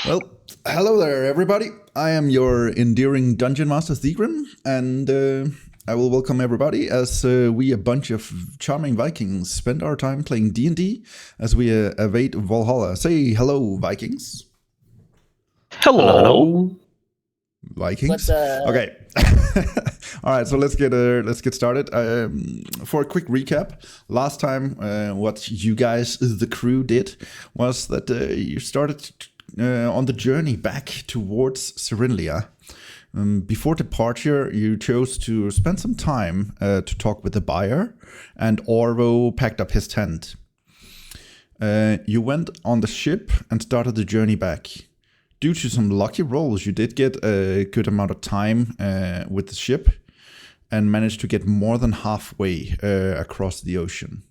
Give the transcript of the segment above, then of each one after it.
Well, hello there, everybody. I am your endearing dungeon master, Thegrim, and I will welcome everybody as we, a bunch of charming Vikings, spend our time playing D&D as we await Valhalla. Say hello, Vikings. Hello. Hello. Vikings. What's up? Okay. All right, so let's get started. For a quick recap, last time what you guys, the crew, did was that you started on the journey back towards Cyrinlia. Before departure, you chose to spend some time to talk with the buyer, and Orvo packed up his tent. You went on the ship and started the journey back. Due to some lucky rolls, you did get a good amount of time with the ship and managed to get more than halfway across the ocean.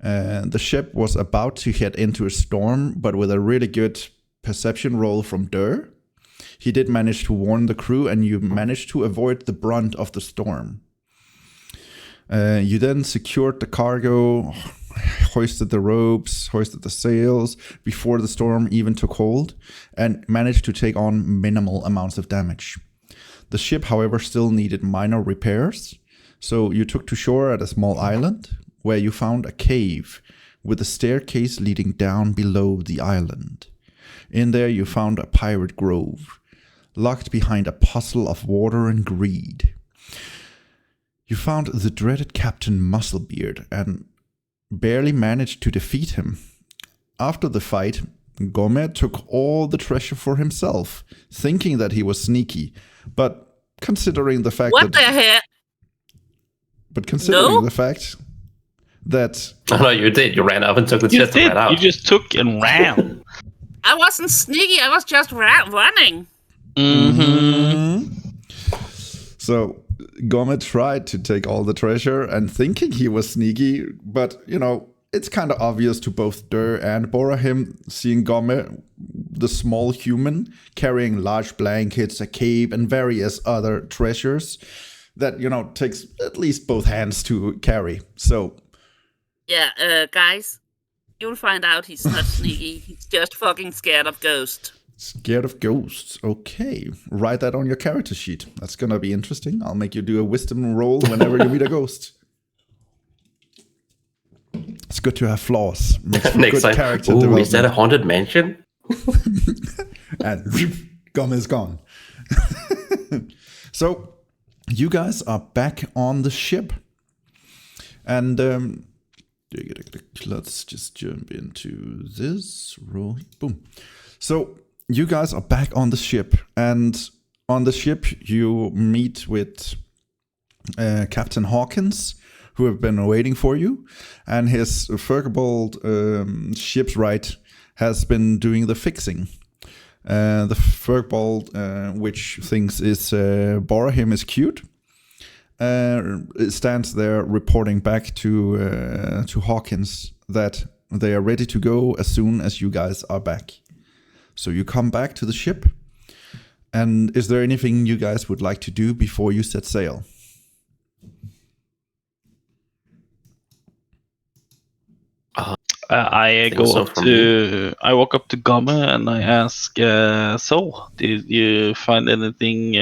The ship was about to head into a storm, but with a really good perception roll from Durr, he did manage to warn the crew, and you managed to avoid the brunt of the storm. You then secured the cargo, hoisted the ropes, hoisted the sails before the storm even took hold, and managed to take on minimal amounts of damage. The ship, however, still needed minor repairs, so you took to shore at a small island, where you found a cave with a staircase leading down below the island. In there you found a pirate grove, locked behind a puzzle of water and greed. You found the dreaded Captain Musclebeard and barely managed to defeat him. After the fight, Gomme took all the treasure for himself, thinking that he was sneaky, but considering the fact What the heck? But considering No? the fact that Oh no, you did. You ran up and took the You chest and did. ran out. You just took and ran. I wasn't sneaky. I was just running. Mm-hmm. So Gomme tried to take all the treasure and thinking he was sneaky, but it's kind of obvious to both Durr and Bhorahim, seeing Gomme, the small human, carrying large blankets, a cape, and various other treasures that, takes at least both hands to carry. So, Yeah, guys, you'll find out he's not sneaky. He's just fucking scared of ghosts. scared of ghosts. Okay, write that on your character sheet. That's gonna be interesting. I'll make you do a wisdom roll whenever you meet a ghost. It's good to have flaws. Makes for Next good time. character Ooh, development. is that a haunted mansion? And Gomme is gone. So, you guys are back on the ship. And let's just jump into this roll. Boom. So, you guys are back on the ship. And on the ship, you meet with Captain Hawkins, who have been waiting for you. And his Fergebold shipwright has been doing the fixing. The Fergebold, which thinks Bhorahim is cute, it stands there reporting back to Hawkins that they are ready to go as soon as you guys are back. So you come back to the ship, and is there anything you guys would like to do before you set sail? I walk up to Gomme and I ask, so, did you find anything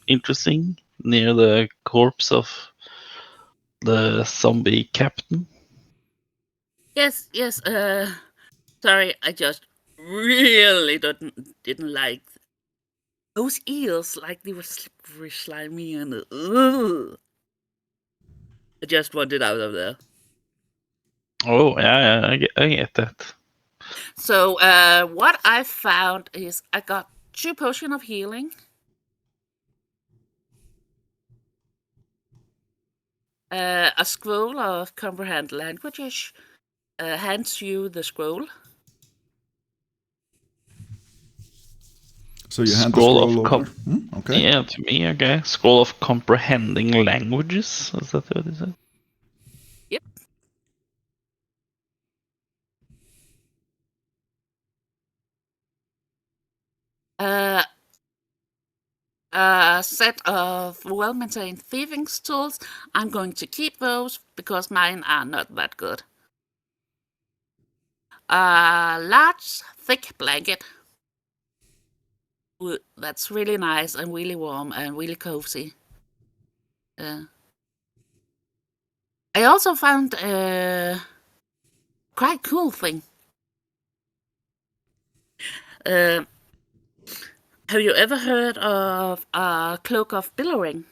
interesting near the corpse of the zombie captain? Yes. Sorry, I just really didn't like those eels. Like they were slippery, slimy, and I just wanted out of there. Oh, yeah, I get that. So, what I found is I got 2 potions of healing. A scroll of comprehend languages hands you the scroll. So you hand Scroll the of scroll over. Okay. Yeah, to me, okay. Scroll of comprehending languages. Is that what it is? Yep. A set of well-maintained thieving tools. I'm going to keep those because mine are not that good. A large, thick blanket. That's really nice and really warm and really cozy. I also found a quite cool thing. Have you ever heard of a cloak of billowing?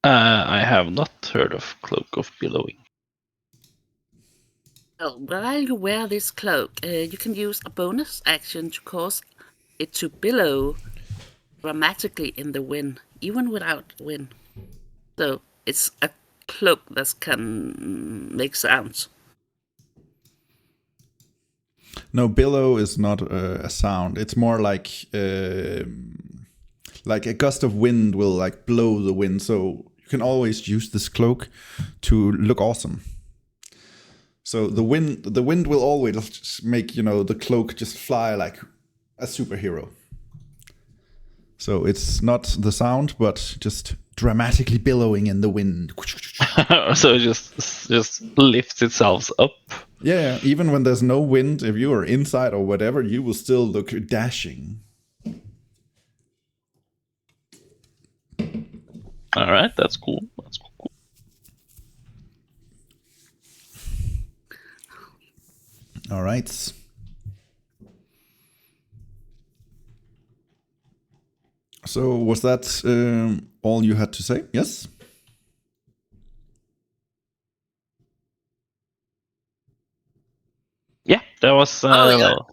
I have not heard of Cloak of Billowing. Well, while you wear this cloak, you can use a bonus action to cause it to billow dramatically in the wind, even without wind. So it's a cloak that can make sounds. No, billow is not a sound. It's more like a gust of wind will like blow the wind. So you can always use this cloak to look awesome. So the wind will always make the cloak just fly like a superhero. So it's not the sound, but just dramatically billowing in the wind. So it just lifts itself up. Yeah, even when there's no wind, if you are inside or whatever, you will still look dashing. All right, that's cool. That's cool. All right. So was that all you had to say? Yes? Yeah, that was. I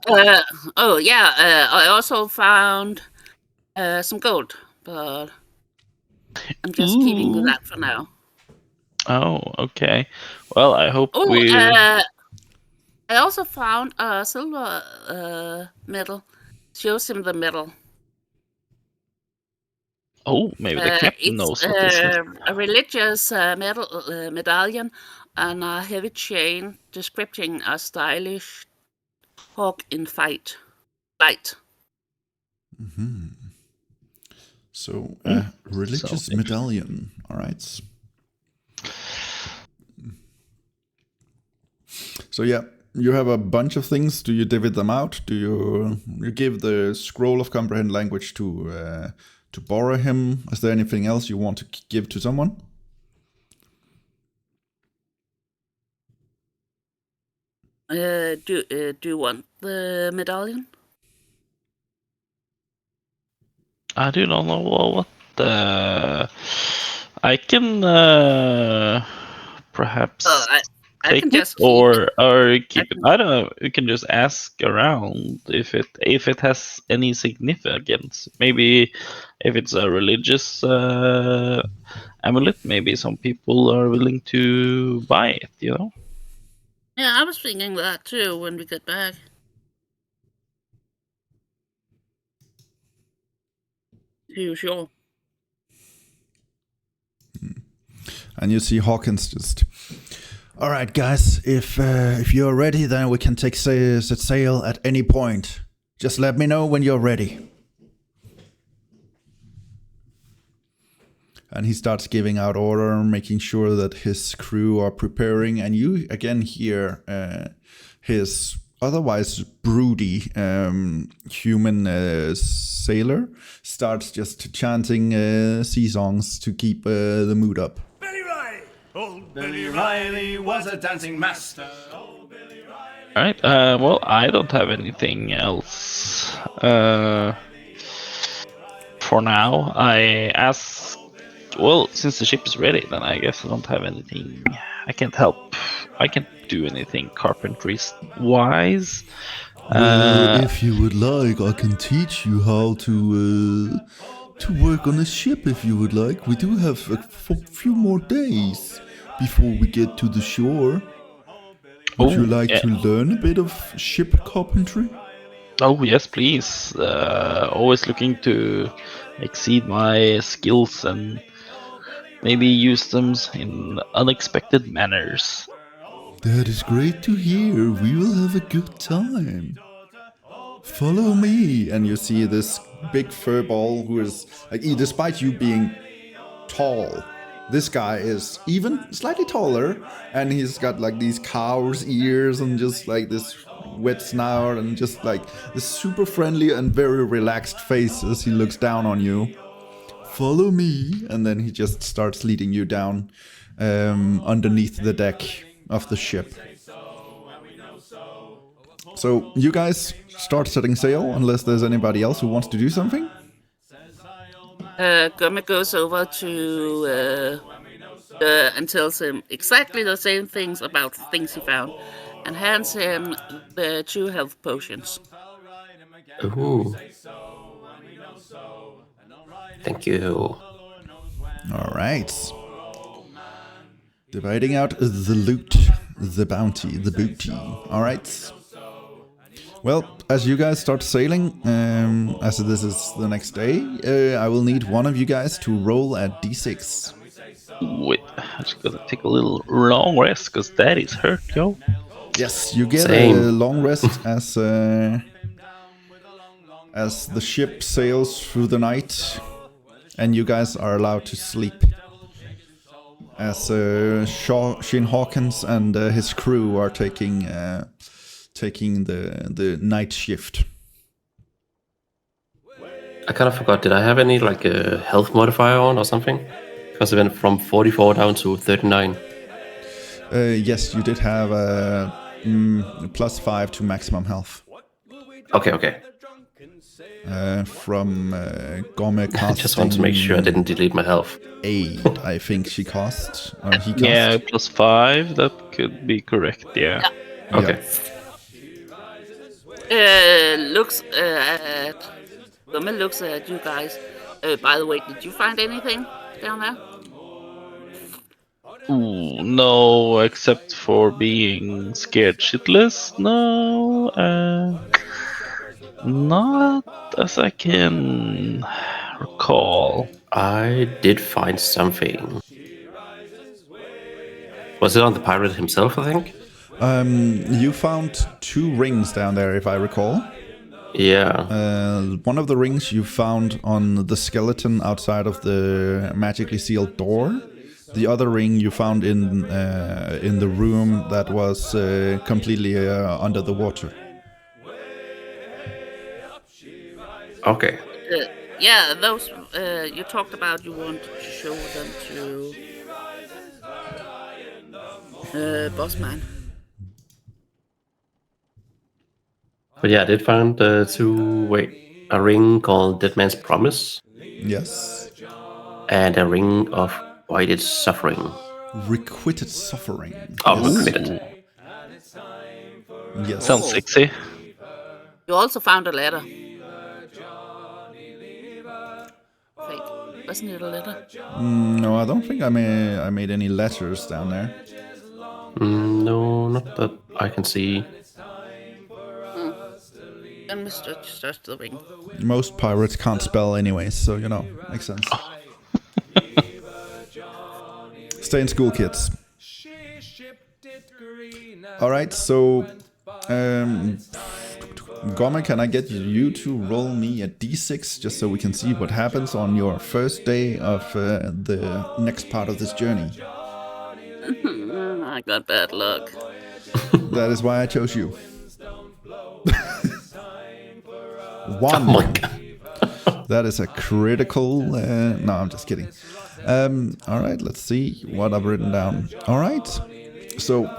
also found some gold, but I'm just keeping that for now. Oh, okay. Well, I hope we. I also found a silver medal. Shows him the medal. Oh, maybe the captain knows what this is. A religious medallion and a heavy chain describing a stylish hawk in fight. Mm-hmm. So a religious medallion. All right. So yeah, you have a bunch of things. Do you divvy them out? Do you give the scroll of comprehend language to Bhorahim? Is there anything else you want to give to someone? Do you want the medallion? I do not know what. I can perhaps I can just keep or keep it. I don't know. You can just ask around if it has any significance. Maybe if it's a religious amulet, maybe some people are willing to buy it. Yeah, I was thinking that too when we get back. You sure? And you see Hawkins just. All right, guys. If you're ready, then we can set sail at any point. Just let me know when you're ready. And he starts giving out order, making sure that his crew are preparing. And you again hear his otherwise broody human sailor starts just chanting sea songs to keep the mood up. Billy Riley! Old Billy Riley was a dancing master. Old Billy Riley. All right. Well, I don't have anything else for now. I ask. Well, since the ship is ready, then I guess I don't have anything. I can't help. I can't do anything carpentry-wise. Well, if you would like, I can teach you how to work on a ship if you would like. We do have a few more days before we get to the shore. Would you like to learn a bit of ship carpentry? Oh, yes, please. Always looking to exceed my skills and maybe use them in unexpected manners. That is great to hear. We will have a good time. Follow me. And you see this big furball who is, like, despite you being tall, this guy is even slightly taller, and he's got like these cow's ears and just like this wet snout and just like this super friendly and very relaxed face as he looks down on you. Follow me, and then he just starts leading you down underneath the deck of the ship. So you guys start setting sail, unless there's anybody else who wants to do something. Gomme goes over to and tells him exactly the same things about the things he found, and hands him the 2 health potions. Ooh. Thank you. All right. Dividing out the loot, the bounty, the booty. All right. Well, as you guys start sailing, as this is the next day, I will need one of you guys to roll at d6. Wait, I just gotta take a little long rest because that is hurt, yo. Yes, you get Same. a long rest as the ship sails through the night, and you guys are allowed to sleep. As Shane Hawkins and his crew are taking the night shift. I kind of forgot. Did I have any like a health modifier on or something? Because I went from 44 down to 39. Yes, you did have +5 to maximum health. Okay. From Gomme casting. I just want to make sure I didn't delete my health. 8, I think she cost. Or he cost. Yeah, +5. That could be correct. Yeah. Okay. Looks at Gomme looks at you guys. By the way, did you find anything down there? Ooh, no, except for being scared shitless. No, not as I can recall. I did find something. Was it on the pirate himself, I think? You found 2 rings down there, if I recall. Yeah. One of the rings you found on the skeleton outside of the magically sealed door. The other ring you found in the room that was completely under the water. Okay. Yeah, those you talked about. You want to show them to Bossman. But yeah, I did find a ring called Dead Man's Promise Yes. and a ring of Voided Suffering. Requited suffering. Oh, Yes. requited. Yes. Sounds sexy. You also found a letter. Wait, wasn't it a letter? No, I don't think I made any letters down there. No, not that I can see. And Mr. Just the ring. Most pirates can't spell anyways, so makes sense. Stay in school, kids. All right, so Gomme, can I get you to roll me a d6 just so we can see what happens on your first day of the next part of this journey? I got bad luck. That is why I chose you. 1. Oh my god. That is a critical. No, I'm just kidding. All right, let's see what I've written down. All right, so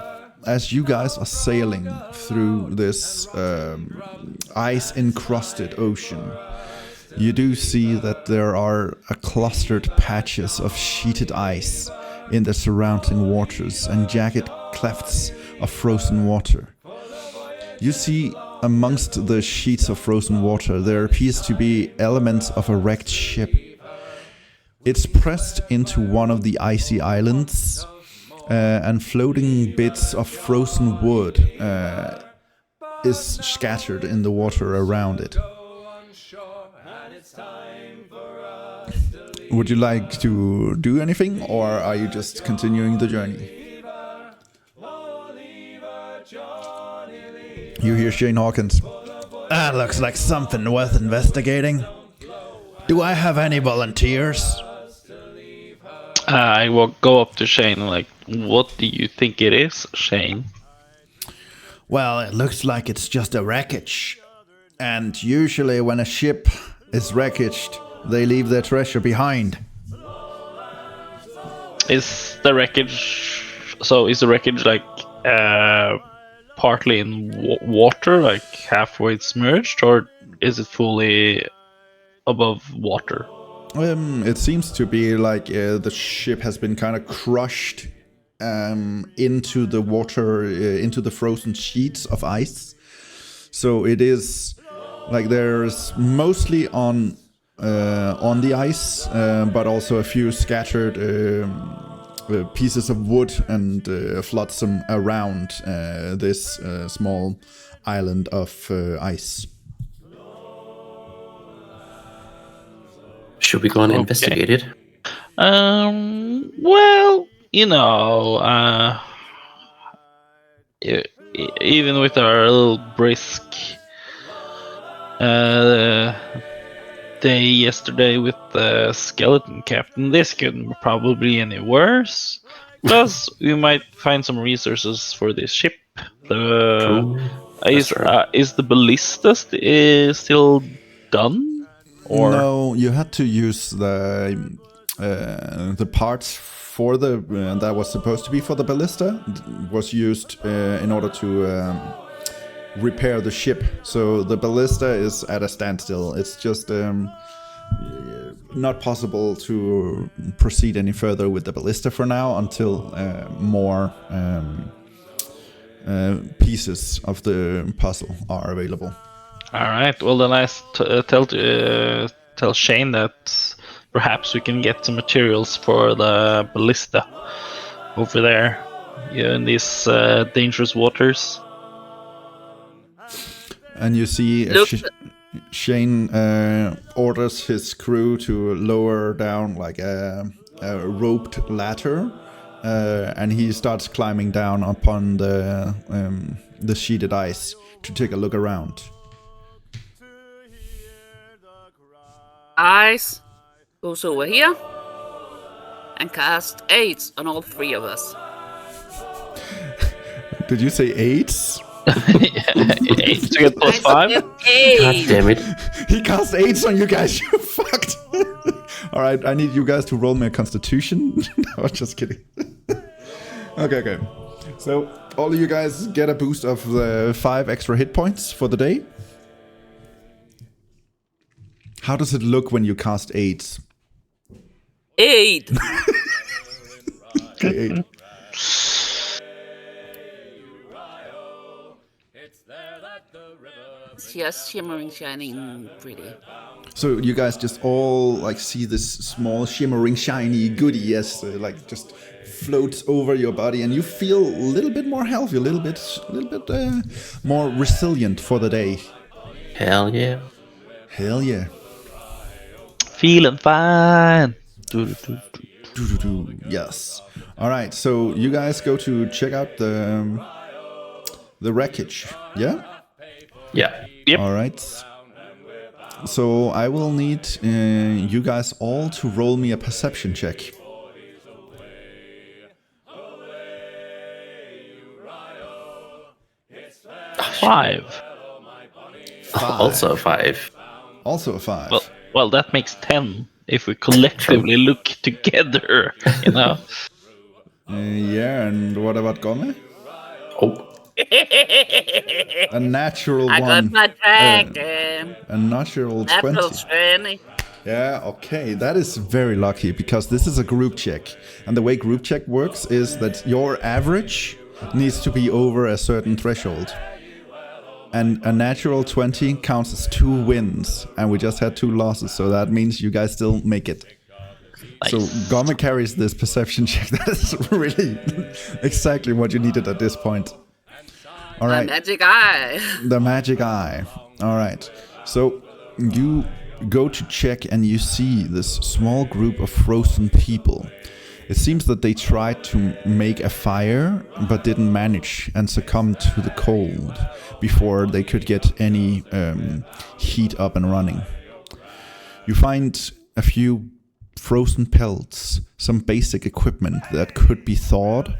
as you guys are sailing through this ice-encrusted ocean, you do see that there are clustered patches of sheeted ice in the surrounding waters and jagged clefts of frozen water. You see amongst the sheets of frozen water there appears to be elements of a wrecked ship. It's pressed into one of the icy islands, and floating bits of frozen wood is scattered in the water around it. Would you like to do anything, or are you just continuing the journey? You hear Shane Hawkins. That looks like something worth investigating. Do I have any volunteers? I will go up to Shane and what do you think it is, Shane? Well, it looks like it's just a wreckage. And usually when a ship is wreckaged, they leave their treasure behind. Is the wreckage like partly in water, like halfway submerged, or is it fully above water? It seems to be like the ship has been kind of crushed into the water, into the frozen sheets of ice. So it is like there's mostly on the ice, but also a few scattered pieces of wood and flotsam around this small island of ice. Should we go and investigate it? Well, even with our little brisk day yesterday with the skeleton captain, this couldn't probably be any worse. Plus, we might find some resources for this ship. Is the ballista still done? Or No, you had to use the parts for the that was supposed to be for the ballista was used in order to repair the ship. So the ballista is at a standstill. It's just not possible to proceed any further with the ballista for now until more pieces of the puzzle are available. all right. Well, then I tell Shane that perhaps we can get some materials for the ballista over there, in these dangerous waters. And you see Shane orders his crew to lower down like a roped ladder, and he starts climbing down upon the sheeted ice to take a look around. Ice goes over here and cast AIDS on all three of us. Did you say AIDS? 8 to get plus 5. God damn it. He cast AIDS on you guys, you fucked. Alright, I need you guys to roll me a constitution. I was just kidding. Okay. So, all of you guys get a boost of 5 extra hit points for the day. How does it look when you cast AIDS? 8. Okay, 8. It's just shimmering, shining, pretty. So you guys just all like see this small shimmering shiny goodie as like just floats over your body, and you feel a little bit more healthy, a little bit more resilient for the day. Hell yeah. Hell yeah. Feeling fine. Yes. All right. So you guys go to check out the wreckage. Yeah. Yeah. Yep. All right. So I will need you guys all to roll me a perception check. Five. Also a 5. Also a 5. Well, that makes 10 if we collectively look together, Yeah, and what about Gomme? Oh. A natural I one. got my dragon. A natural 20. Natural 20. Yeah, okay, that is very lucky because this is a group check. And the way group check works is that your average needs to be over a certain threshold. And a natural 20 counts as 2 wins, and we just had 2 losses, so that means you guys still make it. Nice. So Gomme carries this perception check. That is really exactly what you needed at this point. All right. My magic eye. The magic eye. All right. So you go to check and you see this small group of frozen people. It seems that they tried to make a fire but didn't manage and succumbed to the cold before they could get any heat up and running. You find a few frozen pelts, some basic equipment that could be thawed,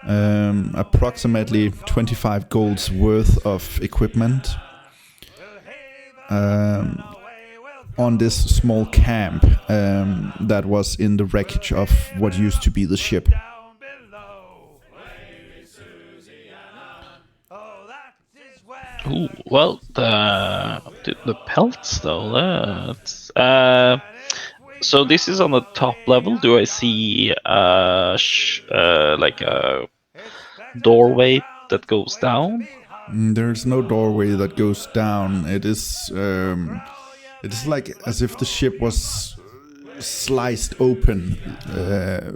approximately 25 gold's worth of equipment on this small camp that was in the wreckage of what used to be the ship. Ooh, well, the pelts though. That's so this is on the top level. Do I see like a doorway that goes down? There's no doorway that goes down. It is like as if the ship was sliced open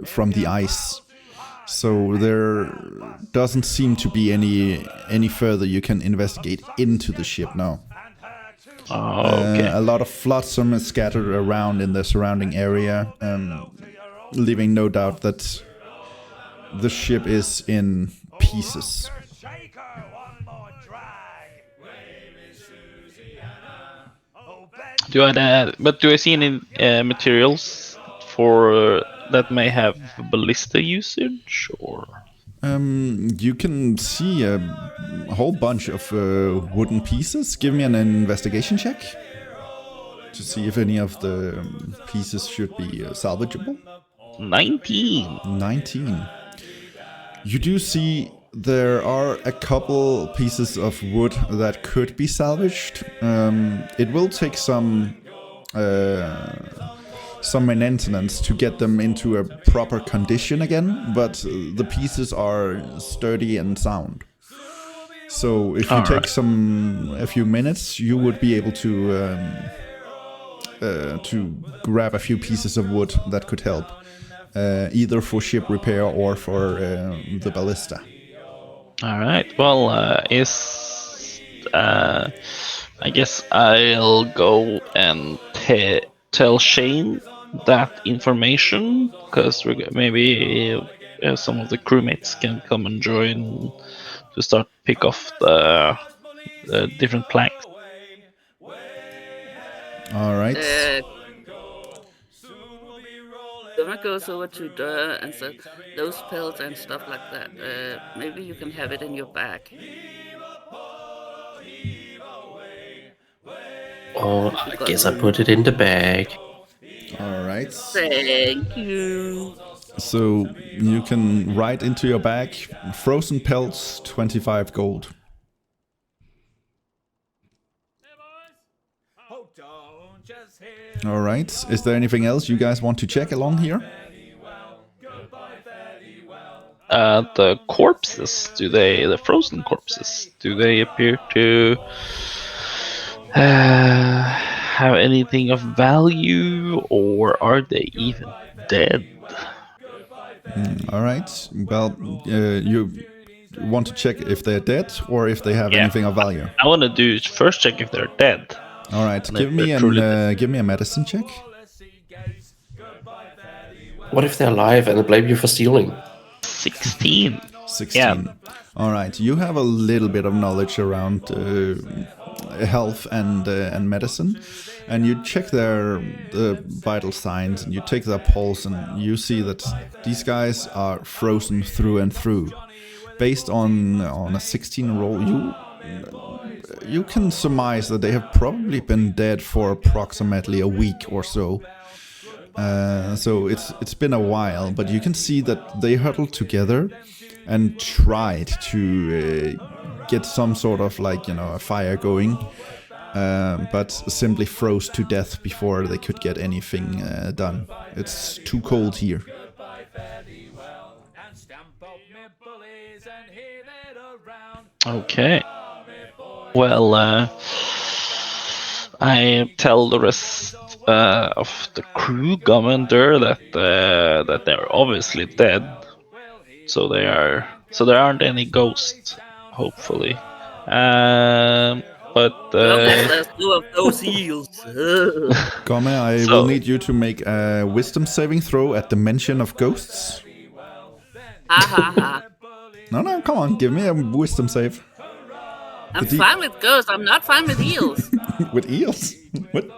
from the ice. So there doesn't seem to be any further you can investigate into the ship now. Okay. A lot of flotsam is scattered around in the surrounding area, leaving no doubt that the ship is in pieces. Do I see any materials for that may have ballista usage, or? You can see a whole bunch of wooden pieces. Give me an investigation check to see if any of the pieces should be salvageable. 19. You do see there are a couple pieces of wood that could be salvaged. It will take some maintenance to get them into a proper condition again, but the pieces are sturdy and sound. So if you take a few minutes, you would be able to grab a few pieces of wood that could help, either for ship repair or for the ballista. All right. Well, I guess I'll go and tell Shane that information, because maybe some of the crewmates can come and join to start pick off the different planks. All right. Gomme goes over to Durr and says, those pelts and stuff like that, maybe you can have it in your bag. Oh, I guess I put it in the bag. All right. Thank you. So you can write into your bag, frozen pelts, 25 gold. All right. Is there anything else you guys want to check along here? The corpses, the frozen corpses, do they appear to have anything of value, or are they even dead? All right. Well, you want to check if they're dead or if they have anything of value? I want to do first check if they're dead. All right. And Give me a medicine check. What if they're alive and I blame you for stealing? 16. 16. Yeah. All right. You have a little bit of knowledge around health and medicine, and you check their vital signs, and you take their pulse, and you see that these guys are frozen through and through. Based on a 16 roll, you can surmise that they have probably been dead for approximately a week or so. So it's been a while, but you can see that they huddled together and tried to get some sort of a fire going, but simply froze to death before they could get anything done. It's too cold here. Okay. Well, I tell the rest of the crew, Gomme and Durr, that they're obviously dead. So there aren't any ghosts, hopefully. But There's two of those eels. Gomme, I will need you to make a wisdom saving throw at the mention of ghosts. Ha ha ha. No, come on, give me a wisdom save. I'm fine with ghosts, I'm not fine with eels. With eels? What?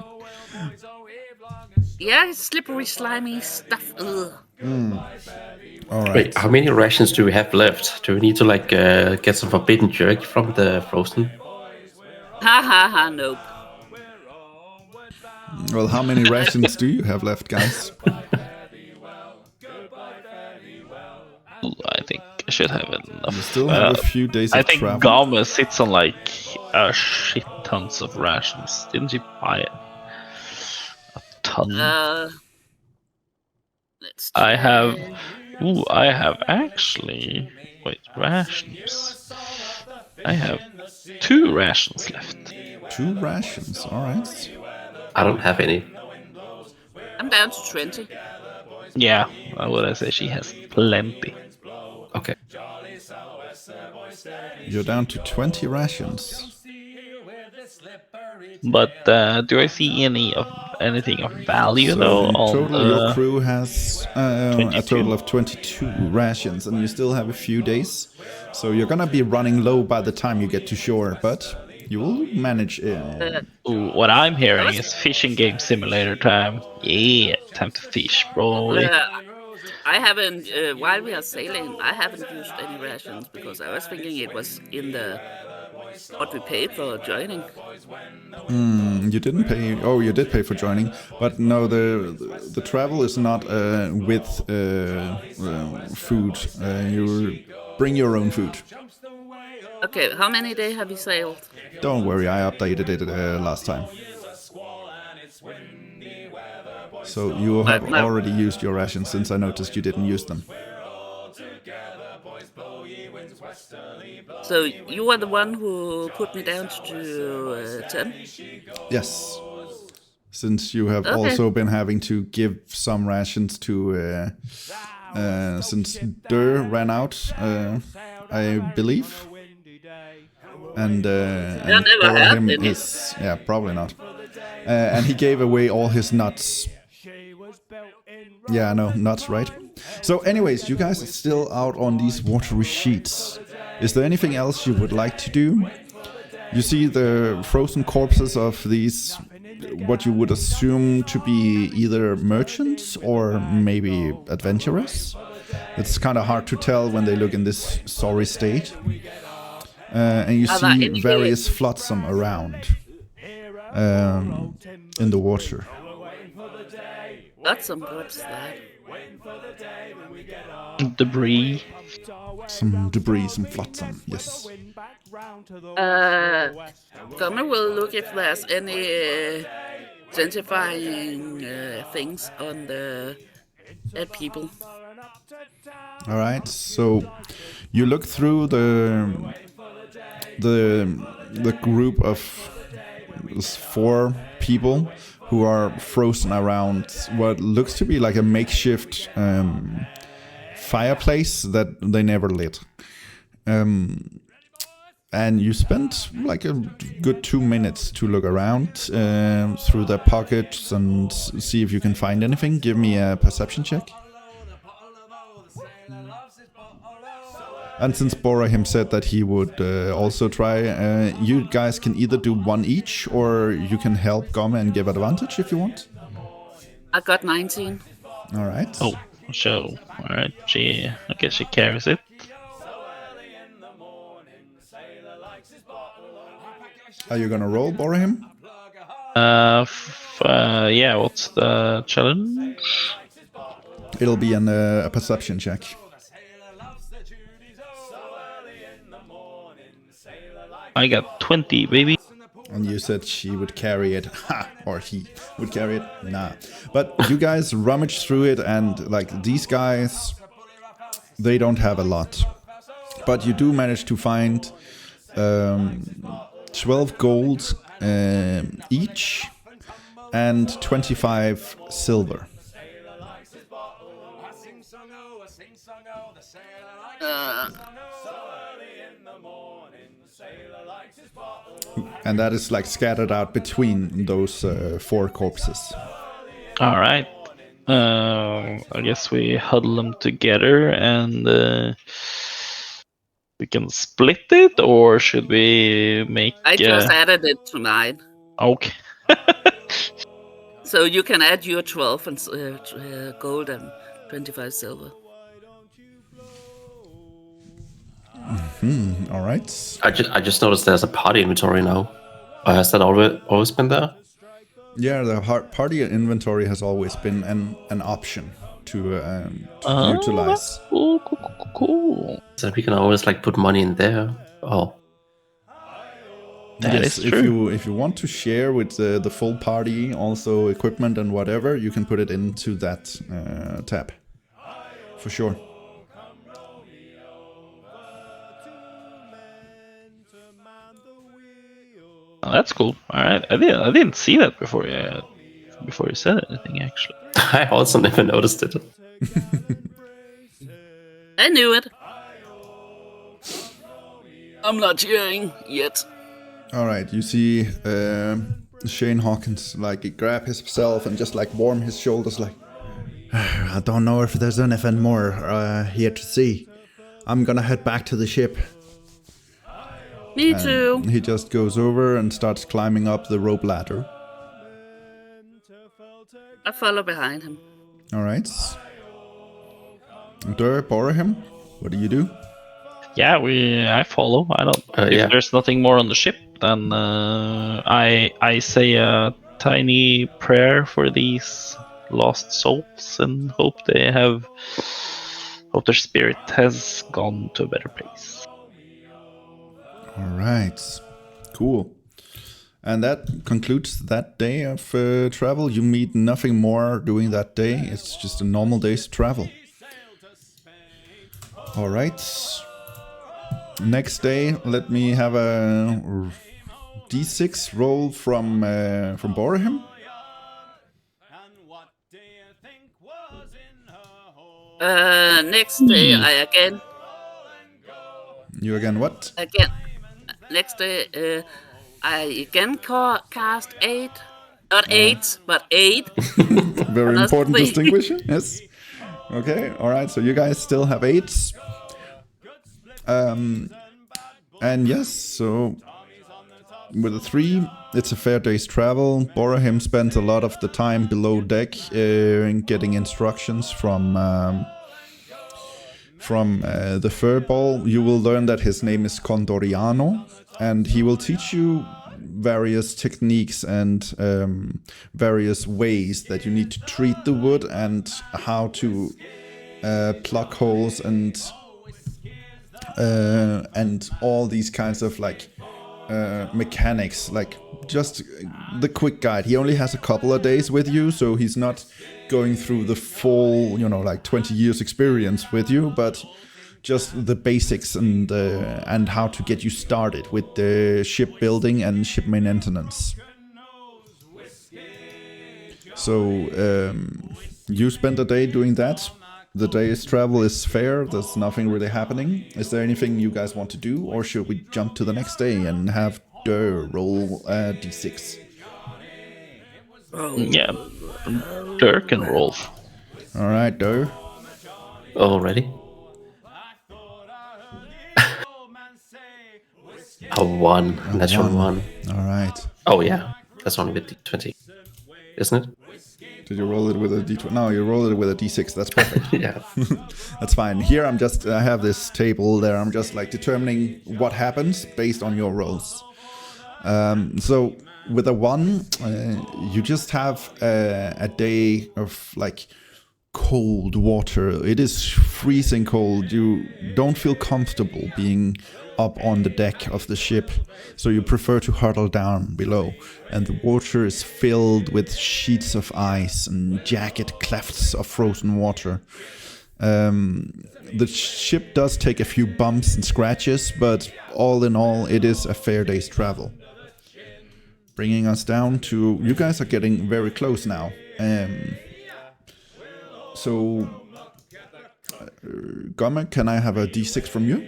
Yeah, it's slippery, slimy stuff. Ugh. All right. Wait, how many rations do we have left? Do we need to like get some forbidden jerky from the frozen? Ha ha ha, nope. Well, how many rations do you have left, guys? I think I should have enough. You still have a few days I of think travel. Gomme sits on like a shit tons of rations. Didn't she buy it? A ton. Let's I have. check. Ooh, I have actually. Wait, rations. I have 2 rations left. 2 rations. All right. I don't have any. I'm down to 20. Yeah, what would I say? She has plenty. Okay. You're down to 20 rations. But do I see anything of value So though? in On total, your crew has a 22. total of 22 rations, and you still have a few days. So you're gonna be running low by the time you get to shore, but you will manage. Ooh, what I'm hearing is fishing game simulator time. Yeah, time to fish, bro. I haven't, while we are sailing, I haven't used any rations because I was thinking it was in the what we paid for joining. You didn't pay. Oh, you did pay for joining, but no, the travel is not with food. You bring your own food. Okay, how many days have you sailed? Don't worry, I updated it last time. So you have already used your rations since I noticed you didn't use them. So you were the one who put me down to 10? Yes. Since you have Okay. also been having to give some rations to... since Durr ran out, I believe. And never had Bhorahim any. is... Yeah, probably not. And he gave away all his nuts. Yeah, I know, nuts, right? So anyways, you guys are still out on these watery sheets. Is there anything else you would like to do? You see the frozen corpses of these, what you would assume to be either merchants or maybe adventurers. It's kind of hard to tell when they look in this sorry state. And you Are there see any- various flotsam around in the water. That's some what's that? Debris. Some debris, some flotsam, yes. Gomme will look if there's any identifying things on the people. All right, so you look through the group of 4 people who are frozen around what looks to be like a makeshift fireplace that they never lit. And you spent like a good 2 minutes to look around through their pockets and see if you can find anything. Give me a perception check. And since Bhorahim said that he would also try, you guys can either do 1 each, or you can help Gomme and give advantage if you want. I got 19. All right. Oh, so alright. I guess she carries it. Are you gonna roll, Bhorahim? Yeah. What's the challenge? It'll be a perception check. I got 20, baby. And you said she would carry it, ha, or he would carry it, nah. But you guys rummage through it, and like these guys, they don't have a lot. But you do manage to find 12 gold each and 25 silver. And that is like scattered out between those 4 corpses. All right. I guess we huddle them together and we can split it, or should we make? I just added it to mine. Okay. So you can add your 12 and gold and 25 silver. All right. I just noticed there's a party inventory now. Or has that always been there? Yeah, the party inventory has always been an option to utilize. Cool. So we can always like put money in there. Oh, That Yes, is true. if you want to share with the full party, also equipment and whatever, you can put it into that tab, for sure. Oh, that's cool. All right, I didn't see that before you said anything. Actually, I also never noticed it. I knew it. I'm not cheering yet. All right, you see Shane Hawkins like grab himself and just like warm his shoulders like, I don't know if there's anything more here to see. I'm gonna head back to the ship. Me too. He just goes over and starts climbing up the rope ladder. I follow behind him. All right. Durr and Bhorahim, what do you do? yeah, I follow. I don't. If Yeah. there's nothing more on the ship, then I say a tiny prayer for these lost souls and hope their spirit has gone to a better place. All right, cool. And that concludes that day of travel. You meet nothing more during that day. It's just a normal day's travel. All right. Next day, let me have a D6 roll from Bhorahim. Next day, You again what? Next day, I again cast 8. Not 8, but 8. Very That's important three. distinction. Yes. Okay. All right. So you guys still have 8s. And yes. So with a 3, it's a fair day's travel. Bhorahim spent a lot of the time below deck getting instructions from the furball. You will learn that his name is Condoriano, and he will teach you various techniques and various ways that you need to treat the wood and how to plug holes and all these kinds of like mechanics, like just the quick guide. He only has a couple of days with you, so he's not going through the full, like 20 years experience with you, but just the basics and how to get you started with the shipbuilding and ship maintenance. So you spend a day doing that. The day's travel is fair. There's nothing really happening. Is there anything you guys want to do, or should we jump to the next day and have Durr roll D6? Yeah, Durr can roll. All right, Durr. Already? A 1. Natural 1. All right. Oh yeah. That's only with D20. Isn't it? Did you roll it with a D20? No, you rolled it with a D6. That's perfect. Yeah. That's fine. Here I have this table there. I'm just like determining what happens based on your rolls. So with a 1, you just have a day of like cold water. It is freezing cold. You don't feel comfortable being up on the deck of the ship, so you prefer to huddle down below, and the water is filled with sheets of ice and jagged clefts of frozen water. The ship does take a few bumps and scratches, but all in all, it is a fair day's travel. Bringing us down to, you guys are getting very close now. So, Gomme, can I have a D6 from you?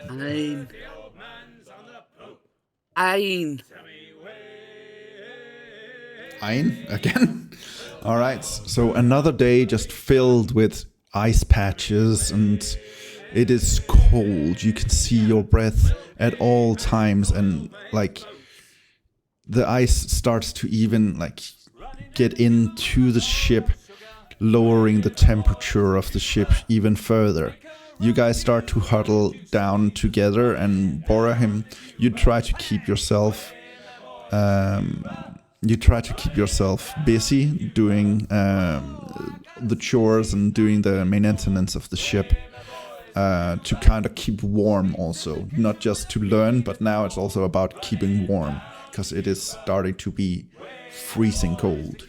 9. Ein again. All right. So another day just filled with ice patches, and it is cold. You can see your breath at all times, and like the ice starts to even like get into the ship, lowering the temperature of the ship even further. You guys start to huddle down together, and Bhorahim, you try to keep yourself busy doing the chores and doing the maintenance of the ship, to kind of keep warm also. Not just to learn, but now it's also about keeping warm, because it is starting to be freezing cold.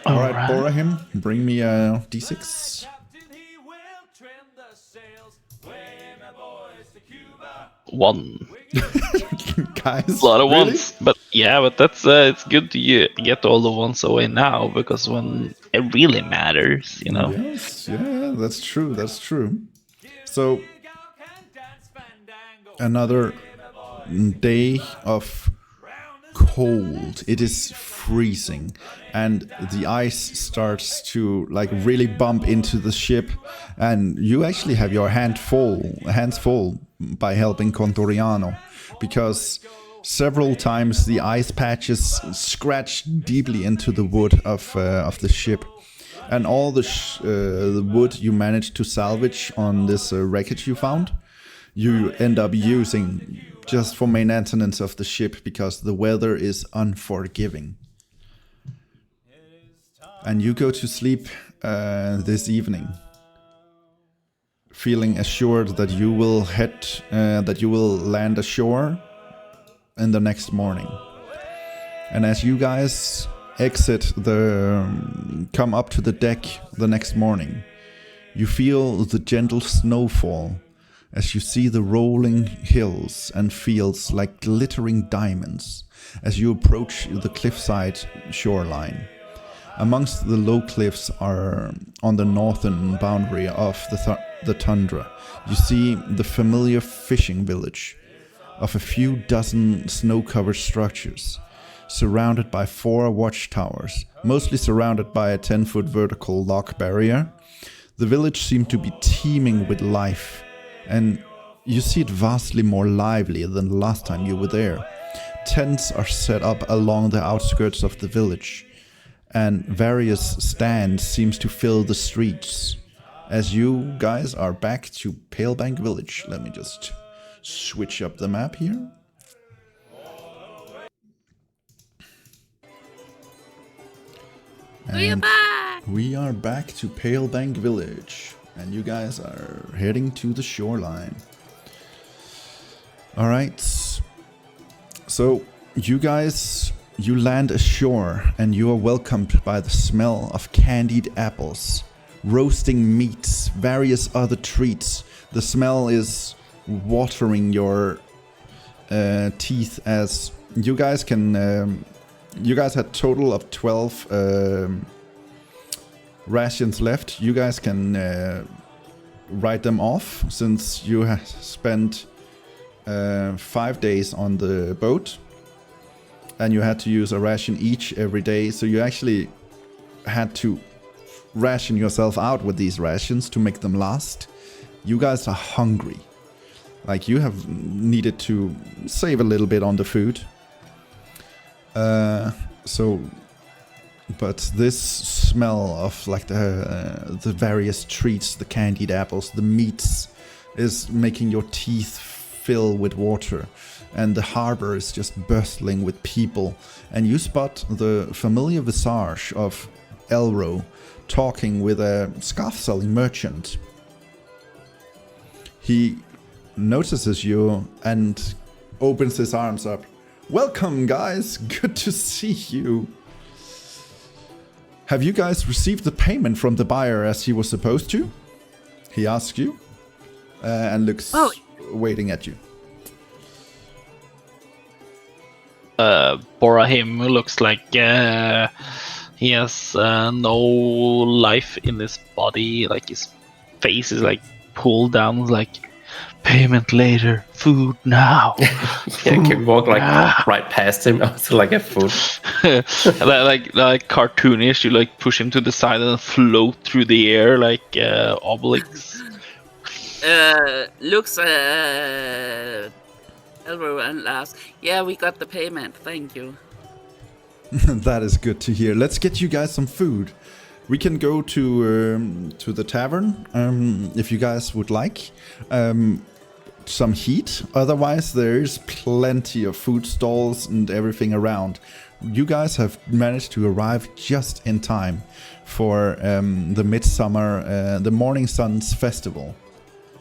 Alright, Bhorahim, bring me a d6. 1. Guys, A lot of really? ones, but that's it's good to get all the ones away now, because when it really matters, you know. Yes, yeah, that's true. That's true. So another day of cold. It is freezing, and the ice starts to like really bump into the ship, and you actually have your hands full by helping Contoriano, because several times the ice patches scratch deeply into the wood of the ship, and all the wood you managed to salvage on this wreckage you found, you end up using just for maintenance of the ship, because the weather is unforgiving. And you go to sleep this evening, feeling assured that you will land ashore in the next morning. And as you guys come up to the deck the next morning, you feel the gentle snowfall as you see the rolling hills and fields like glittering diamonds as you approach the cliffside shoreline. Amongst the low cliffs are on the northern boundary of the tundra. You see the familiar fishing village of a few dozen snow-covered structures, surrounded by 4 watchtowers, mostly surrounded by a 10-foot vertical lock barrier. The village seemed to be teeming with life, and you see it vastly more lively than the last time you were there. Tents are set up along the outskirts of the village, and various stands seems to fill the streets. As you guys are back to Palebank Village, let me just switch up the map here. And we are back to Palebank Village, and you guys are heading to the shoreline. Alright, so you land ashore, and you are welcomed by the smell of candied apples, roasting meats, various other treats. The smell is watering your teeth, as you guys can... you guys had total of 12 rations left. You guys can write them off, since you have spent 5 days on the boat, and you had to use a ration each every day. So you actually had to ration yourself out with these rations to make them last. You guys are hungry. Like, you have needed to save a little bit on the food. But this smell of like the various treats, the candied apples, the meats, is making your teeth fill with water, and the harbor is just bustling with people. And you spot the familiar visage of Elro talking with a scarf-selling merchant. He notices you and opens his arms up. Welcome, guys. Good to see you. Have you guys received the payment from the buyer as he was supposed to? He asks you, and looks waiting at you. Bhorahim looks like he has no life in his body. Like, his face is like pulled down, like, payment later, food now. Yeah, can walk like right past him to like get food. like cartoonish. You like push him to the side and float through the air like Obelix. Looks Elro and Lars. Yeah, we got the payment. Thank you. That is good to hear. Let's get you guys some food. We can go to the tavern if you guys would like. Some heat. Otherwise, there's plenty of food stalls and everything around. You guys have managed to arrive just in time for the midsummer, the Morning Sun's festival.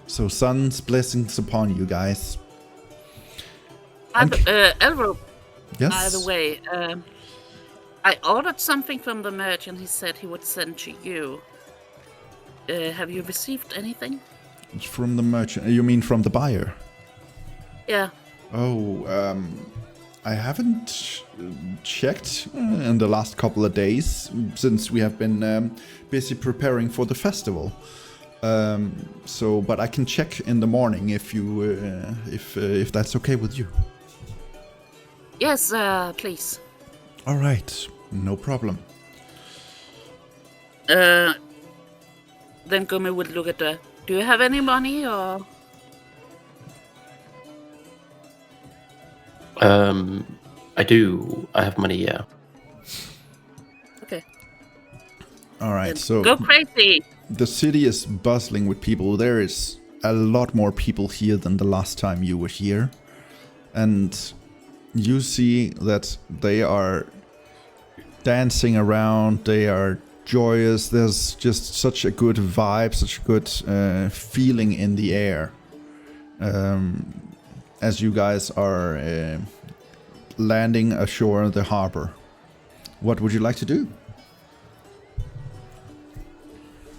So sun's blessings upon you guys. Elro, Yes. by the way, I ordered something from the merchant. He said he would send to you. Have you received anything? From the merchant. You mean from the buyer? Yeah. Oh, I haven't checked in the last couple of days since we have been busy preparing for the festival. But I can check in the morning if you, if that's okay with you. Yes, please. All right, no problem. Then Gomme would look at the. Do you have any money or? I do. I have money, yeah. Okay. All right, Then so go crazy. the city is bustling with people. There is a lot more people here than the last time you were here. And you see that they are dancing around, they are joyous. There's just such a good vibe, such a good feeling in the air. As you guys are landing ashore the harbor. What would you like to do?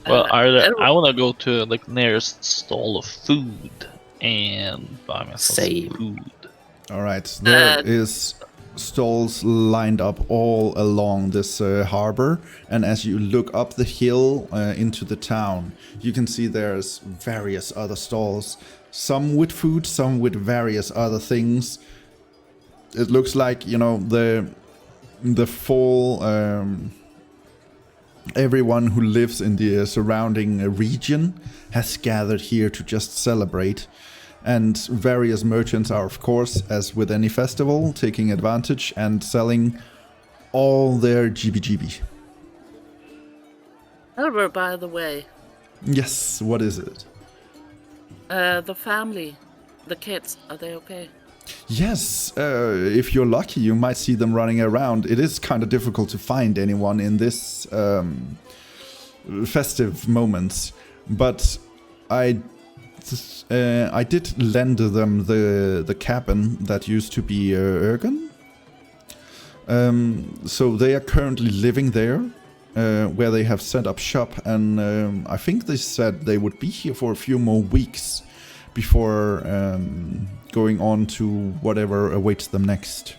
Well, I want to go to like nearest stall of food and buy myself Same. some food. All right, there is stalls lined up all along this harbor, and as you look up the hill into the town, you can see there's various other stalls, some with food, some with various other things. It looks like, you know, the full everyone who lives in the surrounding region has gathered here to just celebrate. And various merchants are, of course, as with any festival, taking advantage and selling all their GB. Elro, by the way, Yes, what is it? the family, the kids, are they okay? Yes, if you're lucky, you might see them running around. It is kind of difficult to find anyone in this festive moments, but I did lend them the cabin that used to be Ergen. So they are currently living there, where they have set up shop, and I think they said they would be here for a few more weeks before going on to whatever awaits them next.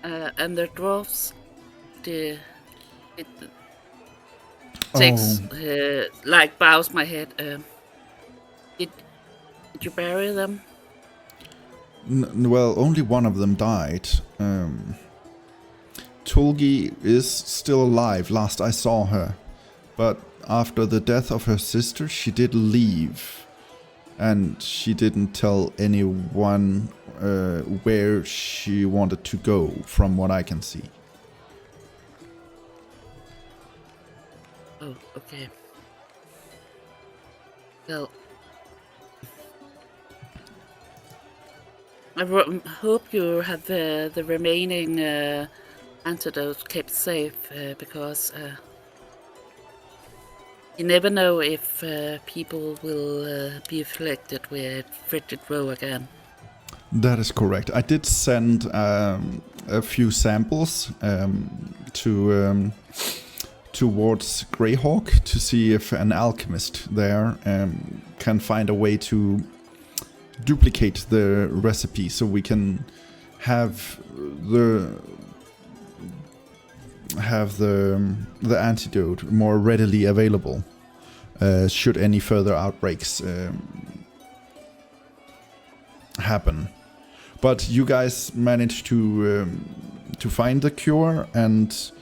And the dwarves, it takes like bows my head. Did you bury them? Well, only one of them died. Tulgi is still alive, last I saw her. But after the death of her sister, she did leave. And she didn't tell anyone where she wanted to go, from what I can see. Oh, okay. Well, I hope you have the remaining antidotes kept safe, because you never know if people will be afflicted with frigid row again. That is correct. I did send a few samples towards Greyhawk to see if an alchemist there can find a way to duplicate the recipe, so we can have the antidote more readily available should any further outbreaks happen. But you guys managed to find the cure, and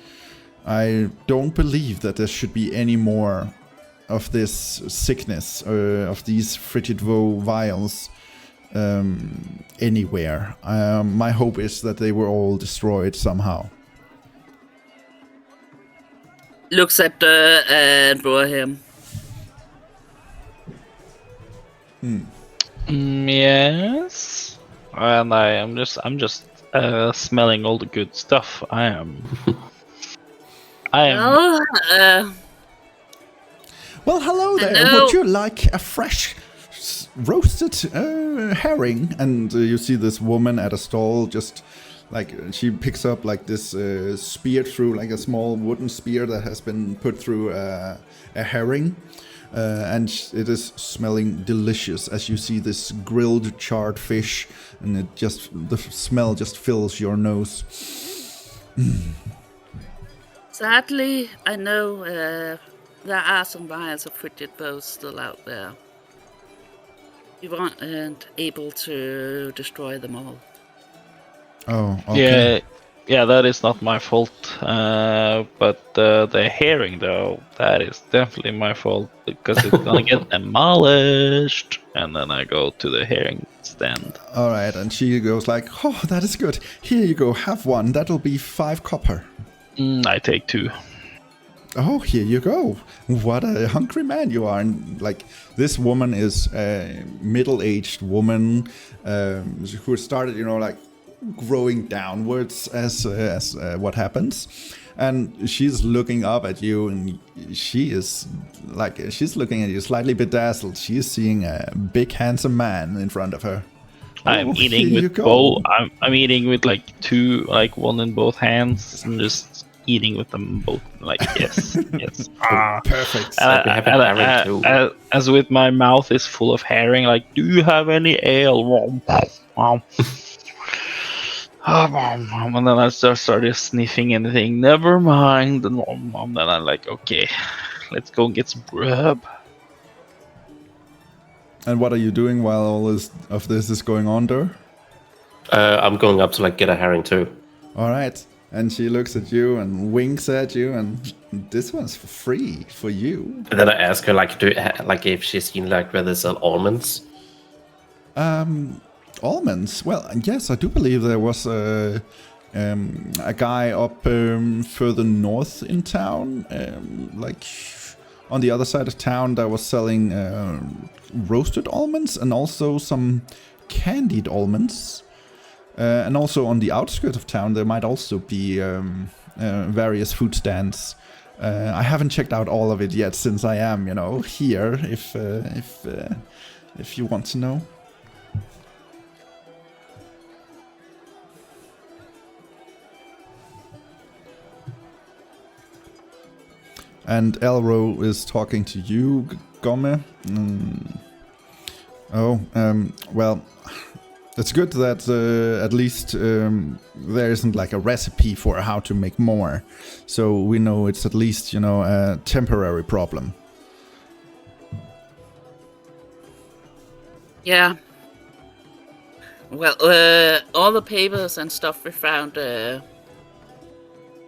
I don't believe that there should be any more of this sickness, of these frigid voe vials anywhere. My hope is that they were all destroyed somehow. Looks at Durr and Bhorahim. Yes. And I'm just smelling all the good stuff. I am. Oh, Well, hello there. Hello. Would you like a fresh roasted herring? And you see this woman at a stall, just like she picks up like this spear through, like a small wooden spear that has been put through a herring. And it is smelling delicious as you see this grilled charred fish, and the smell just fills your nose. sadly, I know there are some vials of frigid bows still out there. We weren't able to destroy them all. Oh, okay. Yeah, that is not my fault. But the herring, though, that is definitely my fault because it's gonna get demolished. And then I go to the herring stand. All right, and she goes like, "Oh, that is good. Here you go. Have one. That'll be 5 copper." I take 2. Oh, here you go. What a hungry man you are. And like, this woman is a middle-aged woman who started, like, growing downwards as what happens. And she's looking up at you, and she's looking at you slightly bedazzled. She's seeing a big, handsome man in front of her. I'm eating here you with go. both. I'm eating with like 2, like one in both hands, and just eating with them both. Like yes, yes. Perfect. we have a herring too. As with my mouth is full of herring. Like, do you have any ale? And then I started sniffing anything. Never mind. And then I'm like, okay, let's go and get some grub. And what are you doing while all this is going on, Durr? I'm going up to like get a herring too. All right. And she looks at you and winks at you, and this one's for free for you. And then I ask her like if she's seen like where they sell almonds. Almonds? Well, yes, I do believe there was a guy up further north in town, like on the other side of town, that was selling roasted almonds and also some candied almonds. And also on the outskirts of town, there might also be various food stands. I haven't checked out all of it yet, since I am, here. If you want to know. And Elro is talking to you, Gomme. Well, it's good that at least there isn't like a recipe for how to make more. So we know it's at least, a temporary problem. Yeah. Well, all the papers and stuff we found, I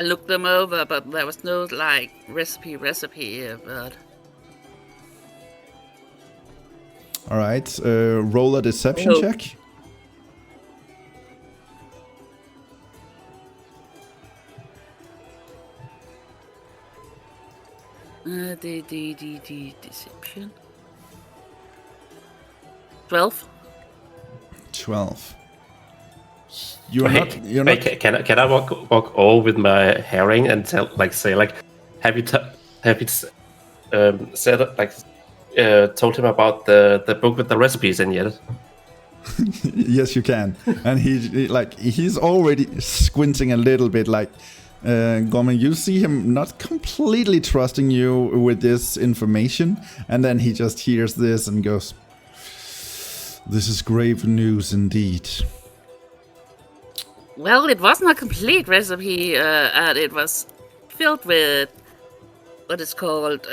looked them over, but there was no, like, recipe, but... Alright, roll a deception check. The deception. 12. 12. You're not. Can I walk over with my herring and say have you told him about the book with the recipes in yet? Yes, you can. And he's already squinting a little bit, like, Gomme, you see him not completely trusting you with this information, and then he just hears this and goes, "This is grave news indeed." Well, it wasn't a complete recipe, and it was filled with what is called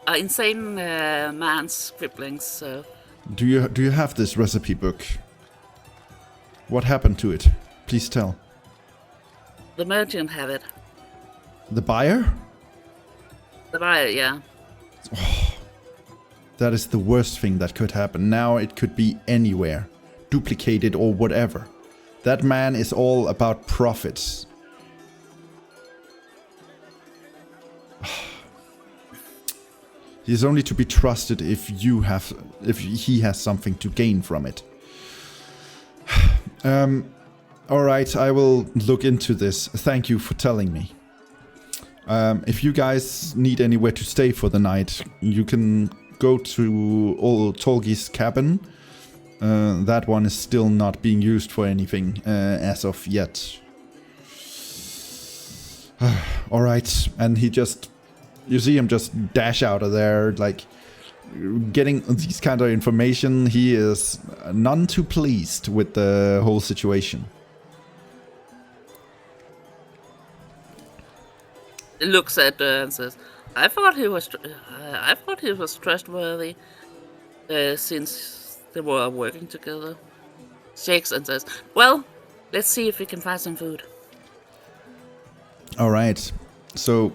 insane man's scribblings. So, do you have this recipe book? What happened to it? Please tell. The merchant have it. The buyer? The buyer, yeah. That is the worst thing that could happen. Now it could be anywhere, duplicated or whatever. That man is all about profits. He is only to be trusted if he has something to gain from it. Alright, I will look into this. Thank you for telling me. If you guys need anywhere to stay for the night, you can go to old Tolgi's cabin. That one is still not being used for anything as of yet. Alright, and he just... You see him just dash out of there, like... Getting these kind of information, he is none too pleased with the whole situation. He looks at and says, I thought he was trustworthy since they were working together. Shakes and says, well, let's see if we can find some food. Alright, so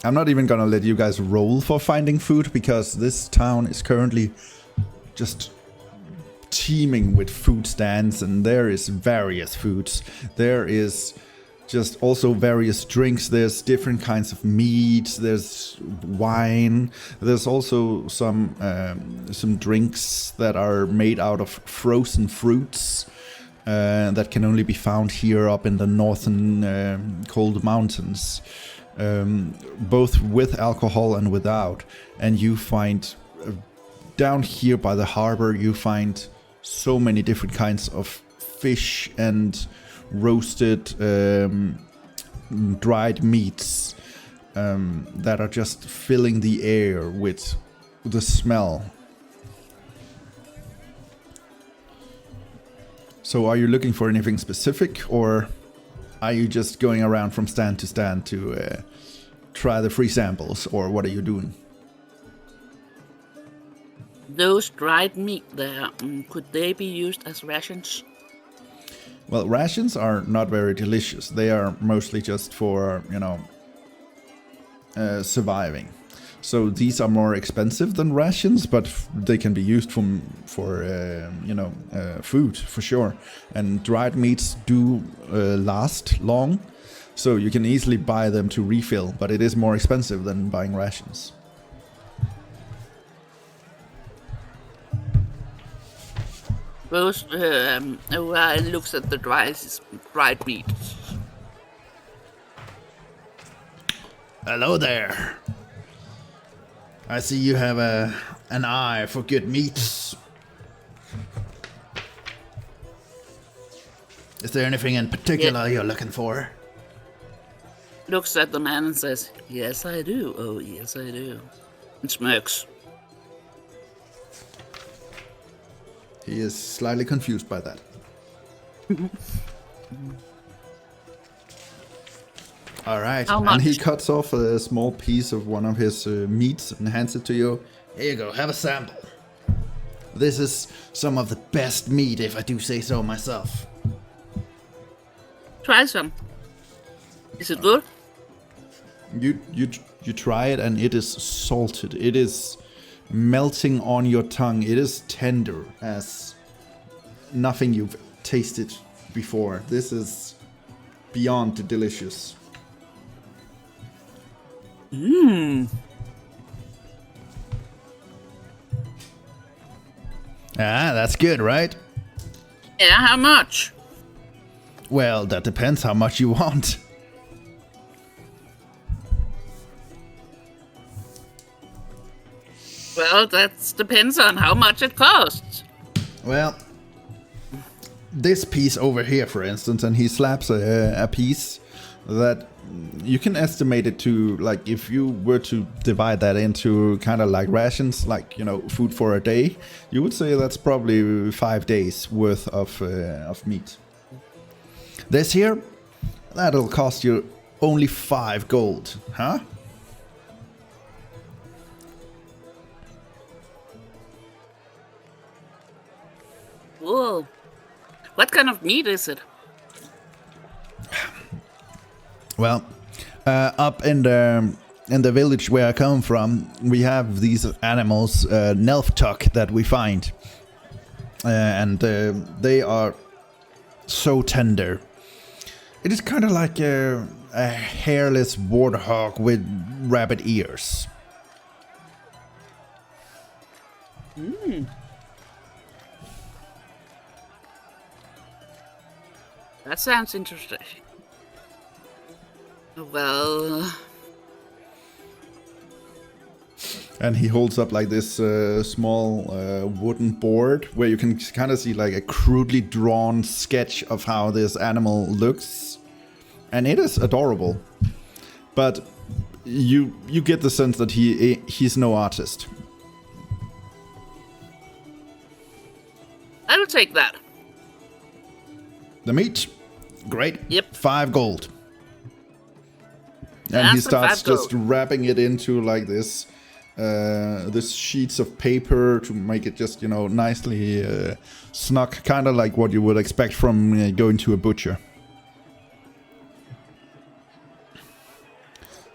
I'm not even gonna let you guys roll for finding food, because this town is currently just teeming with food stands, and there is various foods. There is just also various drinks. There's different kinds of meat. There's wine. There's also some drinks that are made out of frozen fruits that can only be found here up in the northern cold mountains, both with alcohol and without. And you find down here by the harbor, you find so many different kinds of fish and roasted dried meats that are just filling the air with the smell. So are you looking for anything specific, or are you just going around from stand to stand to try the free samples, or what are you doing? Those dried meat there, could they be used as rations? Well, rations are not very delicious. They are mostly just for, surviving. So these are more expensive than rations, but they can be used for food, for sure. And dried meats do last long, so you can easily buy them to refill, but it is more expensive than buying rations. Rose looks at the dried meat. Hello there. I see you have an eye for good meats. Is there anything in particular you're looking for? Looks at the man and says, yes, I do. Oh, yes, I do. And smirks. He is slightly confused by that. Alright, and he cuts off a small piece of one of his meats and hands it to you. Here you go, have a sample. This is some of the best meat, if I do say so myself. Try some. Is it good? You try it, and it is salted. It is melting on your tongue. It is tender as nothing you've tasted before. This is beyond delicious. Ah, that's good, right? Yeah, how much? Well, that depends how much you want. Well, that depends on how much it costs. Well, this piece over here, for instance, and he slaps a piece that you can estimate it to, like, if you were to divide that into kind of like rations, like, food for a day, you would say that's probably 5 days worth of meat. This here, that'll cost you only 5 gold, huh? Whoa. What kind of meat is it? Well, up in the in the village where I come from, we have these animals, Nelftuck, that we find. And they are so tender. It is kind of like a hairless warthog with rabbit ears. That sounds interesting. Well... And he holds up like this small wooden board where you can kind of see like a crudely drawn sketch of how this animal looks. And it is adorable. But you get the sense that he's no artist. I will take that. The meat, great. Yep. 5 gold. And That's he starts 5 gold. just wrapping it into like this sheets of paper to make it just, nicely snug, kind of like what you would expect from going to a butcher.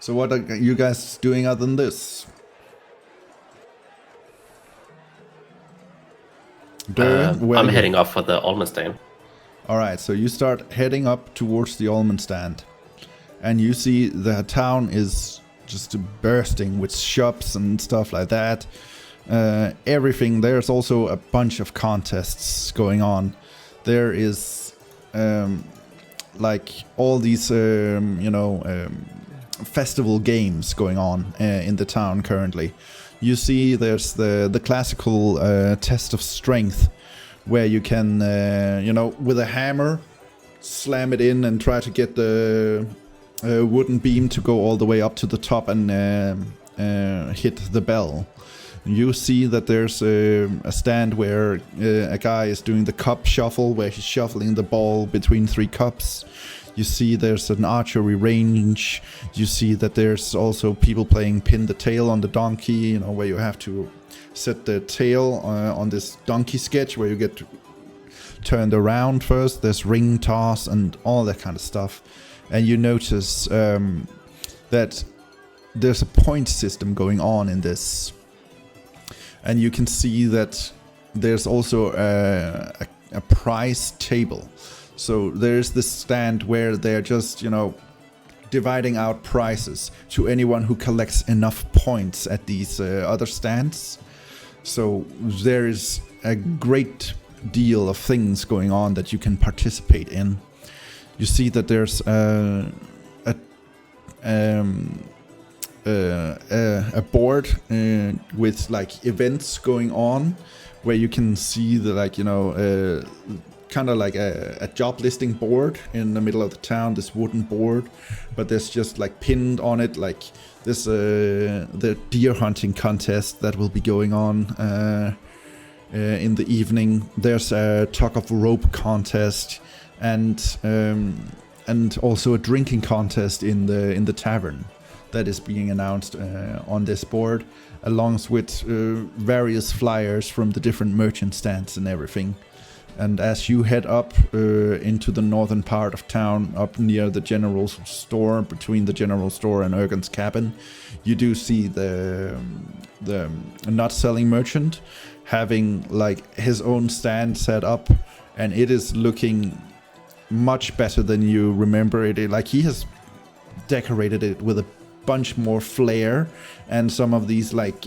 So what are you guys doing other than this? Durr, where I'm you- heading off for the almond stand. Alright, so you start heading up towards the almond stand. And you see the town is just bursting with shops and stuff like that. Everything. There's also a bunch of contests going on. There is like all these festival games going on in the town currently. You see there's the classical test of strength where you can with a hammer slam it in and try to get the wooden beam to go all the way up to the top and hit the bell. You see that there's a stand where a guy is doing the cup shuffle, where he's shuffling the ball between 3 cups. You see there's an archery range. You see that there's also people playing pin the tail on the donkey, where you have to set the tail on this donkey sketch where you get turned around first. There's ring toss and all that kind of stuff. And you notice that there's a point system going on in this. And you can see that there's also a price table. So there's this stand where they're just, dividing out prizes to anyone who collects enough points at these other stands. So there is a great deal of things going on that you can participate in. You see that there's a board with like events going on, where you can see the kind of like a job listing board in the middle of the town. This wooden board, but there's just like pinned on it like this the deer hunting contest that will be going on in the evening. There's a tug of rope contest. And also a drinking contest in the tavern that is being announced on this board, along with various flyers from the different merchant stands and everything. And as you head up into the northern part of town, up near the general store, between the general store and Ergen's cabin, you do see the nut selling merchant having like his own stand set up, and it is looking much better than you remember it. Like he has decorated it with a bunch more flair and some of these like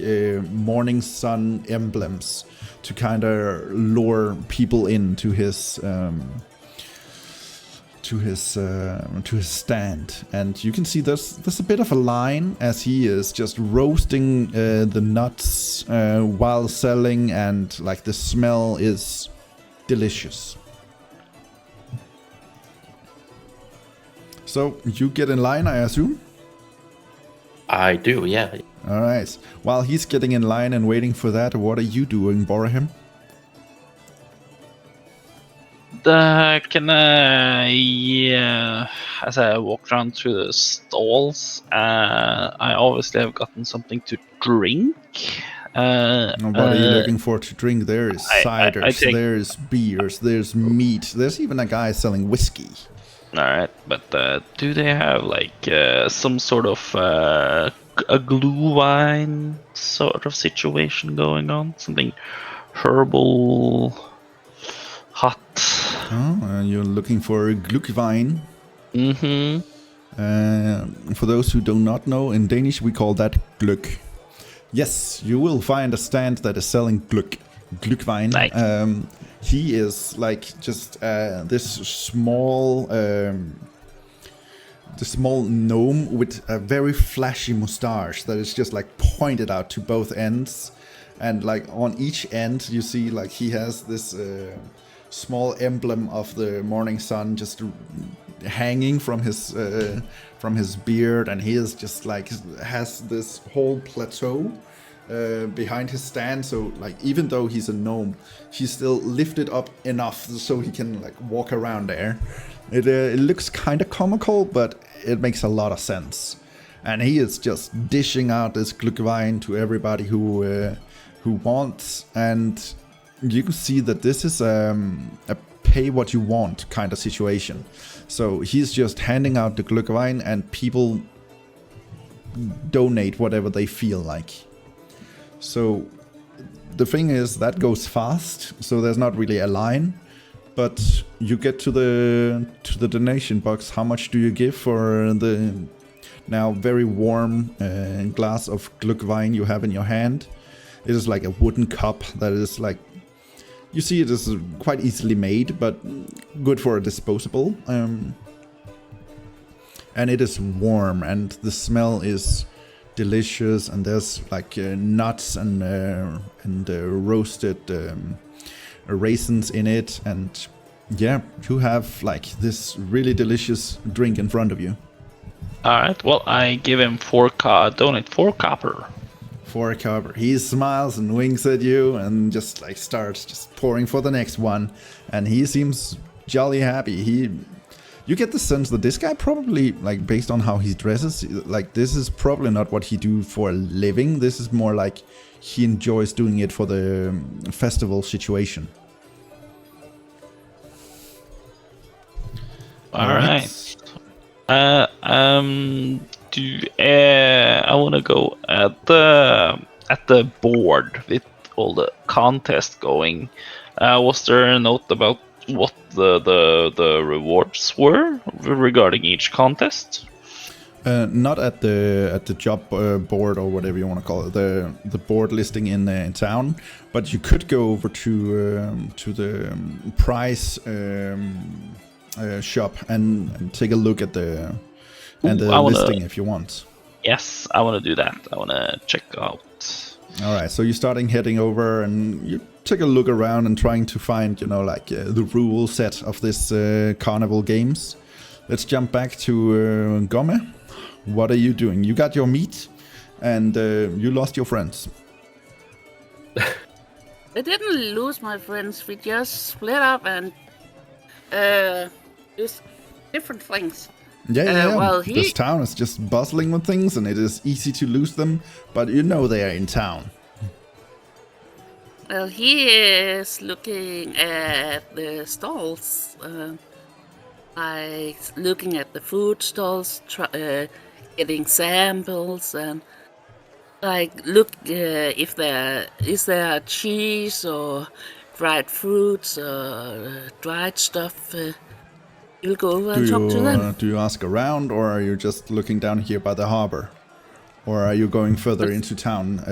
morning sun emblems to kind of lure people into his stand. And you can see there's a bit of a line as he is just roasting the nuts while selling, and like the smell is delicious. So you get in line, I assume? I do, yeah. All right. While he's getting in line and waiting for that, what are you doing, Bhorahim? As I walk around through the stalls, I obviously have gotten something to drink. What are you looking for to drink? There is ciders, I think- there's beers, there's meat, there's even a guy selling whiskey. Alright, but do they have like some sort of a glue wine sort of situation going on? Something herbal, hot. Oh, you're looking for Glühwein. Mm-hmm. For those who do not know, in Danish we call that Glück. Yes, you will find a stand that is selling Glühwein. Nice. He is like just this small gnome with a very flashy mustache that is just like pointed out to both ends, and like on each end you see like he has this small emblem of the morning sun just hanging from his beard, and he is just like has this whole plateau behind his stand, so like even though he's a gnome, he's still lifted up enough so he can like walk around there. It looks kind of comical, but it makes a lot of sense. And he is just dishing out this Glühwein to everybody who wants, and you can see that this is a pay what you want kind of situation. So he's just handing out the Glühwein, and people donate whatever they feel like. So the thing is that goes fast, so there's not really a line, but you get to the donation box. How much do you give for the now very warm glass of Glühwein you have in your hand? It is like a wooden cup that is like, you see it is quite easily made, but good for a disposable. And it is warm, and the smell is delicious, and there's like nuts and roasted raisins in it, and yeah, you have like this really delicious drink in front of you. Alright, well, I give him donate 4 copper. 4 copper. He smiles and winks at you and just like starts just pouring for the next one, and he seems jolly happy. You get the sense that this guy probably, like based on how he dresses, like this is probably not what he do for a living. This is more like he enjoys doing it for the festival situation. Alright. I want to go at the board with all the contest going. Was there a note about what the rewards were regarding each contest? Not at the job board or whatever you want to call it, the board listing in town, but you could go over to the prize shop and take a look at the listing if you want. Yes, I want to do that. I want to check out. All right, so you're heading over, and you take a look around and trying to find, the rule set of this carnival games. Let's jump back to Gomme. What are you doing? You got your meat, and you lost your friends. I didn't lose my friends. We just split up and used different things. Yeah. Well, this town is just bustling with things, and it is easy to lose them, but you know they are in town. Well, he is looking at the stalls, like looking at the food stalls, getting samples, and like look if there is cheese or dried fruits or dried stuff. You'll go over and talk to them. Do you ask around, or are you just looking down here by the harbor? Or are you going further into town,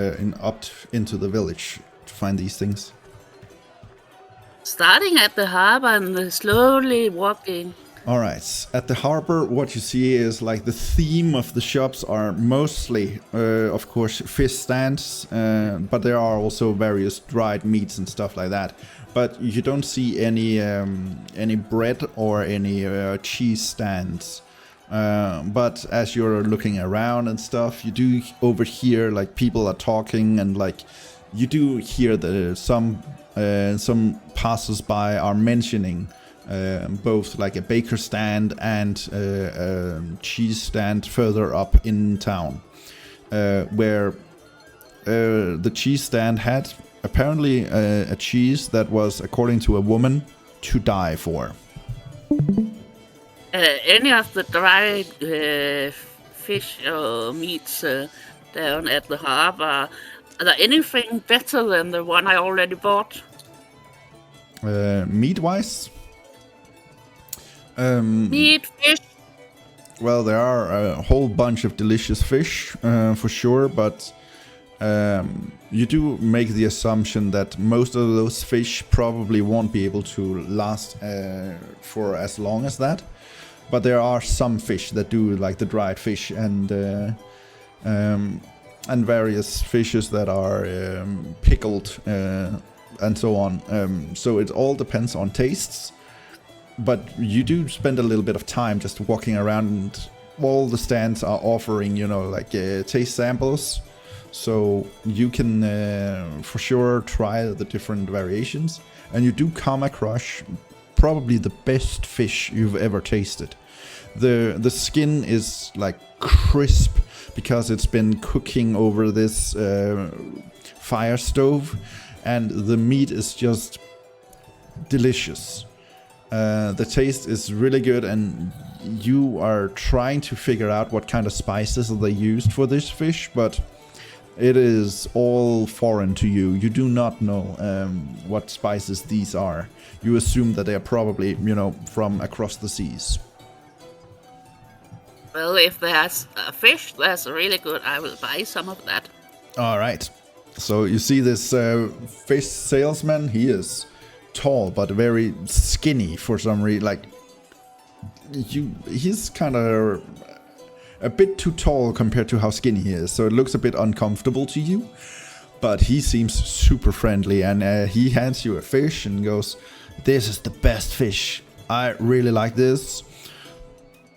into the village to find these things? Starting at the harbor and slowly walking. All right. At the harbor, what you see is like the theme of the shops are mostly, of course, fish stands, but there are also various dried meats and stuff like that. But you don't see any bread or any cheese stands. But as you're looking around and stuff, you do overhear like people are talking, and like you do hear that some passers-by are mentioning both like a baker stand and a cheese stand further up in town, where the cheese stand had apparently a cheese that was, according to a woman, to die for. Any of the dried fish or meats down at the harbor. Are there anything better than the one I already bought? Meat-wise? Meat, fish. Well, there are a whole bunch of delicious fish, for sure, but you do make the assumption that most of those fish probably won't be able to last for as long as that. But there are some fish that do, like the dried fish and various fishes that are pickled and so on. So it all depends on tastes. But you do spend a little bit of time just walking around, and all the stands are offering, like taste samples. So you can for sure try the different variations, and you do come across probably the best fish you've ever tasted. The skin is like crisp because it's been cooking over this fire stove, and the meat is just delicious. The taste is really good, and you are trying to figure out what kind of spices they used for this fish, but it is all foreign to you. You do not know what spices these are. You assume that they are probably, from across the seas. Well, if there's a fish that's really good, I will buy some of that. All right. So you see this fish salesman. He is tall but very skinny for some reason. Like he's kind of a bit too tall compared to how skinny he is, so it looks a bit uncomfortable to you. But he seems super friendly, and he hands you a fish and goes, "This is the best fish. I really like this.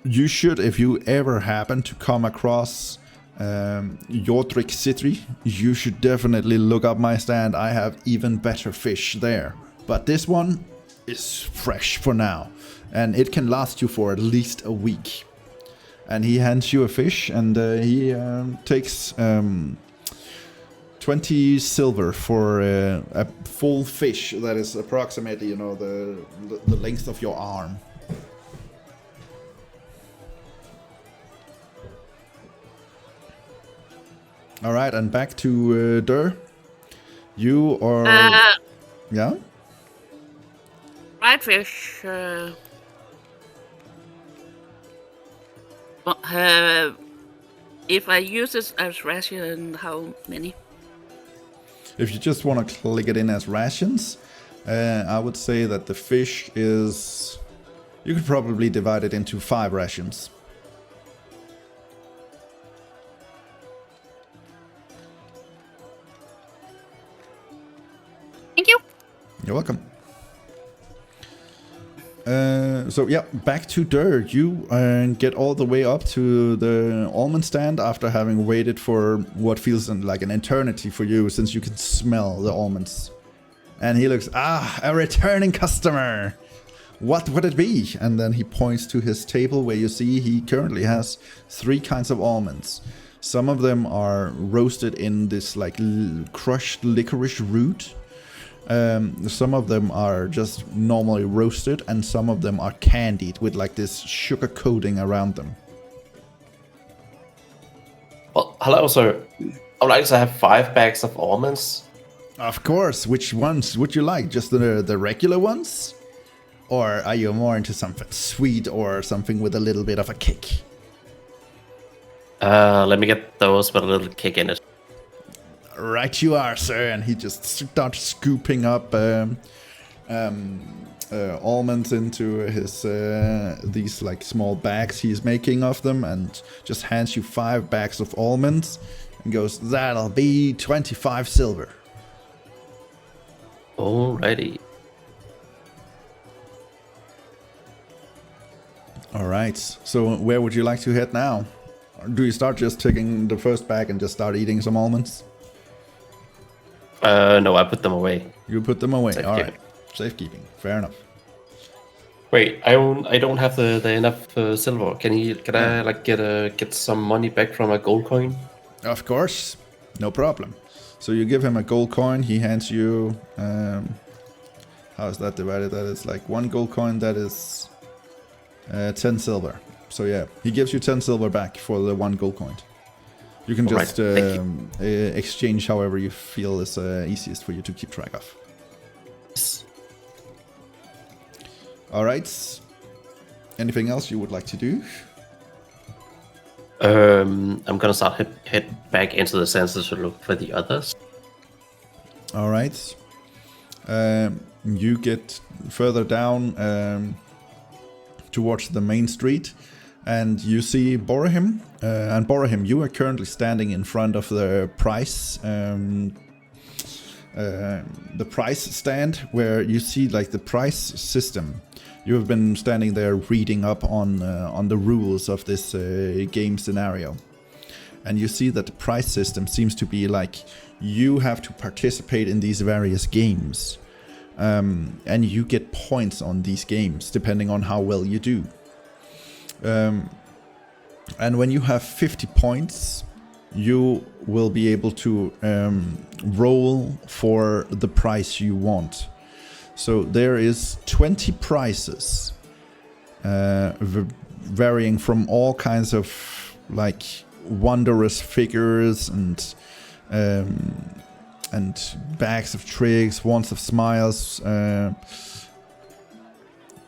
You should, if you ever happen to come across Jordrik City, you should definitely look up my stand. I have even better fish there. But this one is fresh for now, and it can last you for at least a week." And he hands you a fish, and he takes 20 silver for a full fish that is approximately, the length of your arm. All right, and back to Durr. You are... yeah? Fried fish. If I use this as ration, how many? If you just want to click it in as rations, I would say that the fish is... You could probably divide it into 5 rations. Thank you. You're welcome. So yeah, back to Durr. You get all the way up to the almond stand after having waited for what feels like an eternity for you, since you can smell the almonds. And he looks, a returning customer. What would it be? And then he points to his table, where you see he currently has 3 kinds of almonds. Some of them are roasted in this like crushed licorice root. Some of them are just normally roasted, and some of them are candied with like this sugar coating around them. Well, hello, sir. I would like to have 5 bags of almonds. Of course. Which ones would you like? Just the regular ones? Or are you more into something sweet or something with a little bit of a kick? Let me get those with a little kick in it. Right you are, sir. And he just starts scooping up almonds into his these like small bags he's making of them, and just hands you 5 bags of almonds and goes, "That'll be 25 silver." Alrighty. All right. So where would you like to head now? Or do you start just taking the first bag and just start eating some almonds? No, I put them away. You put them away. All Safekeeping. right. Safekeeping. Fair enough. Wait, I don't have the enough silver. Can I like get some money back from a gold coin? Of course. No problem. So you give him a gold coin. He hands you... how is that divided? That is like 1 gold coin. That is 10 silver. So yeah, he gives you 10 silver back for the 1 gold coin. You can All right, just thank you. exchange however you feel is easiest for you to keep track of. All right. Anything else you would like to do? I'm gonna start head back into the sensors to look for the others. All right. You get further down towards the main street, and you see Bhorahim. And Bhorahim, you are currently standing in front of the price stand, where you see like the price system. You have been standing there reading up on the rules of this game scenario, and you see that the price system seems to be like you have to participate in these various games, and you get points on these games depending on how well you do. And when you have 50 points, you will be able to roll for the price you want. So there is 20 prizes, varying from all kinds of like wondrous figures and bags of tricks, wands of smiles,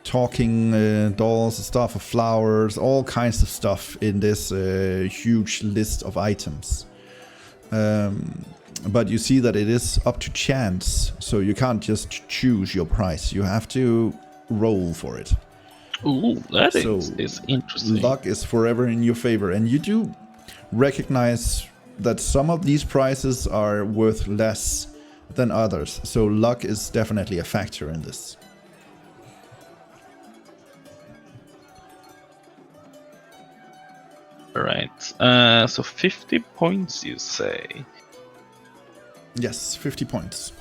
talking dolls, a staff of flowers, all kinds of stuff in this huge list of items. But you see that it is up to chance, so you can't just choose your price. You have to roll for it. Ooh, that So, is interesting. Luck is forever in your favor, and you do recognize that some of these prizes are worth less than others. So luck is definitely a factor in this. Alright, so 50 points you say? Yes, 50 points.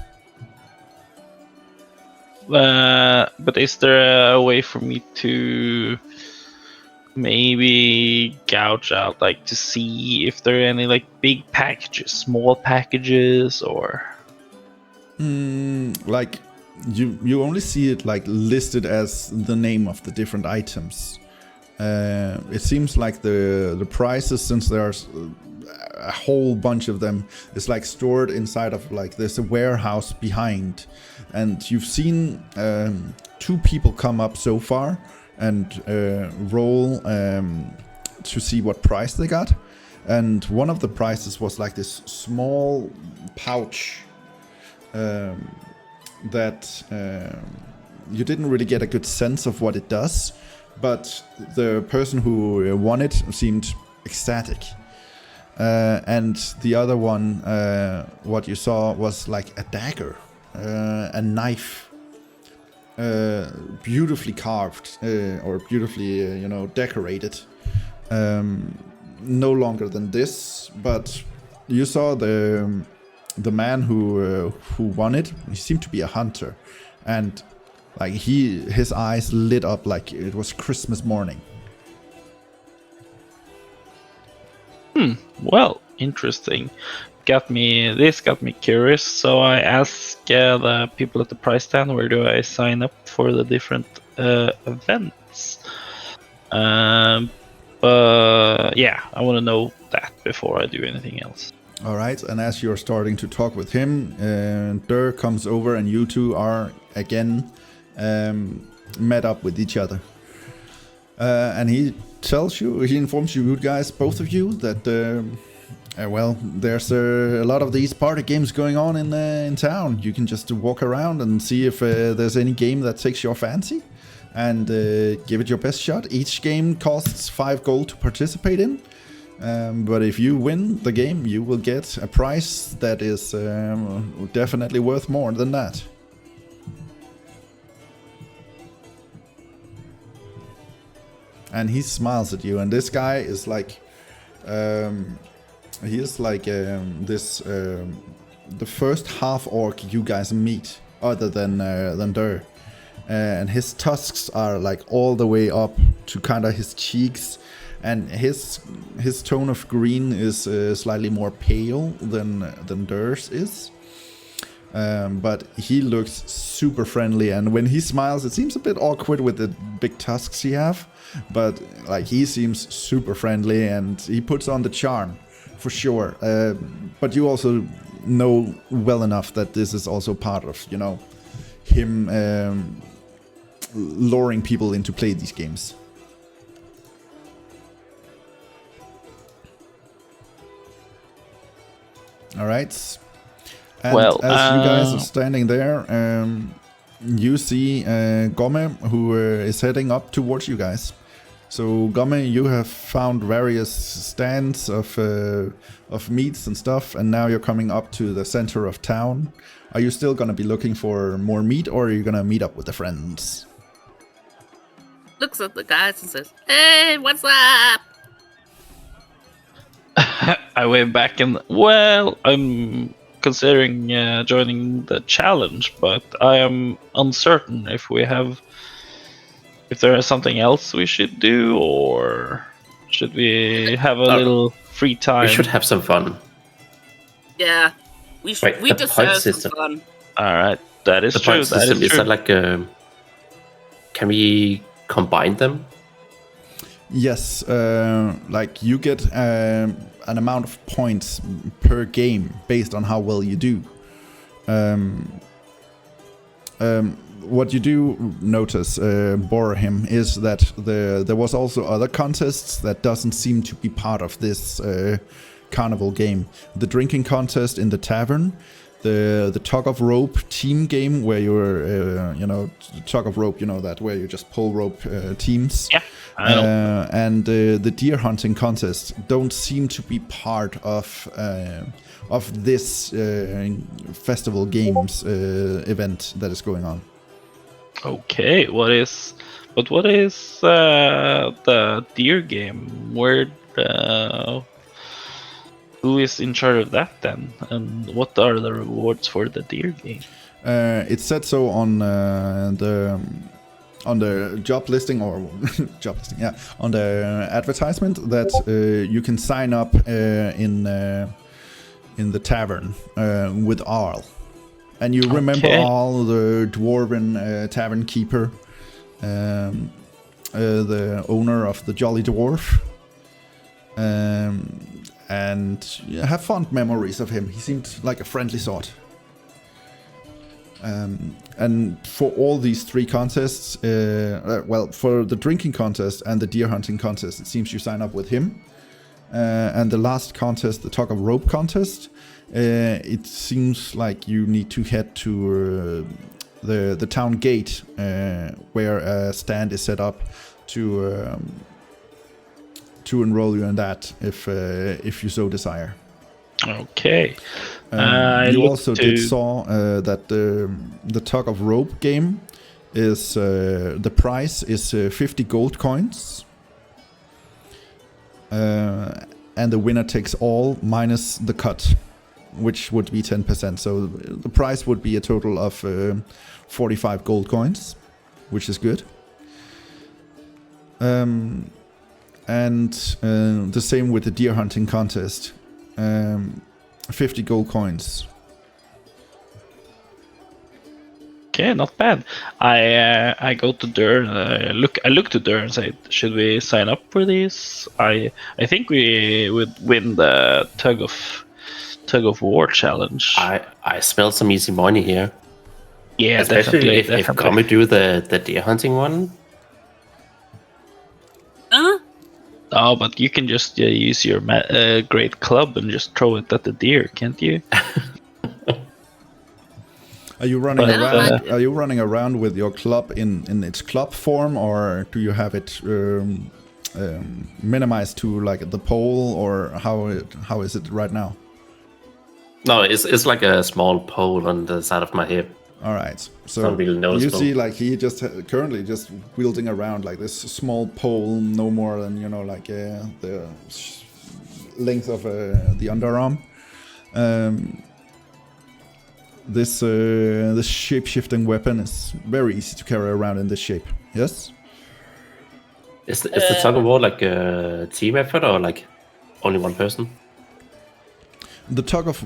But is there a way for me to maybe gouge out, like to see if there are any like big packages, small packages, or? Like you only see it like listed as the name of the different items. It seems like the prices, since there's a whole bunch of them, is like stored inside of like there's a warehouse behind, and you've seen 2 people come up so far and roll to see what price they got, and one of the prices was like this small pouch that you didn't really get a good sense of what it does, but the person who won it seemed ecstatic. And the other one, what you saw was like a dagger, a knife, beautifully carved or beautifully, decorated. No longer than this, but you saw the man who won it. He seemed to be a hunter, and like his eyes lit up like it was Christmas morning. Well, interesting. This got me curious, so I asked the people at the price stand, where do I sign up for the different events? But yeah, I want to know that before I do anything else. All right, and as you're starting to talk with him, Durr comes over, and you two are again met up with each other. And he informs you guys, both of you, that there's a lot of these party games going on in town. You can just walk around and see if there's any game that takes your fancy, and give it your best shot. Each game costs 5 gold to participate in. But if you win the game, you will get a prize that is definitely worth more than that. And he smiles at you, and this guy is like, he is like the first half orc you guys meet, other than Durr, and his tusks are like all the way up to kind of his cheeks. And his tone of green is slightly more pale than Durr's is. But he looks super friendly, and when he smiles, it seems a bit awkward with the big tusks he have. But like he seems super friendly, and he puts on the charm for sure. But you also know well enough that this is also part of, you know, him luring people in to play these games. All right. And Well, as you guys are standing there, you see Gomme, who is heading up towards you guys. So Gomme, you have found various stands of meats and stuff, and now you're coming up to the center of town. Are you still gonna be looking for more meat, or are you gonna meet up with the friends? Looks at the guys and says, "Hey, what's up?" I wave back and, well, I'm considering joining the challenge, but I am uncertain if there is something else we should do, or should we have a little free time? We should have some fun. Yeah, we should. Wait, We the deserve point some system. fun. All right, that is The true. point That system, is true. that like can we combine them? Yes, like you get an amount of points per game based on how well you do. What you do notice, Bhorahim, is that there was also other contests that doesn't seem to be part of this carnival game. The drinking contest in the tavern, the tug of rope team game where you're, tug of rope, you know that, where you just pull rope teams. Yeah, I know. And the deer hunting contest don't seem to be part of this festival games event that is going on. Okay, what is the deer game? Who is in charge of that then? And what are the rewards for the deer game? It said so on the job listing, or job listing, yeah, on the advertisement that you can sign up in the tavern with Arl. And you remember Arl, the dwarven tavern keeper, the owner of the Jolly Dwarf, and have fond memories of him. He seemed like a friendly sort. And for all these three contests, for the drinking contest and the deer hunting contest, it seems you sign up with him. And the last contest, the tug of rope contest, it seems like you need to head to the town gate, where a stand is set up to enroll you in that if you so desire. Okay. You also saw that the tug of rope game is the price is 50 gold coins, and the winner takes all minus the cut, which would be 10%. So the price would be a total of 45 gold coins, which is good. And the same with the deer hunting contest. 50 gold coins. Okay, not bad. I go to Durr. I look to Durr and say, should we sign up for these? I think we would win the tug of war challenge. I smell some easy money here. Yeah, especially definitely. if Gomme do the deer hunting one. Huh? Oh, but you can just use your great club and just throw it at the deer, can't you? Are you running But, around? Are you running around with your club in its club form, or do you have it minimized to like the pole, or how is it right now? No, it's like a small pole on the side of my hip. All right, so Not really you noticeable. see, like he just currently just wielding around like this small pole, no more than the length of the underarm. This shape-shifting weapon is very easy to carry around in this shape. Yes. Is the tug of war like a team effort or like only one person? The tug of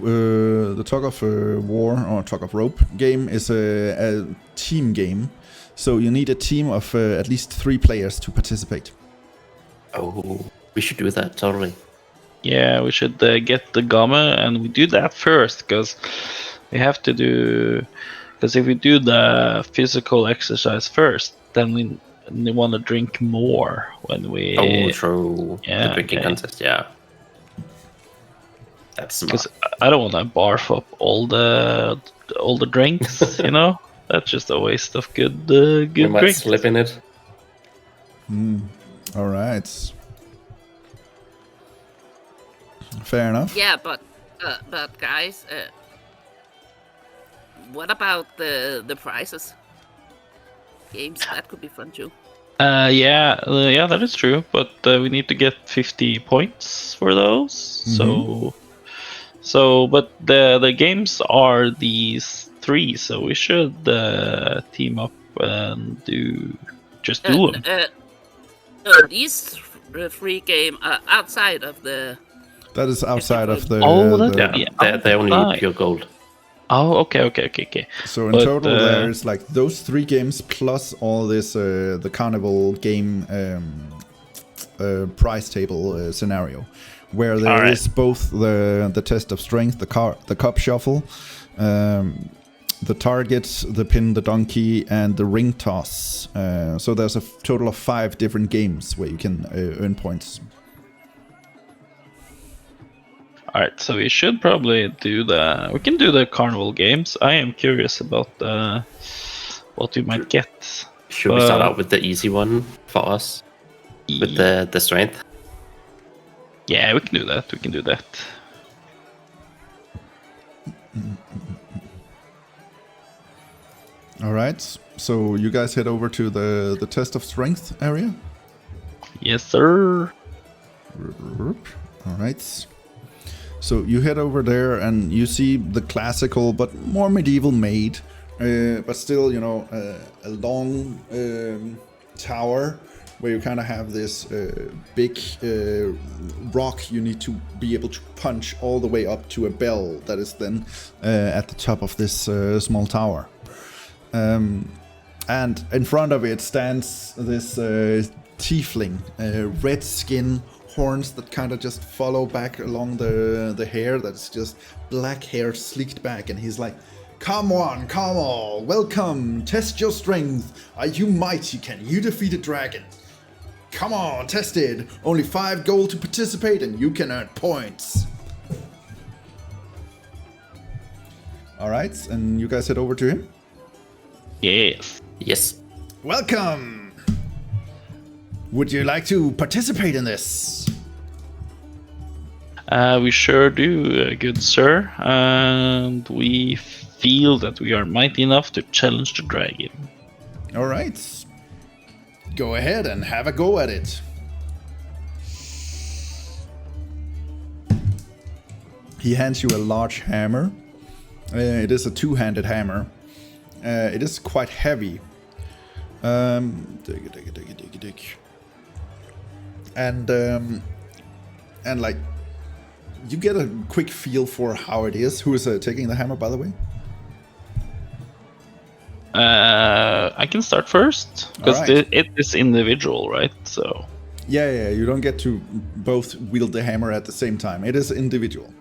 war or tug of rope game is a team game, so you need a team of at least 3 players to participate. Oh, we should do that totally. Yeah, we should get the Gomme, and we do that first, because we have to do... Because if we do the physical exercise first, then we want to drink more when we... Oh, true. Yeah, The drinking okay. contest, yeah. That's smart. Because I don't want to barf up all the drinks, you know? That's just a waste of good We might drinks. slip in it. All right. Fair enough. Yeah, but guys, what about the prizes? Games that could be fun too. Yeah, that is true. But we need to get 50 points for those. So, but the games are these 3, so we should team up and do them. These 3 games are outside of the. That is outside of the... They only need pure gold. Oh, okay. So in total, there's like those 3 games plus all this the carnival game prize table scenario, where there is both the test of strength, the cup shuffle, the target, the pin, the donkey, and the ring toss. So there's a total of 5 different games where you can earn points. Alright, so we should probably we can do the carnival games. I am curious about what we might get. Should we start out with the easy one for us? With the strength? Yeah, we can do that. All right, so you guys head over to the test of strength area. Yes, sir. All right. So you head over there and you see the classical but more medieval made, but still, you know, a long tower where you kind of have this big rock you need to be able to punch all the way up to a bell that is then at the top of this small tower. And in front of it stands this tiefling, red skin, horns that kind of just follow back along the hair. That's just black hair slicked back, and he's like, come on, welcome, test your strength. Are you mighty? Can you defeat a dragon? Come on, test it. Only 5 gold to participate and you can earn points. Alright, and you guys head over to him? Yes. Welcome! Would you like to participate in this? We sure do, good sir. And we feel that we are mighty enough to challenge the dragon. Alright. Go ahead and have a go at it. He hands you a large hammer. It is a 2-handed hammer. It is quite heavy. And like, you get a quick feel for how it is. Who is taking the hammer, by the way? I can start first, because Alright. it is individual, right? So Yeah, you don't get to both wield the hammer at the same time. It is individual.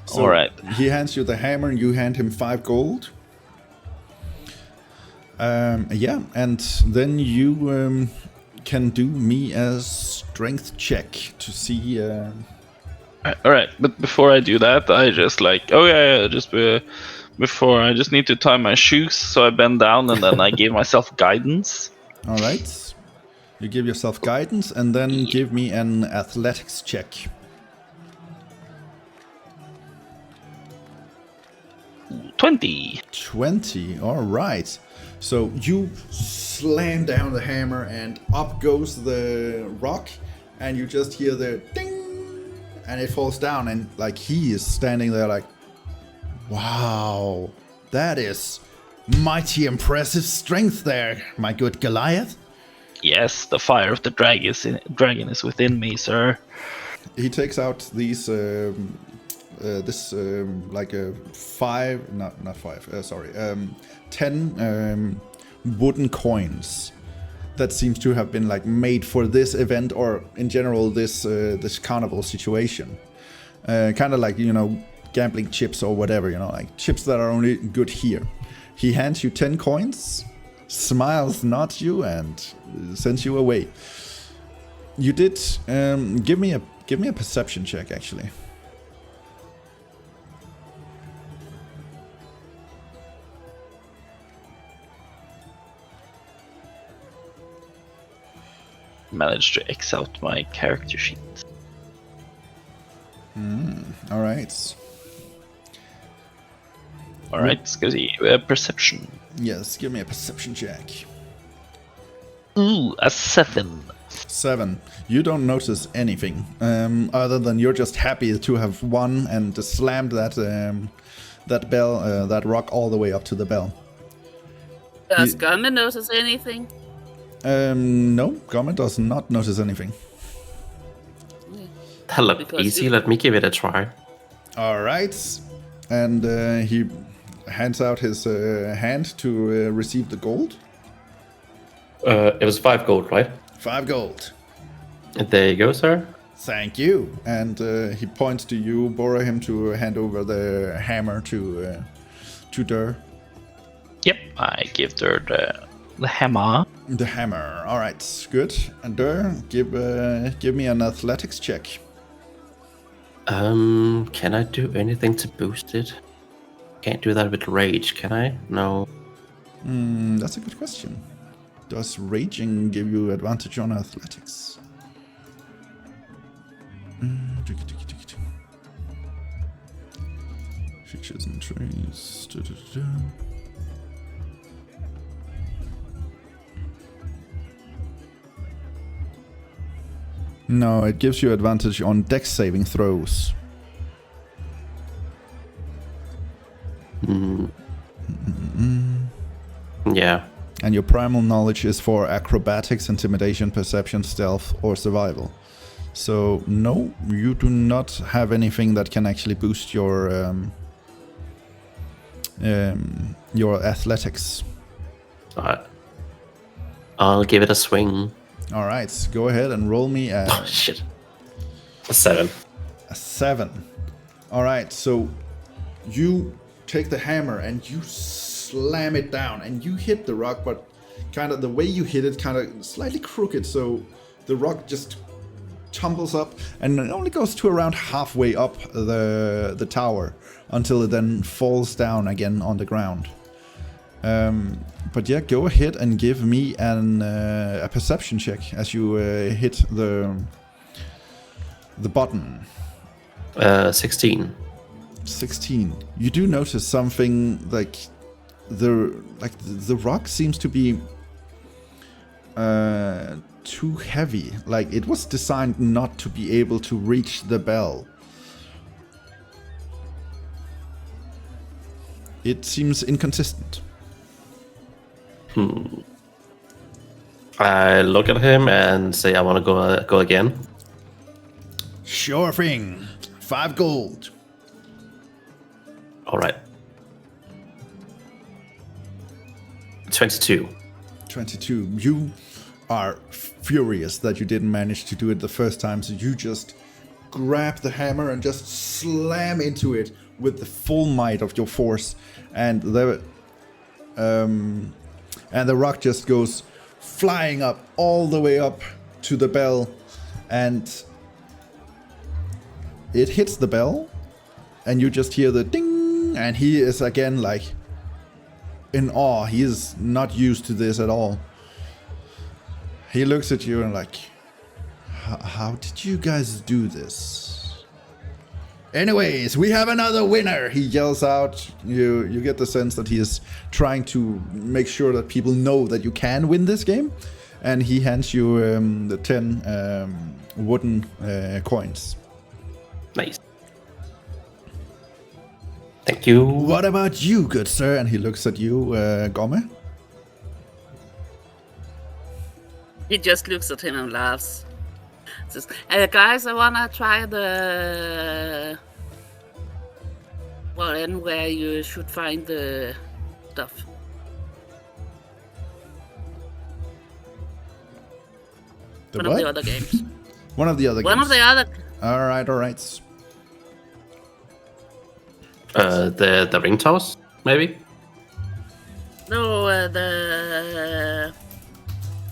So alright. He hands you the hammer and you hand him 5 gold. Yeah, and then you can do me a strength check to see... Alright, but before I do that, I just like, before I just need to tie my shoes, so I bend down and then I give myself guidance. Alright. You give yourself guidance and then give me an athletics check. 20. 20, alright. So you slam down the hammer and up goes the rock and you just hear the ding and it falls down, and like he is standing there like, wow, that is mighty impressive strength there, my good Goliath. Yes, the fire of the dragon is within me, sir. He takes out these like a 10 wooden coins that seems to have been like made for this event, or in general this carnival situation. Kind of like, you know, gambling chips or whatever, you know, like chips that are only good here. He hands you 10 coins, smiles, nods you, and sends you away. You did give me a perception check, actually. Managed to X out my character sheet. All right. All right, let's go see perception. Yes, give me a perception check. Ooh, a 7. 7. You don't notice anything, other than you're just happy to have won and slammed that bell, that rock all the way up to the bell. Does Gomme notice anything? No, Gomme does not notice anything. That looked Because easy. you- Let me give it a try. All right, and he hands out his hand to receive the gold. It was 5 gold, right? 5 gold. And there you go, sir. Thank you. And he points to you, Bhorahim, to hand over the hammer to Durr. Yep, I give her the hammer. The hammer. All right, good. And Durr, give me an athletics check. Can I do anything to boost it? Can't do that with rage, can I? No. That's a good question. Does raging give you advantage on athletics? Features and traits. No, it gives you advantage on dex saving throws. Yeah. And your primal knowledge is for acrobatics, intimidation, perception, stealth, or survival. So, no, you do not have anything that can actually boost your athletics. Alright. I'll give it a swing. All right, go ahead and roll me Oh, shit. A 7. a 7. All right, so you take the hammer and you slam it down and you hit the rock, but kind of the way you hit it kind of slightly crooked, so the rock just tumbles up and it only goes to around halfway up the tower until it then falls down again on the ground. But yeah, go ahead and give me a perception check as you hit the button. 16. 16. You do notice something like the rock seems to be too heavy. Like it was designed not to be able to reach the bell. It seems inconsistent. I look at him and say I want to go again. Sure thing. 5 gold. All right. 22. 22. You are furious that you didn't manage to do it the first time, so you just grab the hammer and just slam into it with the full might of your force, and the rock just goes flying up all the way up to the bell, and it hits the bell, and you just hear the ding, and he is again like in awe. He is not used to this at all. He looks at you and like, how did you guys do this? Anyways, we have another winner, he yells out. You get the sense that he is trying to make sure that people know that you can win this game. And he hands you the 10 wooden coins. Nice. Thank you. What about you, good sir? And he looks at you, Gomme. He just looks at him and laughs. Says, guys, I wanna try the one where you should find the stuff. One of the other games. One of the other One games. of the other. All right. The ring toss, maybe. No, the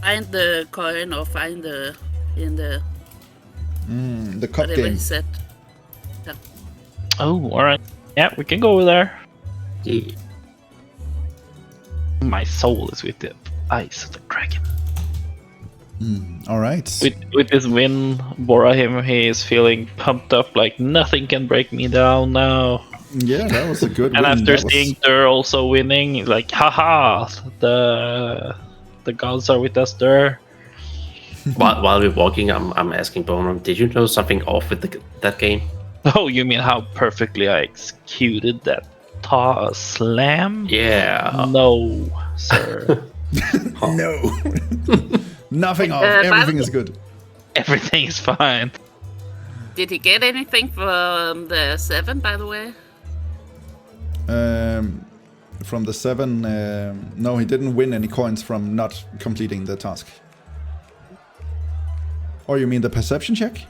find the coin or find the in the The cup whatever game. he said. Oh, all right. Yeah, we can go over there. Yeah. My soul is with the eyes of the dragon. All right. With this win, Bhorahim, he is feeling pumped up like nothing can break me down now. Yeah, that was a good And win. after That was- seeing Durr also winning, he's like, haha, the gods are with us, Durr. While we're walking, I'm asking Bhorahim, did you know something off with that game? Oh, you mean how perfectly I executed that slam? Yeah. No, sir. No. Nothing off. by the Everything way- is good. Everything is fine. Did he get anything from the 7, by the way? From the 7, no, he didn't win any coins from not completing the task. Or you mean the perception check?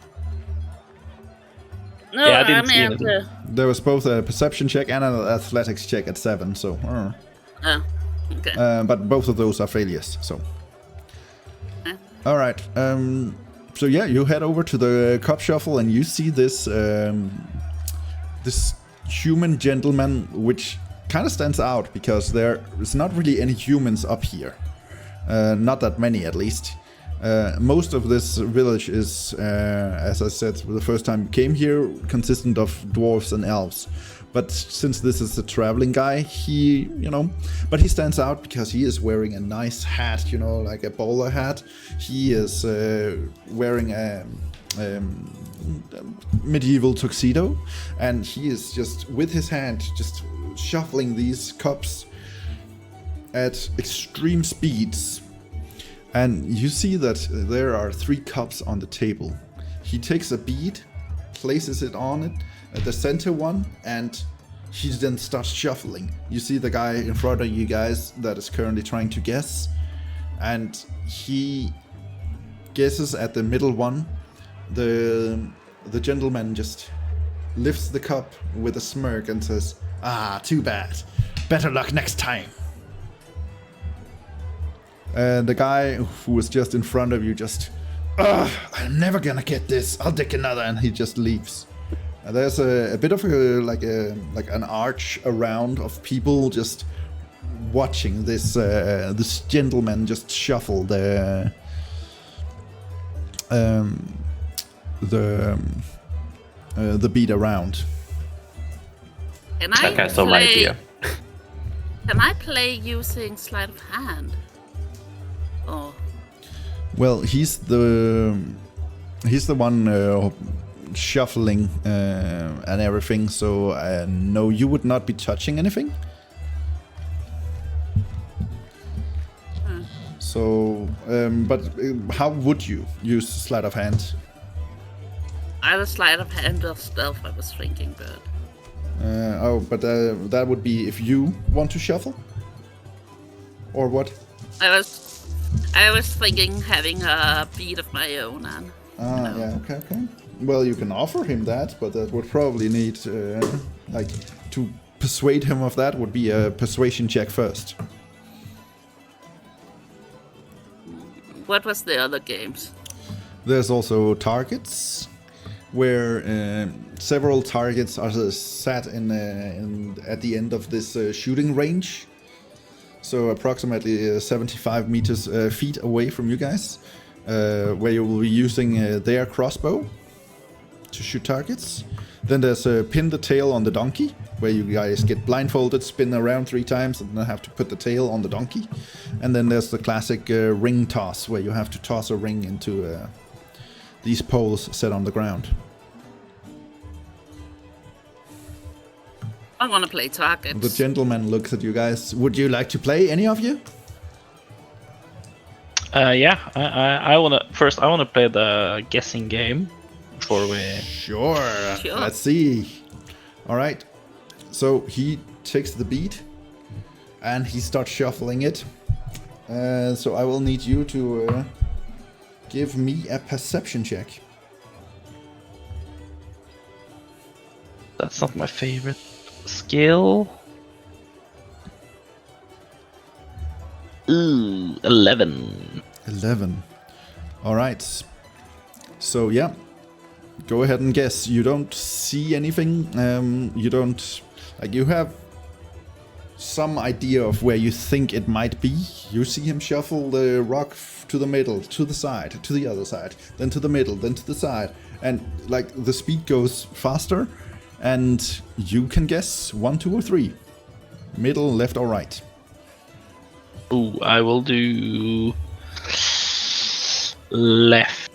No, Yeah, I didn't see mean anything. There was both a perception check and an athletics check at 7, so... oh, okay. but both of those are failures, so... Yeah. Alright, so yeah, you head over to the cup shuffle and you see this... this human gentleman, which kind of stands out because there is not really any humans up here. Not that many, at least. Most of this village is, as I said, the first time you came here, consistent of dwarves and elves. But since this is a traveling guy, he, but he stands out because he is wearing a nice hat, like a bowler hat. He is wearing a medieval tuxedo, and he is just, with his hand, just shuffling these cups at extreme speeds. And you see that there are 3 cups on the table. He takes a bead, places it on it, at the center one, and he then starts shuffling. You see the guy in front of you guys that is currently trying to guess, and he guesses at the middle one. The gentleman just lifts the cup with a smirk and says, "Ah, too bad. Better luck next time." The guy who was just in front of you just, I'm never gonna get this. I'll take another, and he just leaves. There's a bit of like an arch around of people just watching this gentleman just shuffle the beat around. Can That guy's no idea. Can I play using sleight of hand? Oh, Well, he's the one shuffling and everything. So no, you would not be touching anything. So, but how would you use sleight of hand? either sleight of hand or stealth, I was thinking, but But that would be if you want to shuffle, or what? I was thinking having a beat of my own and Yeah, okay. Well, you can offer him that, but that would probably need, to persuade him of that would be a persuasion check first. what was the other games? There's also targets, where several targets are sat in at the end of this shooting range. So approximately 75 feet away from you guys, where you will be using their crossbow to shoot targets. Then there's pin the tail on the donkey, where you guys get blindfolded, spin around 3 times, and then have to put the tail on the donkey. And then there's the classic ring toss, where you have to toss a ring into these poles set on the ground. I want to play targets. The gentleman looks at you guys. Would you like to play, any of you? Yeah, I wanna play the guessing game before we. Sure. Sure. Let's see. All right. So he takes the beat and he starts shuffling it. So I will need you Give me a perception check. That's not my favorite skill. Ooh, 11. 11. All right. So yeah, go ahead and guess. You don't see anything. You don't like. You have some idea of where you think it might be. You see him shuffle the rock to the middle, to the side, to the other side, then to the middle, then to the side, and like the speed goes faster, and you can guess 1, 2, or 3, middle, left, or right. Ooh, I will do left.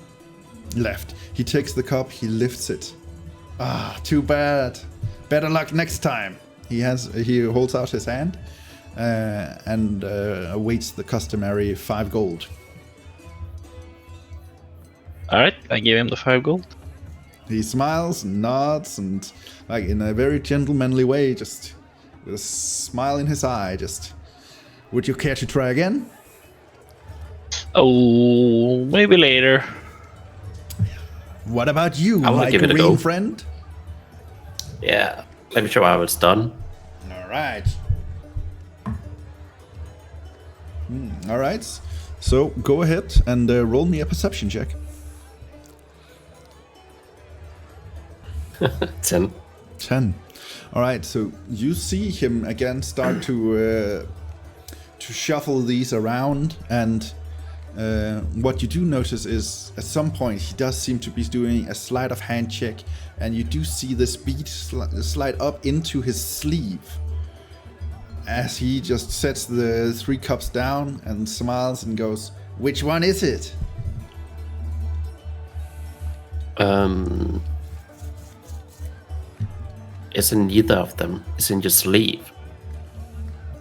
Left. He takes the cup, he lifts it. Ah, too bad. Better luck next time. He holds out his hand and awaits the customary 5 gold. Alright, I give him the 5 gold. He smiles and nods and, like, in a very gentlemanly way, just with a smile in his eye, just, would you care to try again? Oh, maybe later. What about you, I wanna my give it a green go. friend? Yeah, let me show how it's done. All right. All right. So go ahead and roll me a perception check. 10. 10. All right. So you see him again start to shuffle these around, and what you do notice is at some point he does seem to be doing a sleight of hand check, and you do see this bead slide up into his sleeve as he just sets the 3 cups down and smiles and goes, "Which one is it?" It's in neither of them. It's in your sleeve.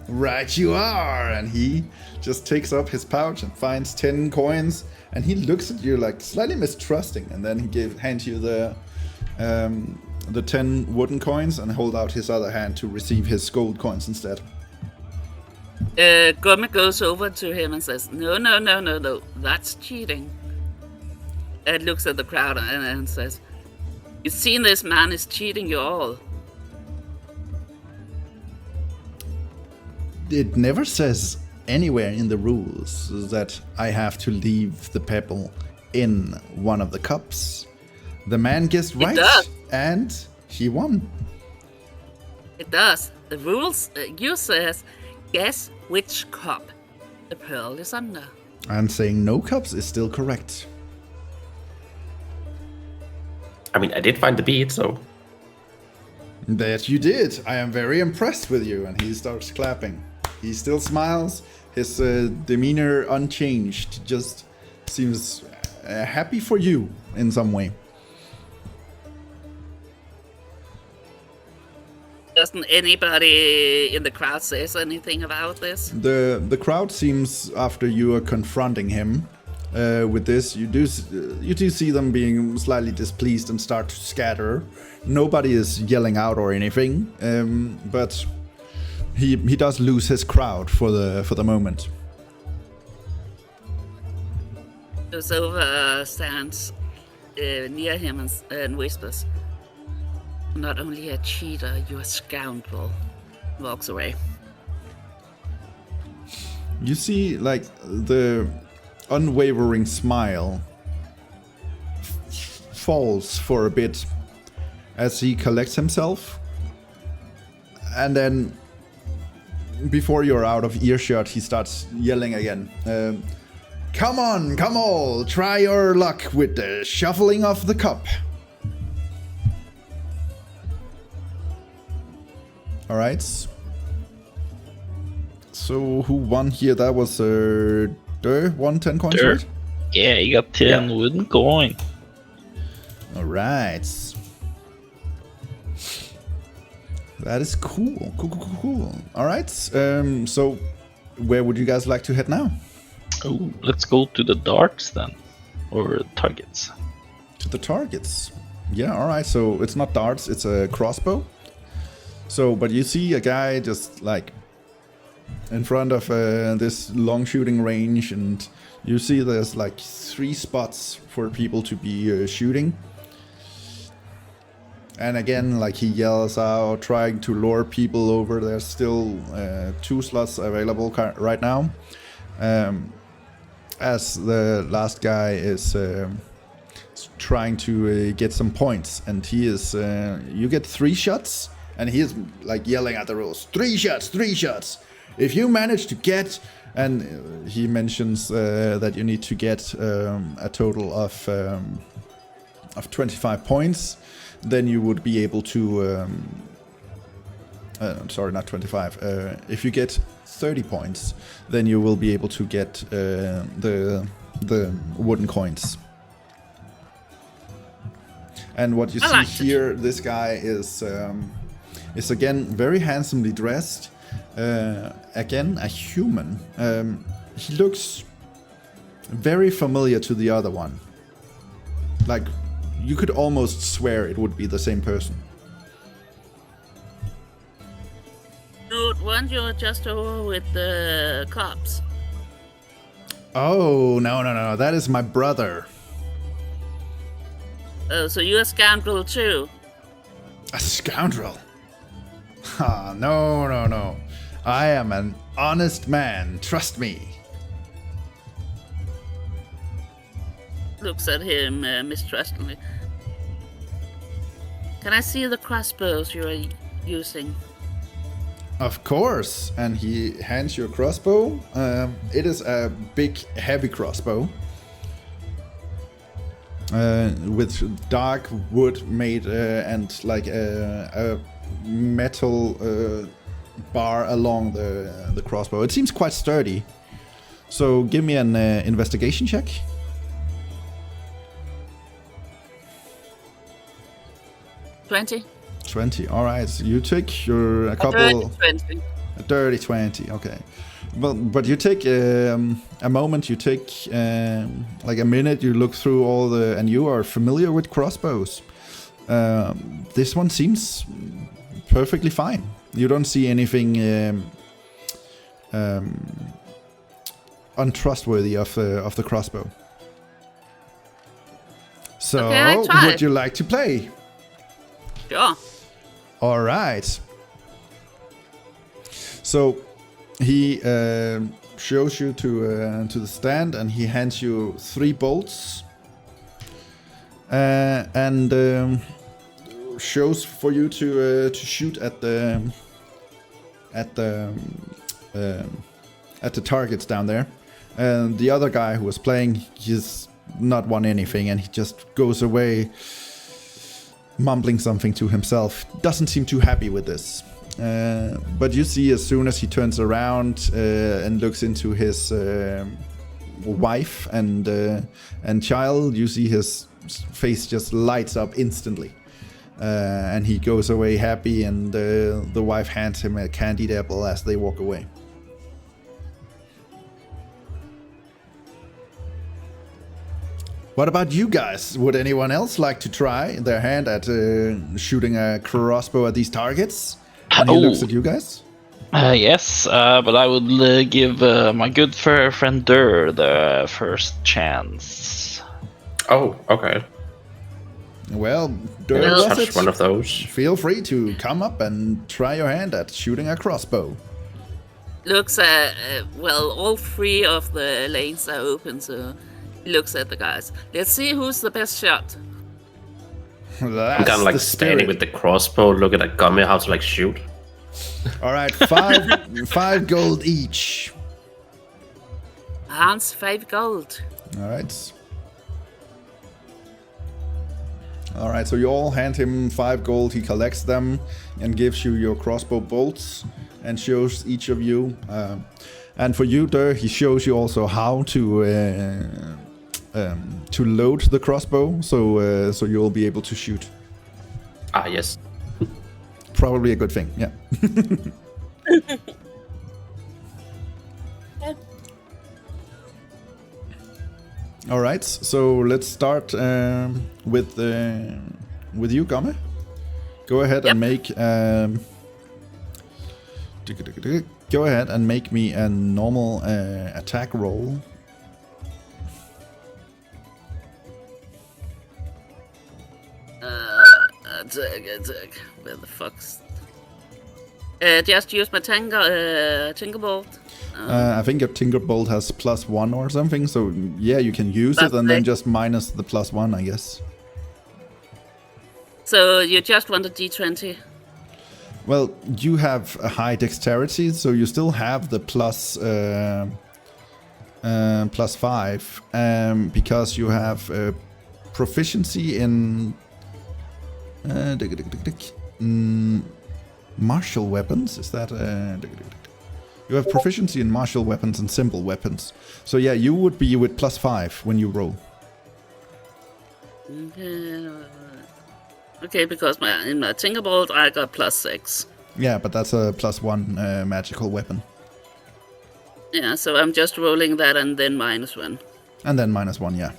Right you are. And he just takes up his pouch and finds 10 coins, and he looks at you like slightly mistrusting, and then he hands you the 10 wooden coins and hold out his other hand to receive his gold coins instead. Gomme goes over to him and says, no, that's cheating. And looks at the crowd and says, you've seen this man is cheating you all. It never says anywhere in the rules that I have to leave the pebble in one of the cups. The man guessed right, does. and he won. It does. The rules you says, guess which cup the pearl is under. And saying no cups is still correct. I mean, I did find the bead, so... That you did. I am very impressed with you. And he starts clapping. He still smiles. His demeanor unchanged. Just seems happy for you in some way. Doesn't anybody in the crowd says anything about this? The crowd seems, after you are confronting him with this, you do see them being slightly displeased and start to scatter. Nobody is yelling out or anything, but he does lose his crowd for the moment. Goes over, stands near him and whispers, "Not only a cheater, you're a scoundrel." Walks away. You see, like, the unwavering smile falls for a bit as he collects himself, and then before you're out of earshot, he starts yelling again. Come on, come all, try your luck with the shuffling of the cup. All right. So who won here? That was Durr won 10 coins, Durr. right? Yeah, you got 10 wooden coin. All right. That is cool. Cool. All right. So where would you guys like to head now? Oh, let's go to the darts then, or targets. To the targets. Yeah. All right. So it's not darts. It's a crossbow. So, but you see a guy just like in front of this long shooting range, and You see there's like 3 spots for people to be shooting. And again, like he yells out, trying to lure people over. There's still 2 slots available right now. As the last guy is trying to get some points, and he is, you get 3 shots, and he is like yelling at the rules. 3 shots, 3 shots. If you manage to get, and he mentions that you need to get a total of 25 points. Then you would be able to, sorry, not 25. If you get 30 points, then you will be able to get the wooden coins. And what you see here, this guy is again very handsomely dressed. Again, a human. He looks very familiar to the other one. Like, you could almost swear it would be the same person. Dude, weren't you just over with the cops? Oh, no. That is my brother. Oh, so you're a scoundrel too? A scoundrel? Ah, no. I am an honest man, trust me. Looks at him mistrustfully. Can I see the crossbows you are using? Of course, and he hands you a crossbow. It is a big, heavy crossbow. With dark wood made and like a metal bar along the crossbow. It seems quite sturdy. So give me an investigation check. 20. 20. All right. So you take your a couple. 20. A dirty 20. Okay. Well, but you take a moment. You take like a minute. You look through all the, and you are familiar with crossbows. This one seems perfectly fine. You don't see anything untrustworthy of the crossbow. So, okay, would you like to play? Sure. All right. So he shows you to the stand, and he hands you 3 bolts, and shows for you to shoot at the targets down there. And the other guy who was playing, he's not won anything, and he just goes away, mumbling something to himself. Doesn't seem too happy with this. But you see, as soon as he turns around and looks into his wife and child, you see his face just lights up instantly. And he goes away happy, and the wife hands him a candied apple as they walk away. What about you guys? Would anyone else like to try their hand at shooting a crossbow at these targets? And he looks at you guys. Yes, but I would give my good friend Durr the first chance. Oh, okay. Well, Durr Let's does touch it. one of those. Feel free to come up and try your hand at shooting a crossbow. Looks at, well, all 3 of the lanes are open, so he looks at the guys. Let's see who's the best shot. That's I'm kind of like the standing spirit. with the crossbow, looking at Gomme how to like shoot. All right, 5 gold each. Hans, 5 gold. All right. All right, so you all hand him 5 gold. He collects them and gives you your crossbow bolts and shows each of you. And for you, Durr, he shows you also how to load the crossbow, so you'll be able to shoot. Ah, yes. Probably a good thing, yeah. All right, so let's start with you, Gomme. Go ahead and make go ahead and make me a normal attack roll. Attack. Where the fuck's... just use my Tinkerbolt. I think your Tinkerbolt has +1 or something, so yeah, you can use it and then just minus the +1, I guess. So you just want a D20? Well, you have a high dexterity, so you still have the +5, because you have proficiency in martial weapons. Is that you have proficiency in martial weapons and simple weapons. So yeah, you would be with +5 when you roll. Okay, because in my Tinkerbolt I got +6. Yeah, but that's a +1 magical weapon. Yeah, so I'm just rolling that and then -1. And then -1, yeah.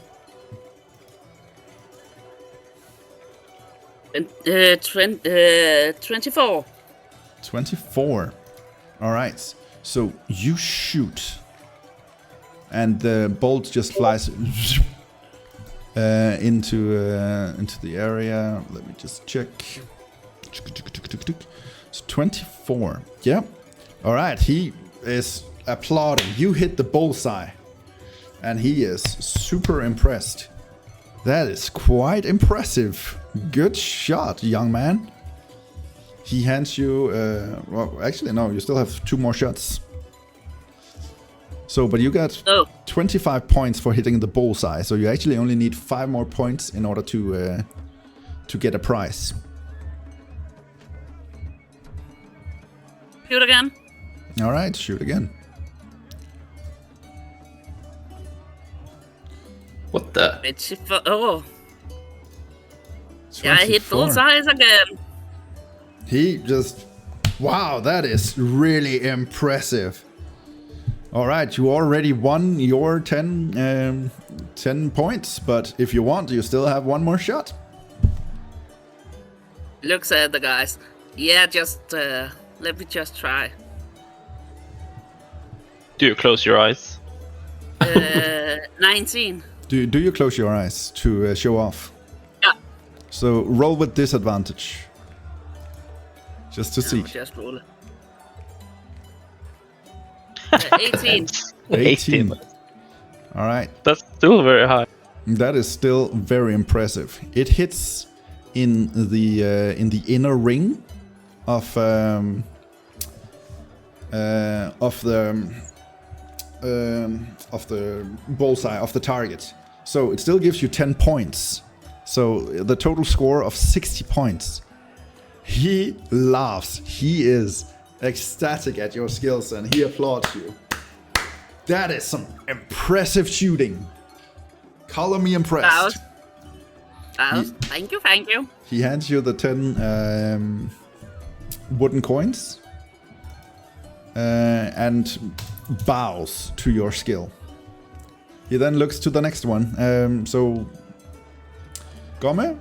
24. 24. All right. So you shoot, and the bolt just flies into the area. Let me just check. It's 24. Yeah. All right. He is applauding. You hit the bullseye, and he is super impressed. That is quite impressive. Good shot, young man. He hands you... well, actually, no. You still have 2 more shots. So, but you got 25 points for hitting the bullseye. So you actually only need 5 more points in order to get a prize. Shoot again. All right, shoot again. What the? 24. Oh. 24. Yeah, I hit bullseyes again. He just... Wow, that is really impressive. All right, you already won your 10 points, but if you want, you still have 1 more shot. Looks at the guys. Yeah, just let me just try. Do you close your eyes? 19. Do you close your eyes to show off? Yeah. So roll with disadvantage. Just to see. Just roll it. 18. 18. All right. That's still very high. That is still very impressive. It hits in the inner ring of the bullseye of the target. So it still gives you 10 points. So the total score of 60 points. He laughs. He is ecstatic at your skills and he applauds you. That is some impressive shooting. Color me impressed. Thank you. He hands you the 10 wooden coins and bows to your skill. He then looks to the next one. So Gomme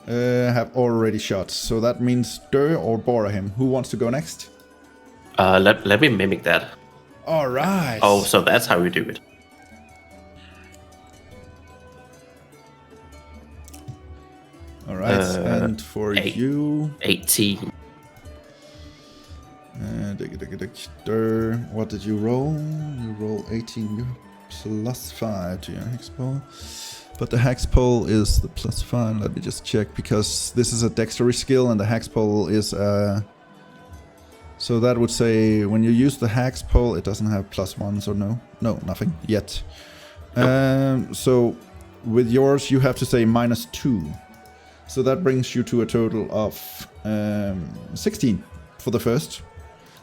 have already shot. So that means Durr or Bhorahim. Who wants to go next? Let me mimic that. All right. Oh, so that's how we do it. All right. And for you... 18. Durr, what did you roll? You roll 18. You +5 to your hex pole. But the hex pole is the +5. Let me just check, because this is a dexterity skill and the hex pole is so that would say when you use the hex pole, it doesn't have +1, so no, nothing yet. Nope. So with yours, you have to say -2. So that brings you to a total of 16 for the first.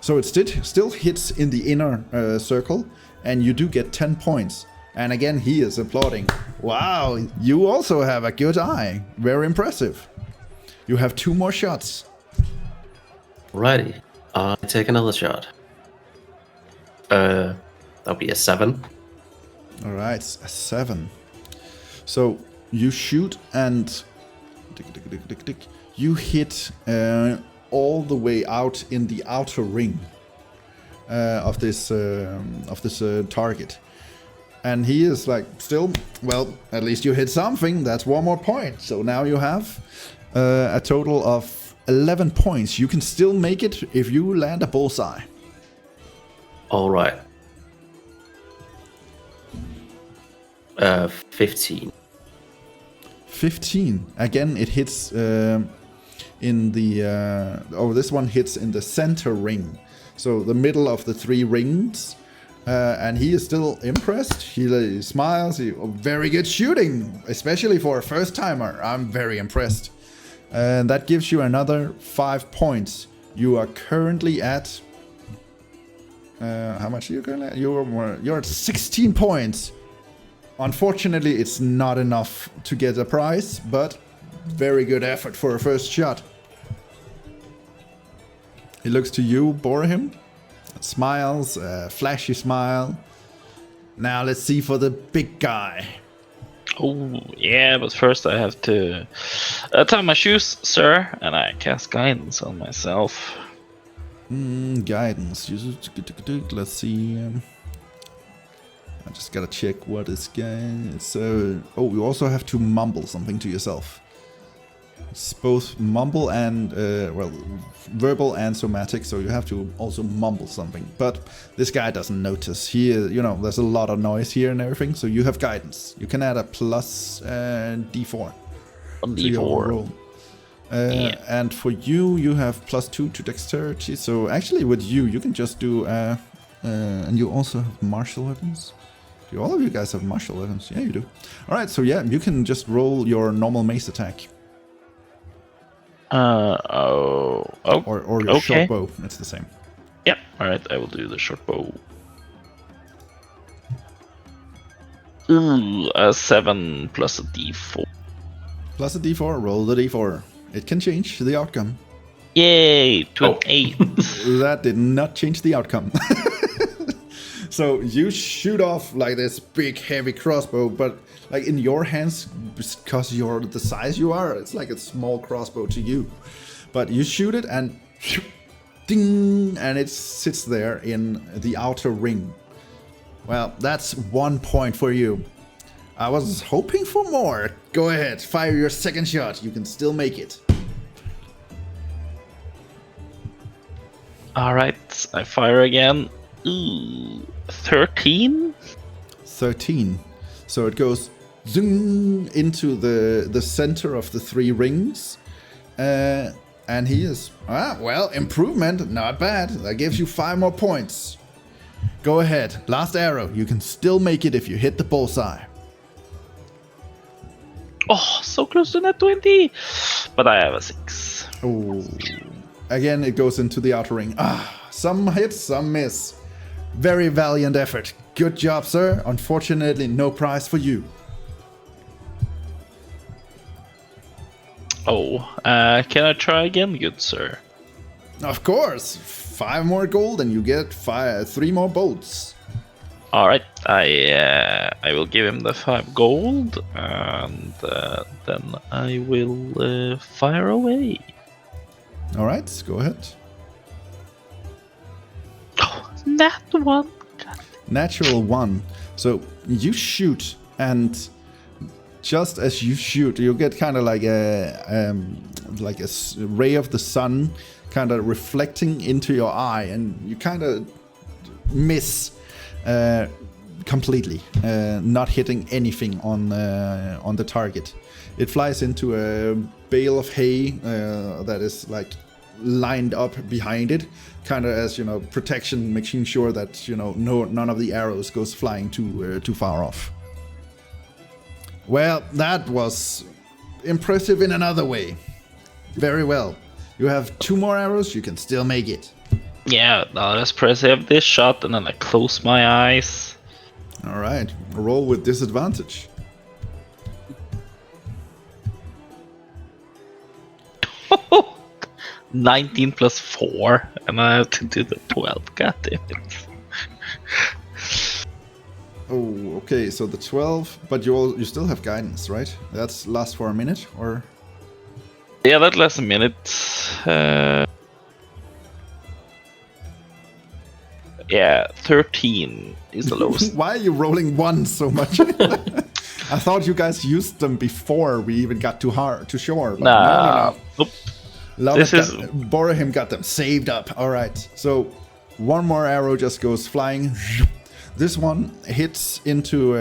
So it still hits in the inner circle, and you do get 10 points. And again, he is applauding. Wow, you also have a good eye. Very impressive. You have 2 more shots. Righty. I take another shot. That'll be a 7. All right, a 7. So you shoot and you hit all the way out in the outer ring of this target. And he is like still, well, at least you hit something. That's 1 more point. So now you have A total of 11 points. You can still make it if you land a bullseye. All right. 15. 15. Again, it hits in the... this one hits in the center ring. So the middle of the 3 rings. And he is still impressed. He smiles. Very good shooting, especially for a first timer. I'm very impressed. And that gives you another 5 points. You are currently at... how much are you currently at? You're at 16 points. Unfortunately, it's not enough to get a prize, but very good effort for a first shot. He looks to you, Bhorahim. Smiles, flashy smile. Now let's see for the big guy. Oh, yeah, but first I have to tie my shoes, sir, and I cast guidance on myself. Guidance. Let's see. I just gotta check what is guidance. So, you also have to mumble something to yourself. It's both mumble and, verbal and somatic, so you have to also mumble something. But this guy doesn't notice. He, there's a lot of noise here and everything, so you have guidance. You can add a plus D4 to your roll. And for you, you have +2 to dexterity. So actually with you can just do, and you also have martial weapons. Do all of you guys have martial weapons? Yeah, you do. Alright, so yeah, you can just roll your normal mace attack. Or your short bow. It's the same. Yep. Alright, I will do the short bow. Ooh, a 7 plus a D4. Plus a D4, roll the D4. It can change the outcome. Yay, to an 8. That did not change the outcome. So you shoot off like this big heavy crossbow, but like in your hands, because you're the size you are, it's like a small crossbow to you. But you shoot it and ding, and it sits there in the outer ring. Well, that's 1 point for you. I was hoping for more. Go ahead, fire your second shot. You can still make it. Alright, I fire again. Ooh, 13? 13. So it goes zoom into the center of the 3 rings. And he is, improvement, not bad. That gives you 5 more points. Go ahead, last arrow. You can still make it if you hit the bullseye. Oh, so close to net 20! But I have a 6. Oh, again, it goes into the outer ring. Some hits, some miss. Very valiant effort. Good job, sir. Unfortunately, no prize for you. Oh, can I try again, good sir? Of course. 5 more gold and you get 3 more bolts. Alright, I will give him the 5 gold, and then I will fire away. Alright, go ahead. Oh, nat 1. Natural 1. So you shoot, and just as you shoot, you get kind of like a ray of the sun kind of reflecting into your eye, and you kind of miss completely, not hitting anything on the target. It flies into a bale of hay that is like lined up behind it, kind of as protection, making sure that none of the arrows goes flying too far off. Well, that was impressive in another way. Very well. You have 2 more arrows. You can still make it. Yeah, now let's press have this shot, and then I close my eyes. All right, roll with disadvantage. Oh, 19 plus 4, and I have to do the 12. God damn it. Oh, okay, so the 12, but you still have guidance, right? That's lasts for a minute, or? Yeah, that lasts a minute. Yeah, 13 is the lowest. Why are you rolling 1 so much? I thought you guys used them before we even got to shore. But Nah. no. Nope. Lommit This Bhorahim got them saved up. All right. So one more arrow just goes flying. This one hits into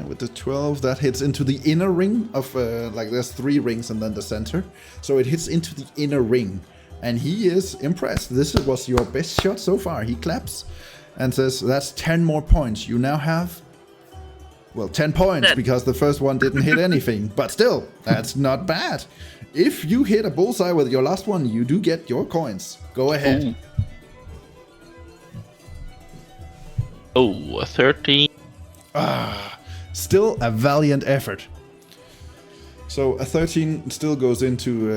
with the 12. That hits into the inner ring of like there's 3 rings and then the center. So it hits into the inner ring, and he is impressed. This was your best shot so far. He claps and says, "That's 10 more points. You now have." Well, 10 points because the first one didn't hit anything, but still, that's not bad. If you hit a bullseye with your last one, you do get your coins. Go ahead. Oh, 13. Still a valiant effort. So a 13 still goes into...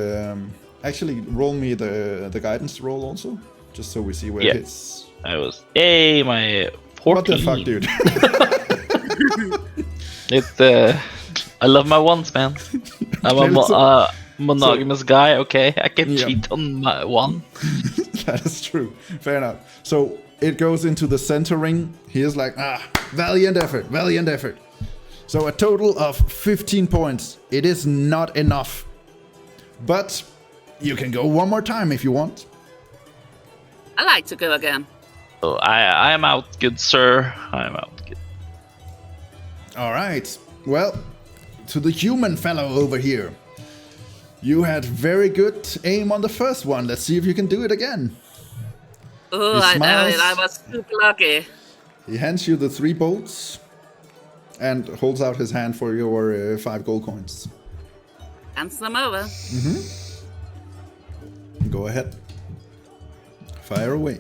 actually, roll me the guidance roll also, just so we see where it hits. I was... Hey, my 14. What the fuck, dude? I love my ones, man. I'm a monogamous guy, okay? I can cheat on my one. That is true. Fair enough. So it goes into the center ring. He is like, valiant effort, valiant effort. So a total of 15 points. It is not enough. But you can go one more time if you want. I like to go again. So I am out, good sir. I am out, good. All right. Well, to the human fellow over here. You had very good aim on the first one. Let's see if you can do it again. Oh, I know it. I was super lucky. He hands you the 3 bolts and holds out his hand for your 5 gold coins. Hands them over. Go ahead. Fire away.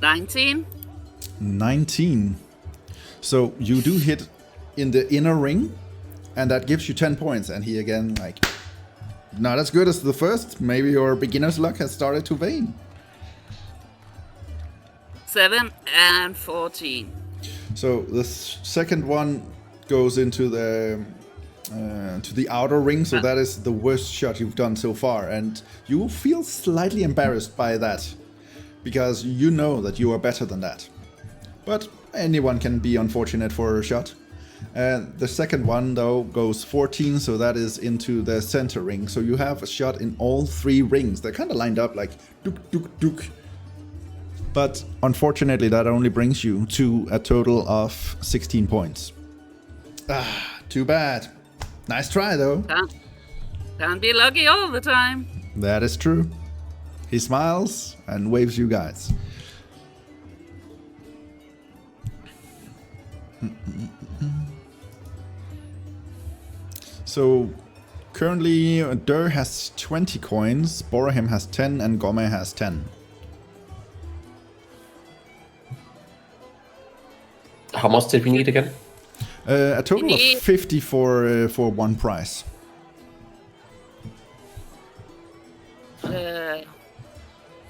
19. 19. So you do hit in the inner ring, and that gives you 10 points. And he again, like, not as good as the first. Maybe your beginner's luck has started to wane. 7 and 14. So the second one goes into the to the outer ring. So that is the worst shot you've done so far, and you feel slightly embarrassed by that because you know that you are better than that. But anyone can be unfortunate for a shot. The second one though goes 14, so that is into the center ring. So you have a shot in all 3 rings. They're kind of lined up like duk duk duk. But unfortunately, that only brings you to a total of 16 points. Too bad. Nice try, though. Can't be lucky all the time. That is true. He smiles and waves you guys. So, currently, Durr has 20 coins, Bhorahim has 10, and Gomme has 10. How much did we need again? A total of 50 for one prize.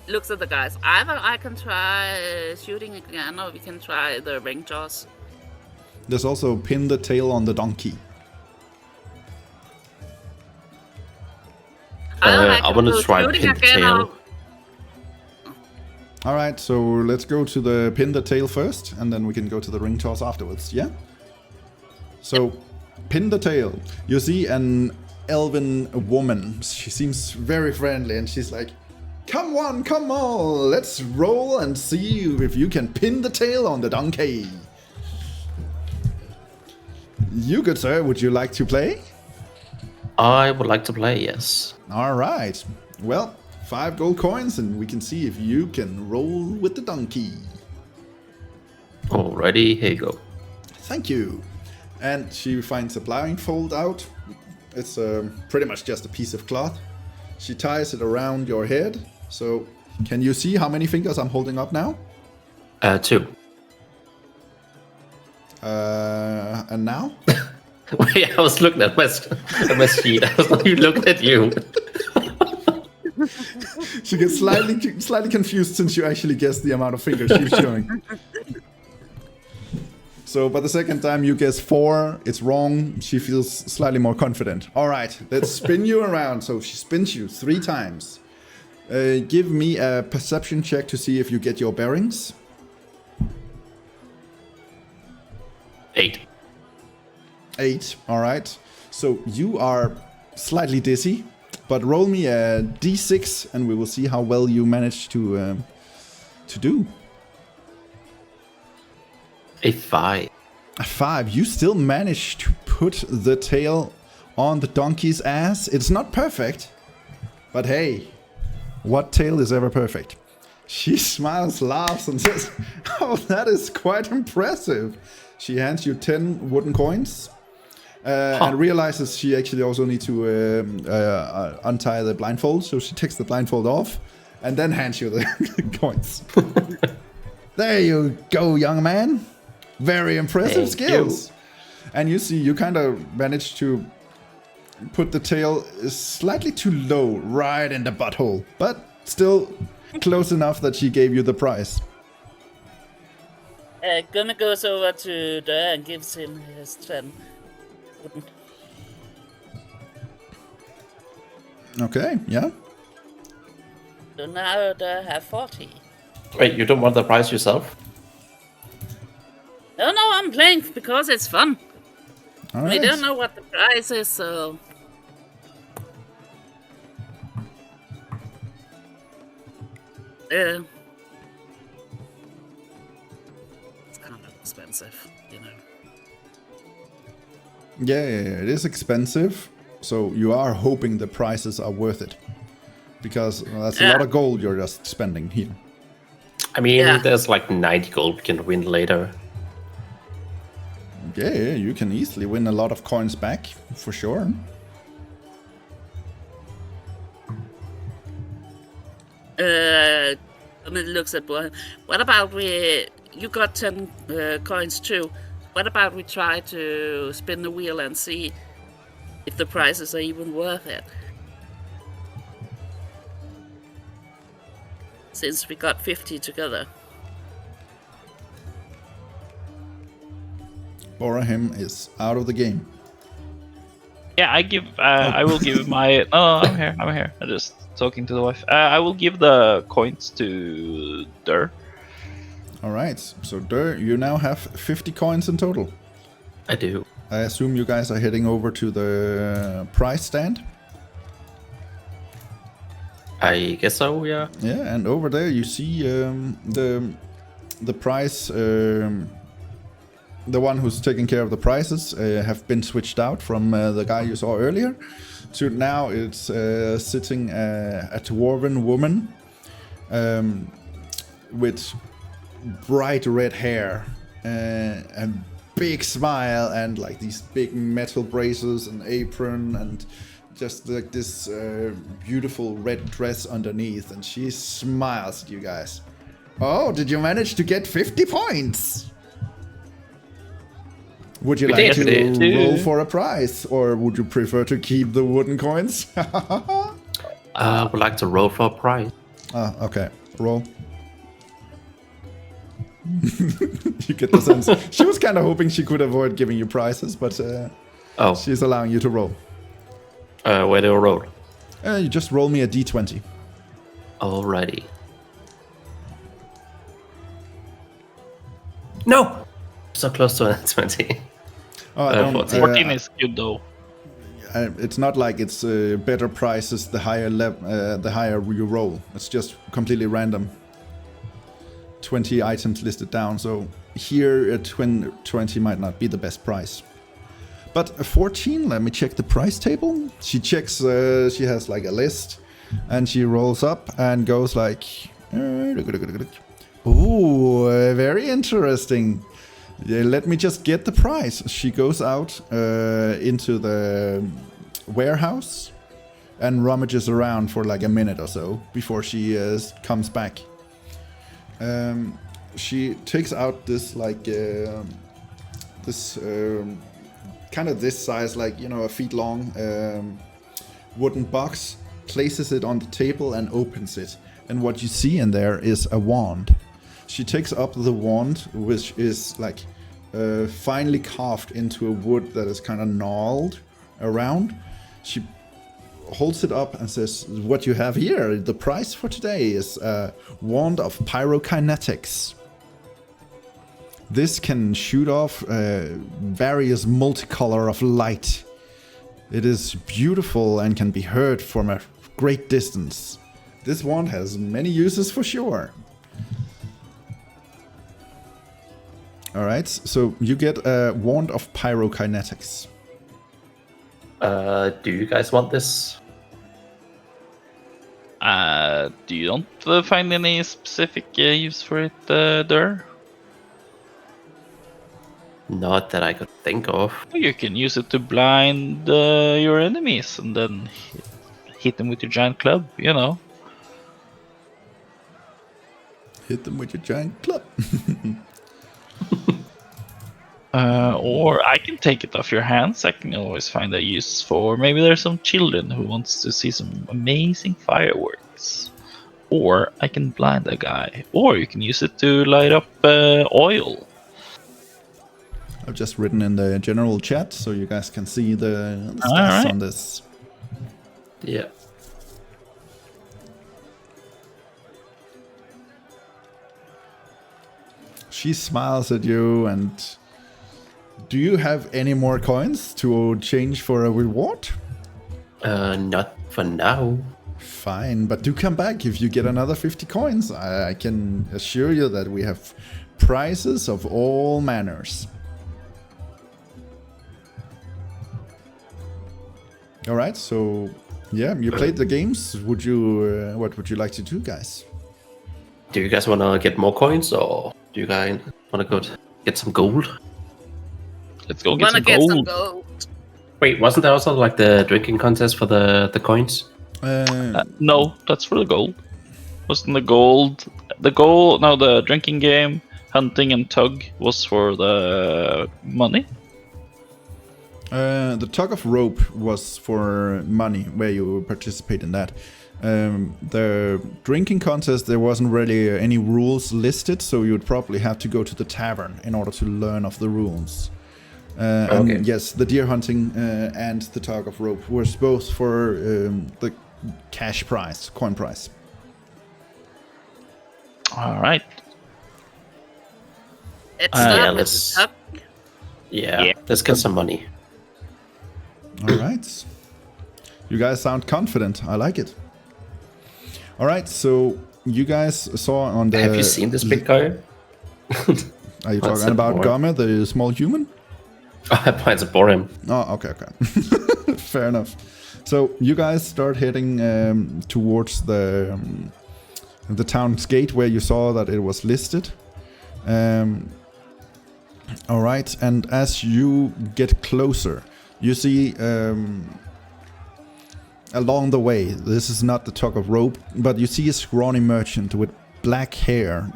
Looks at the guys. Either I can try shooting again, or we can try the ring toss. There's also pin the tail on the donkey. I want to try pin the tail. Alright, so let's go to the pin the tail first, and then we can go to the ring toss afterwards, yeah? So, pin the tail. You see an elven woman. She seems very friendly, and she's like, come on, come on, let's roll and see if you can pin the tail on the donkey. You, good sir, would you like to play? I would like to play, yes. Alright, well, 5 gold coins, and we can see if you can roll with the donkey. Alrighty, here you go. Thank you. And she finds a blindfold out. It's pretty much just a piece of cloth. She ties it around your head. So, can you see how many fingers I'm holding up now? 2. And now? Wait, I was looking at my sheet. I was not even looking at you. She gets slightly confused since you actually guessed the amount of fingers she's showing. So, by the second time you guess 4, it's wrong. She feels slightly more confident. All right, let's spin you around. So she spins you 3 times. Give me a perception check to see if you get your bearings. 8. 8. All right. So you are slightly dizzy, but roll me a d6, and we will see how well you manage to do. A 5. A 5. You still manage to put the tail on the donkey's ass. It's not perfect, but hey, what tail is ever perfect? She smiles, laughs, and says, "Oh, that is quite impressive." She hands you 10 wooden coins. And realizes she actually also needs to untie the blindfold, so she takes the blindfold off and then hands you the coins. There you go, young man. Very impressive skills. And you see, you kind of managed to put the tail slightly too low, right in the butthole, but still close enough that she gave you the prize. Gomme goes over to Durr and gives him his 10. Okay, yeah. So now Durr have 40. Wait, you don't want the prize yourself? No, I'm playing because it's fun. All We right. don't know what the prize is, so... It's kind of expensive, you know. Yeah, it is expensive. So you are hoping the prices are worth it. Because that's a lot of gold you're just spending here. I mean, Yeah. there's like 90 gold we can win later. Yeah, you can easily win a lot of coins back, for sure. And it looks at Bhorahim. What about you got 10 coins too. What about we try to spin the wheel and see if the prices are even worth it? Since we got 50 together. Bhorahim is out of the game. Yeah, I will give my. Oh, I'm here. I'm just talking to the wife. I will give the coins to Durr. All right, so Durr, you now have 50 coins in total. I do. I assume you guys are heading over to the prize stand. I guess so, yeah. Yeah, and over there you see the prize. The one who's taking care of the prices have been switched out from the guy you saw earlier. So now it's sitting a dwarven woman with bright red hair, a big smile, and like these big metal braces and apron, and just like this beautiful red dress underneath. And she smiles at you guys. "Oh, did you manage to get 50 points? Would you like to roll for a prize, or would you prefer to keep the wooden coins?" I would like to roll for a prize. Okay. Roll. You get the sense. She was kind of hoping she could avoid giving you prizes, but she's allowing you to roll. Where do I roll? You just roll me a d20. Alrighty. No! So close to a 20. Oh, I don't, 14 is good though. it's not like it's better prices the higher the higher you roll. It's just completely random. 20 items listed down, so here at 20 might not be the best price. But a 14, let me check the price table. She checks, she has like a list, and she rolls up and goes like, ooh, very interesting. Yeah, let me just get the price. She goes out into the warehouse and rummages around for like a minute or so before she comes back. She takes out this like this kind of this size, like, you know, a feet long wooden box, places it on the table and opens it. And what you see in there is a wand. She takes up the wand, which is like finely carved into a wood that is kind of gnarled around. She holds it up and says, "What you have here, the price for today is a wand of pyrokinetics. This can shoot off various multicolor of light. It is beautiful and can be heard from a great distance. This wand has many uses for sure. Alright, so you get a wand of pyrokinetics. Do you guys want this? Do you don't find any specific use for it, Durr? Not that I could think of. You can use it to blind your enemies and then hit them with your giant club, you know. Hit them with your giant club. Or I can take it off your hands. I can always find a use for. Maybe there's some children who wants to see some amazing fireworks. Or I can blind a guy. Or you can use it to light up oil. I've just written in the general chat so you guys can see the stats right. on this. Yeah. She smiles at you and... Do you have any more coins to change for a reward? Not for now. Fine, but do come back if you get another 50 coins. I can assure you that we have prizes of all manners. Alright, so yeah, you played the games. Would you, what would you like to do, guys? Do you guys want to get more coins, or do you guys want to go get some gold? Let's go Wanna get some gold. gold. Wait, wasn't there also like the drinking contest for the coins? No, that's for the gold. Wasn't the gold? The drinking game, hunting and tug was for the money. The tug of rope was for money, where you participate in that. The drinking contest, there wasn't really any rules listed, so you'd probably have to go to the tavern in order to learn of the rules. Okay. And yes, the deer hunting and the tug of rope was both for the cash prize, coin prize. All right. Let's start with let's- the top. Yeah, let's get some money. All right. You guys sound confident. I like it. All right, so you guys saw on the... Have you seen this big guy? Are you What's talking it about for? Gomme, the small human? It's a Bhorahim. Oh, okay. Fair enough. So you guys start heading towards the town's gate where you saw that it was listed. All right, and as you get closer, you see along the way, this is not the tug of rope, but you see a scrawny merchant with black hair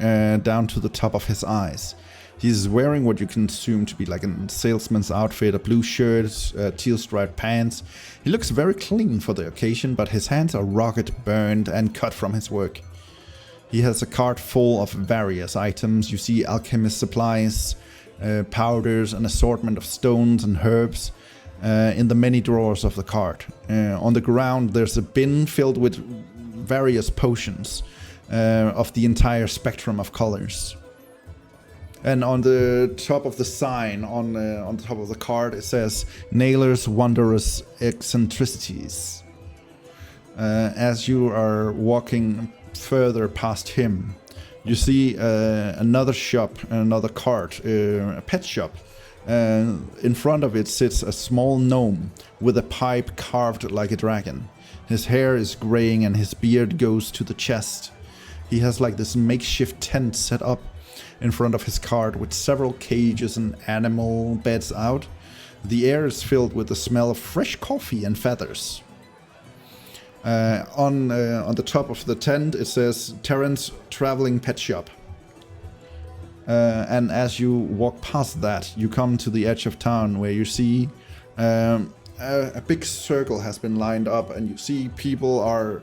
down to the top of his eyes. He's wearing what you can assume to be like a salesman's outfit, a blue shirt, teal-striped pants. He looks very clean for the occasion, but his hands are rugged, burned, and cut from his work. He has a cart full of various items. You see alchemist supplies, powders, an assortment of stones and herbs in the many drawers of the cart. On the ground, there's a bin filled with various potions of the entire spectrum of colors. And on the top of the sign, on the top of the card, it says Naylor's Wondrous Eccentricities. As you are walking further past him, you see another shop, another cart, a pet shop. In front of it sits a small gnome with a pipe carved like a dragon. His hair is graying and his beard goes to the chest. He has like this makeshift tent set up in front of his cart with several cages and animal beds out. The air is filled with the smell of fresh coffee and feathers. On the top of the tent it says Terrence Traveling Pet Shop. And as you walk past that, you come to the edge of town where you see a big circle has been lined up, and you see people are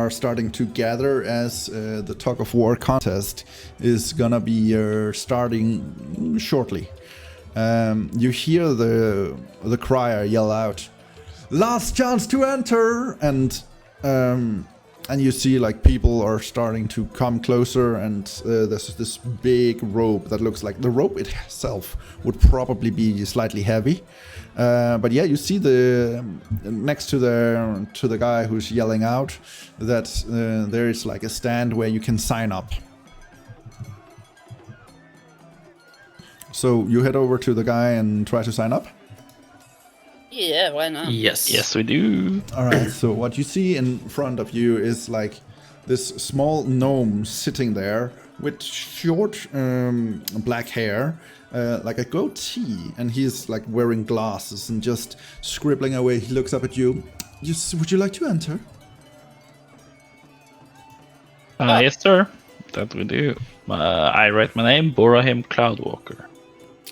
starting to gather as the tug of war contest is gonna be starting shortly. You hear the crier yell out, "Last chance to enter!" And and you see like people are starting to come closer, and there's this big rope that looks like the rope itself would probably be slightly heavy. But yeah, you see the next to the guy who's yelling out that there is like a stand where you can sign up. So you head over to the guy and try to sign up? Yeah, why not? Yes. Yes, we do. Alright, so what you see in front of you is like this small gnome sitting there with short black hair, like a goatee, and he's like wearing glasses and just scribbling away. He looks up at you. Would you like to enter? Yes, sir. That we do. I write my name, Bhorahim Cloudwalker.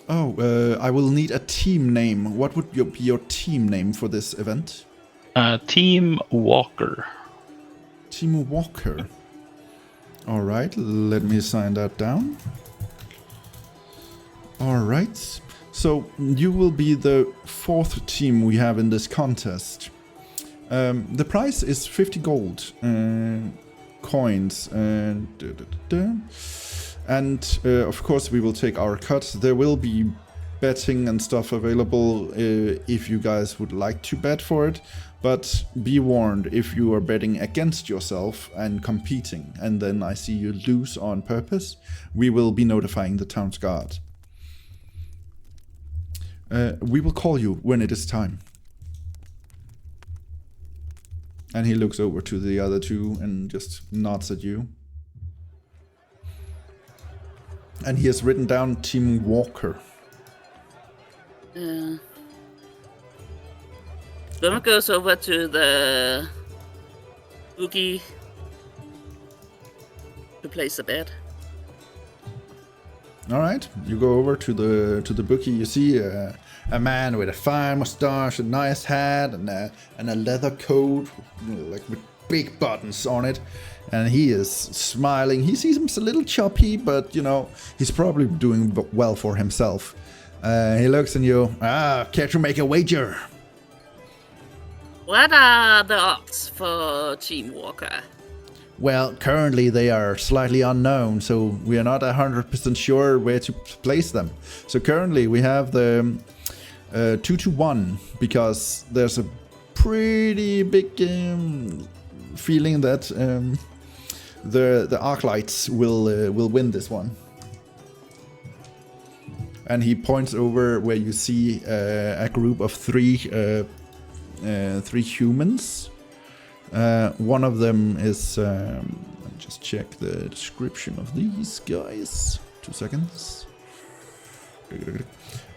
Oh, I will need a team name. What would be your team name for this event? Team Walker. Team Walker. Alright, let me sign that down. Alright, so you will be the 4th team we have in this contest. The prize is 50 gold coins. And of course we will take our cut. There will be betting and stuff available if you guys would like to bet for it. But be warned, if you are betting against yourself and competing, and then I see you lose on purpose, we will be notifying the town's guard. We will call you when it is time. And he looks over to the other two and just nods at you. And he has written down Team Walker. Gomme goes over to the bookie to place a bet. All right, you go over to the bookie. You see a man with a fine mustache, a nice hat, and a leather coat, like with big buttons on it. And he is smiling. He seems a little choppy, but you know he's probably doing well for himself. He looks at you. Care to make a wager? What are the odds for Team Walker? Well, currently they are slightly unknown, so we are not 100% sure where to place them. So currently we have the 2-1, because there's a pretty big feeling that the Arclights will win this one. And he points over where you see a group of three humans. One of them is, let me just check the description of these guys. 2 seconds.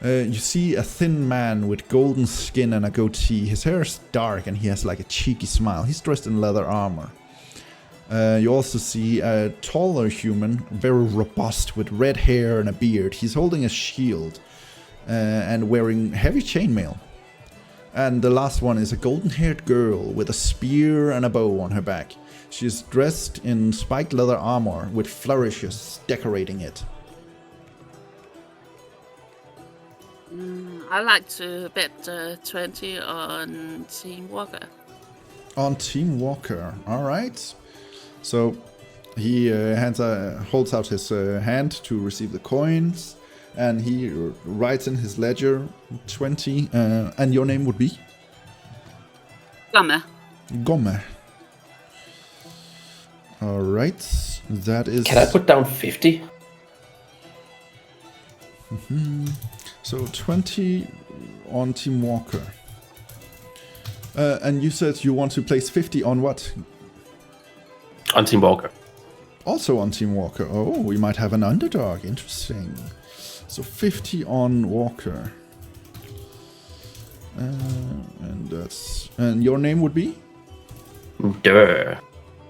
You see a thin man with golden skin and a goatee. His hair is dark and he has like a cheeky smile. He's dressed in leather armor. You also see a taller human, very robust, with red hair and a beard. He's holding a shield and wearing heavy chainmail. And the last one is a golden-haired girl with a spear and a bow on her back. She's dressed in spiked leather armor with flourishes decorating it. I like to bet 20 on Team Walker. On Team Walker, all right. So he holds out his hand to receive the coins. And he writes in his ledger 20. And your name would be? Gomme. Gomme. All right. That is... Can I put down 50? So 20 on Team Walker. And you said you want to place 50 on what? On Team Walker. Also on Team Walker. Oh, we might have an underdog. Interesting. So 50 on Walker. And your name would be? Durr.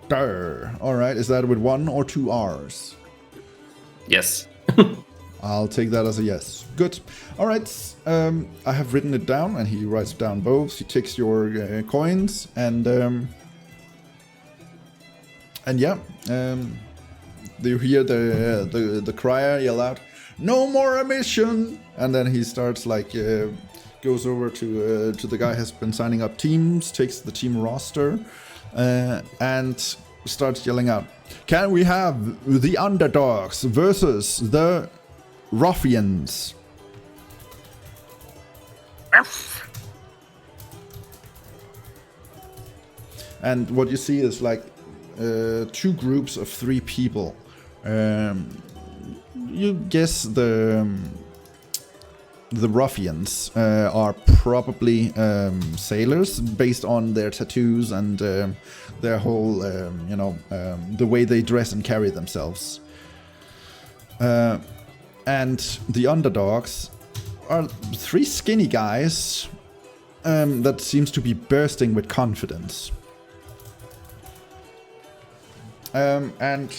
Durr. All right. Is that with 1 or 2 R's? Yes. I'll take that as a yes. Good. All right. I have written it down, and he writes down both. He takes your coins, and yeah. You hear the crier yell out, "No more emission!" And then he starts like goes over to the guy who has been signing up teams, takes the team roster, and starts yelling out, "Can we have the underdogs versus the ruffians?" And what you see is like 2 groups of 3 people. You guess the ruffians are probably sailors based on their tattoos and their whole, the way they dress and carry themselves. And the underdogs are 3 skinny guys that seems to be bursting with confidence. And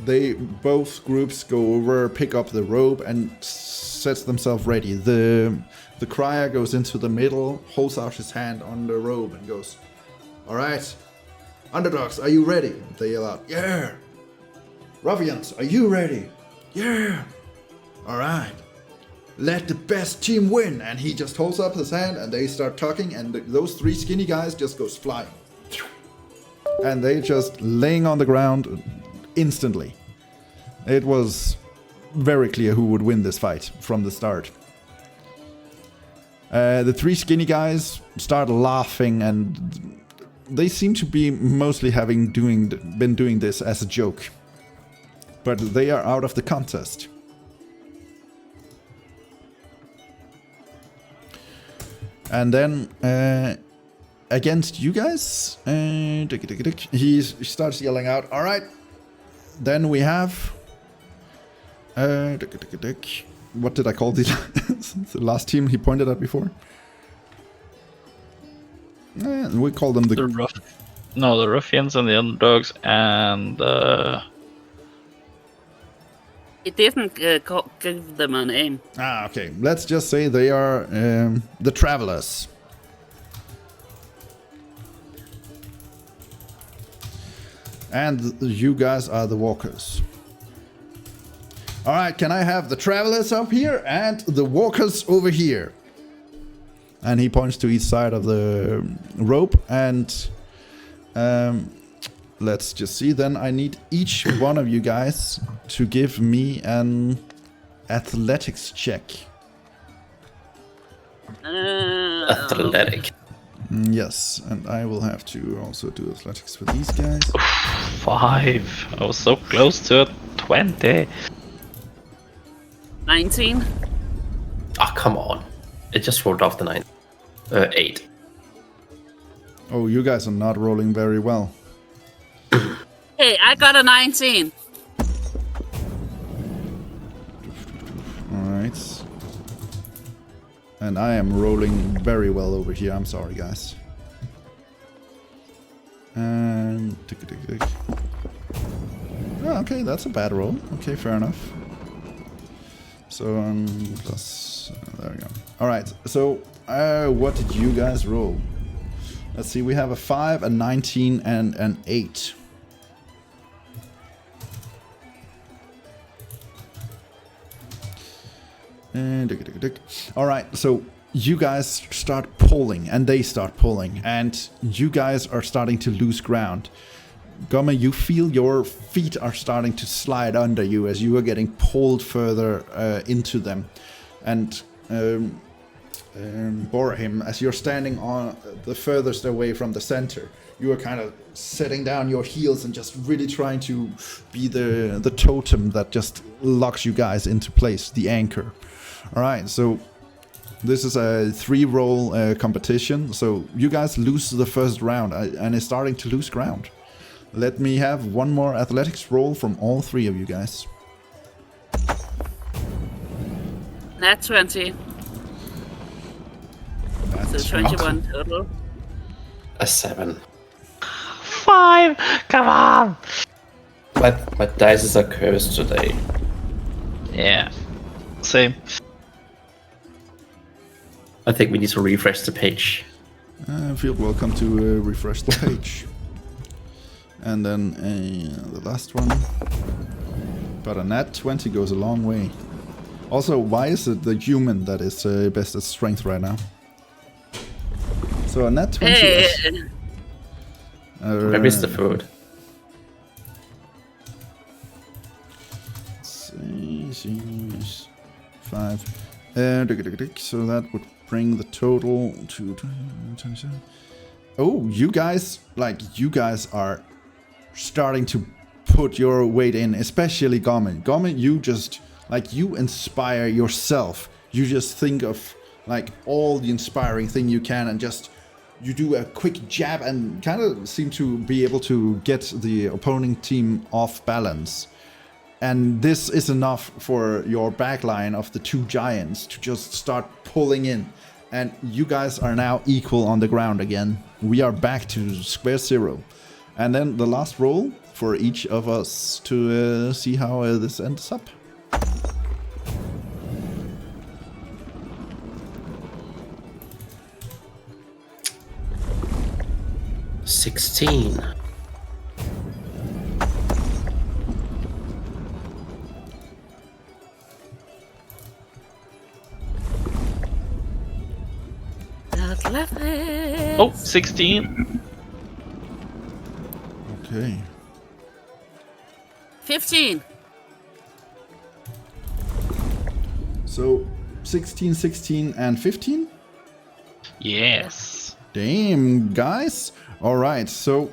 they both groups go over, pick up the rope, and sets themselves ready. The crier goes into the middle, holds out his hand on the rope, and goes, "All right, underdogs, are you ready?" They yell out, "Yeah." "Ruffians, are you ready?" "Yeah." "All right, let the best team win." And he just holds up his hand, and they start talking, and those 3 skinny guys just goes flying. And they just laying on the ground instantly. It was very clear who would win this fight from the start. The 3 skinny guys start laughing, and they seem to be mostly been doing this as a joke. But they are out of the contest. And then against you guys, he starts yelling out, "All right, then we have what did I call the the last team he pointed at before? We call them the ruffians and the underdogs, and It didn't give them a name. okay. Let's just say they are the travelers. And you guys are the walkers. All right, can I have the travelers up here and the walkers over here? And he points to each side of the rope, and let's just see. Then I need each one of you guys to give me an athletics check. Athletic. Yes, and I will have to also do athletics for these guys. 5. I was so close to a 20. 19. Oh, come on. It just rolled off the 9. 8. Oh, you guys are not rolling very well. Hey, I got a 19. Alright. And I am rolling very well over here. I'm sorry, guys. And... Oh, okay, that's a bad roll. Okay, fair enough. So, plus... there we go. Alright, so what did you guys roll? Let's see, we have a 5, a 19, and an 8. Alright, so you guys start pulling, and they start pulling, and you guys are starting to lose ground. Gomme, you feel your feet are starting to slide under you as you are getting pulled further into them. And Bhorahim, as you're standing on the furthest away from the center, you are kind of setting down your heels and just really trying to be the totem that just locks you guys into place, the anchor. Alright, so this is a 3-roll competition, so you guys lose the first round and is starting to lose ground. Let me have one more athletics roll from all 3 of you guys. Nat 20. That's So 21 total. A 7. 5! Come on! My dice are cursed today. Yeah. Same. I think we need to refresh the page. Feel welcome to refresh the page. And then the last one. But a nat 20 goes a long way. Also, why is it the human that is best at strength right now? So a nat 20. Hey. Where is the food? Six, 5. So that would bring the total to 27. Oh, you guys are starting to put your weight in, especially Gomme. Gomme, you just, you inspire yourself. You just think of, all the inspiring thing you can and just, you do a quick jab and kind of seem to be able to get the opposing team off balance. And this is enough for your backline of the 2 giants to just start pulling in. And you guys are now equal on the ground again. We are back to square zero. And then the last roll for each of us to see how this ends up. $16. Athletics. Oh, 16. Okay. 15. So 16, 16, and 15? Yes. Damn, guys. All right, so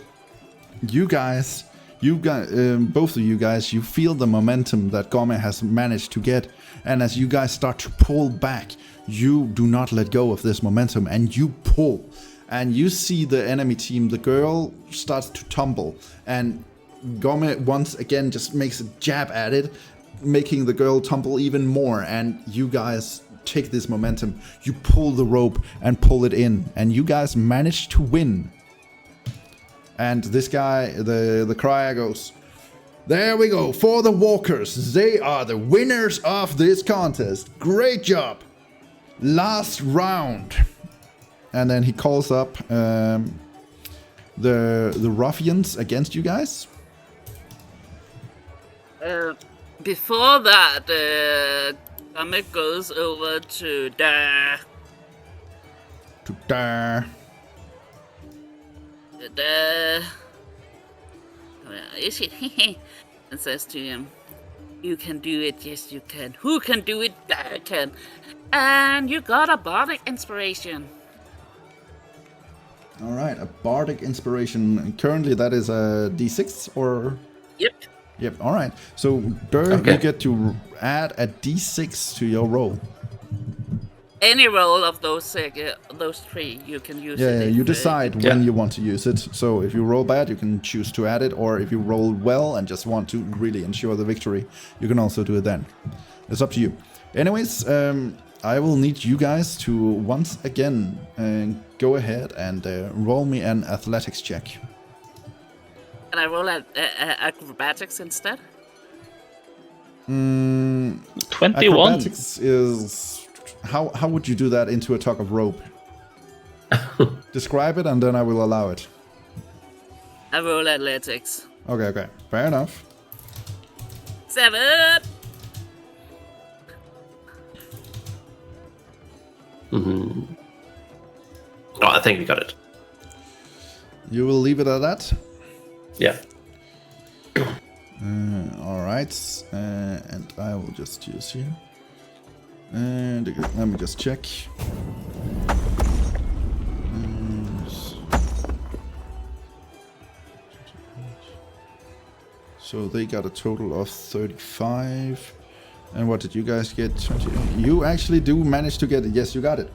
you guys, both of you guys, you feel the momentum that Gomme has managed to get. And as you guys start to pull back, you do not let go of this momentum and you pull. And you see the enemy team, the girl starts to tumble. And Gomme once again just makes a jab at it, making the girl tumble even more. And you guys take this momentum, you pull the rope and pull it in. And you guys manage to win. And this guy, the crier goes, "There we go, for the walkers. They are the winners of this contest. Great job. Last round." And then he calls up the ruffians against you guys. Before that, Gomme goes over to Durr. Where is he? And says to him, "You can do it, yes you can. Who can do it? I can. And you got a bardic inspiration." All right, a bardic inspiration. Currently that is a d6 or? Yep. Yep, all right. So Durr, Okay. you get to add a d6 to your roll. Any roll of those 3, you can use Yeah, it. you if, decide when you want to use it. So if you roll bad, you can choose to add it, or if you roll well and just want to really ensure the victory, you can also do it then. It's up to you. Anyways, I will need you guys to once again go ahead and roll me an athletics check. Can I roll acrobatics instead? 21. Acrobatics is... How would you do that into a tug of rope? Describe it and then I will allow it. I roll athletics. Okay. Fair enough. 7. Mm-hmm. Oh, I think we got it. You will leave it at that? Yeah. All right. And I will just use here. And let me just check. So they got a total of 35. And what did you guys get? 28. You actually do manage to get it. Yes, you got it.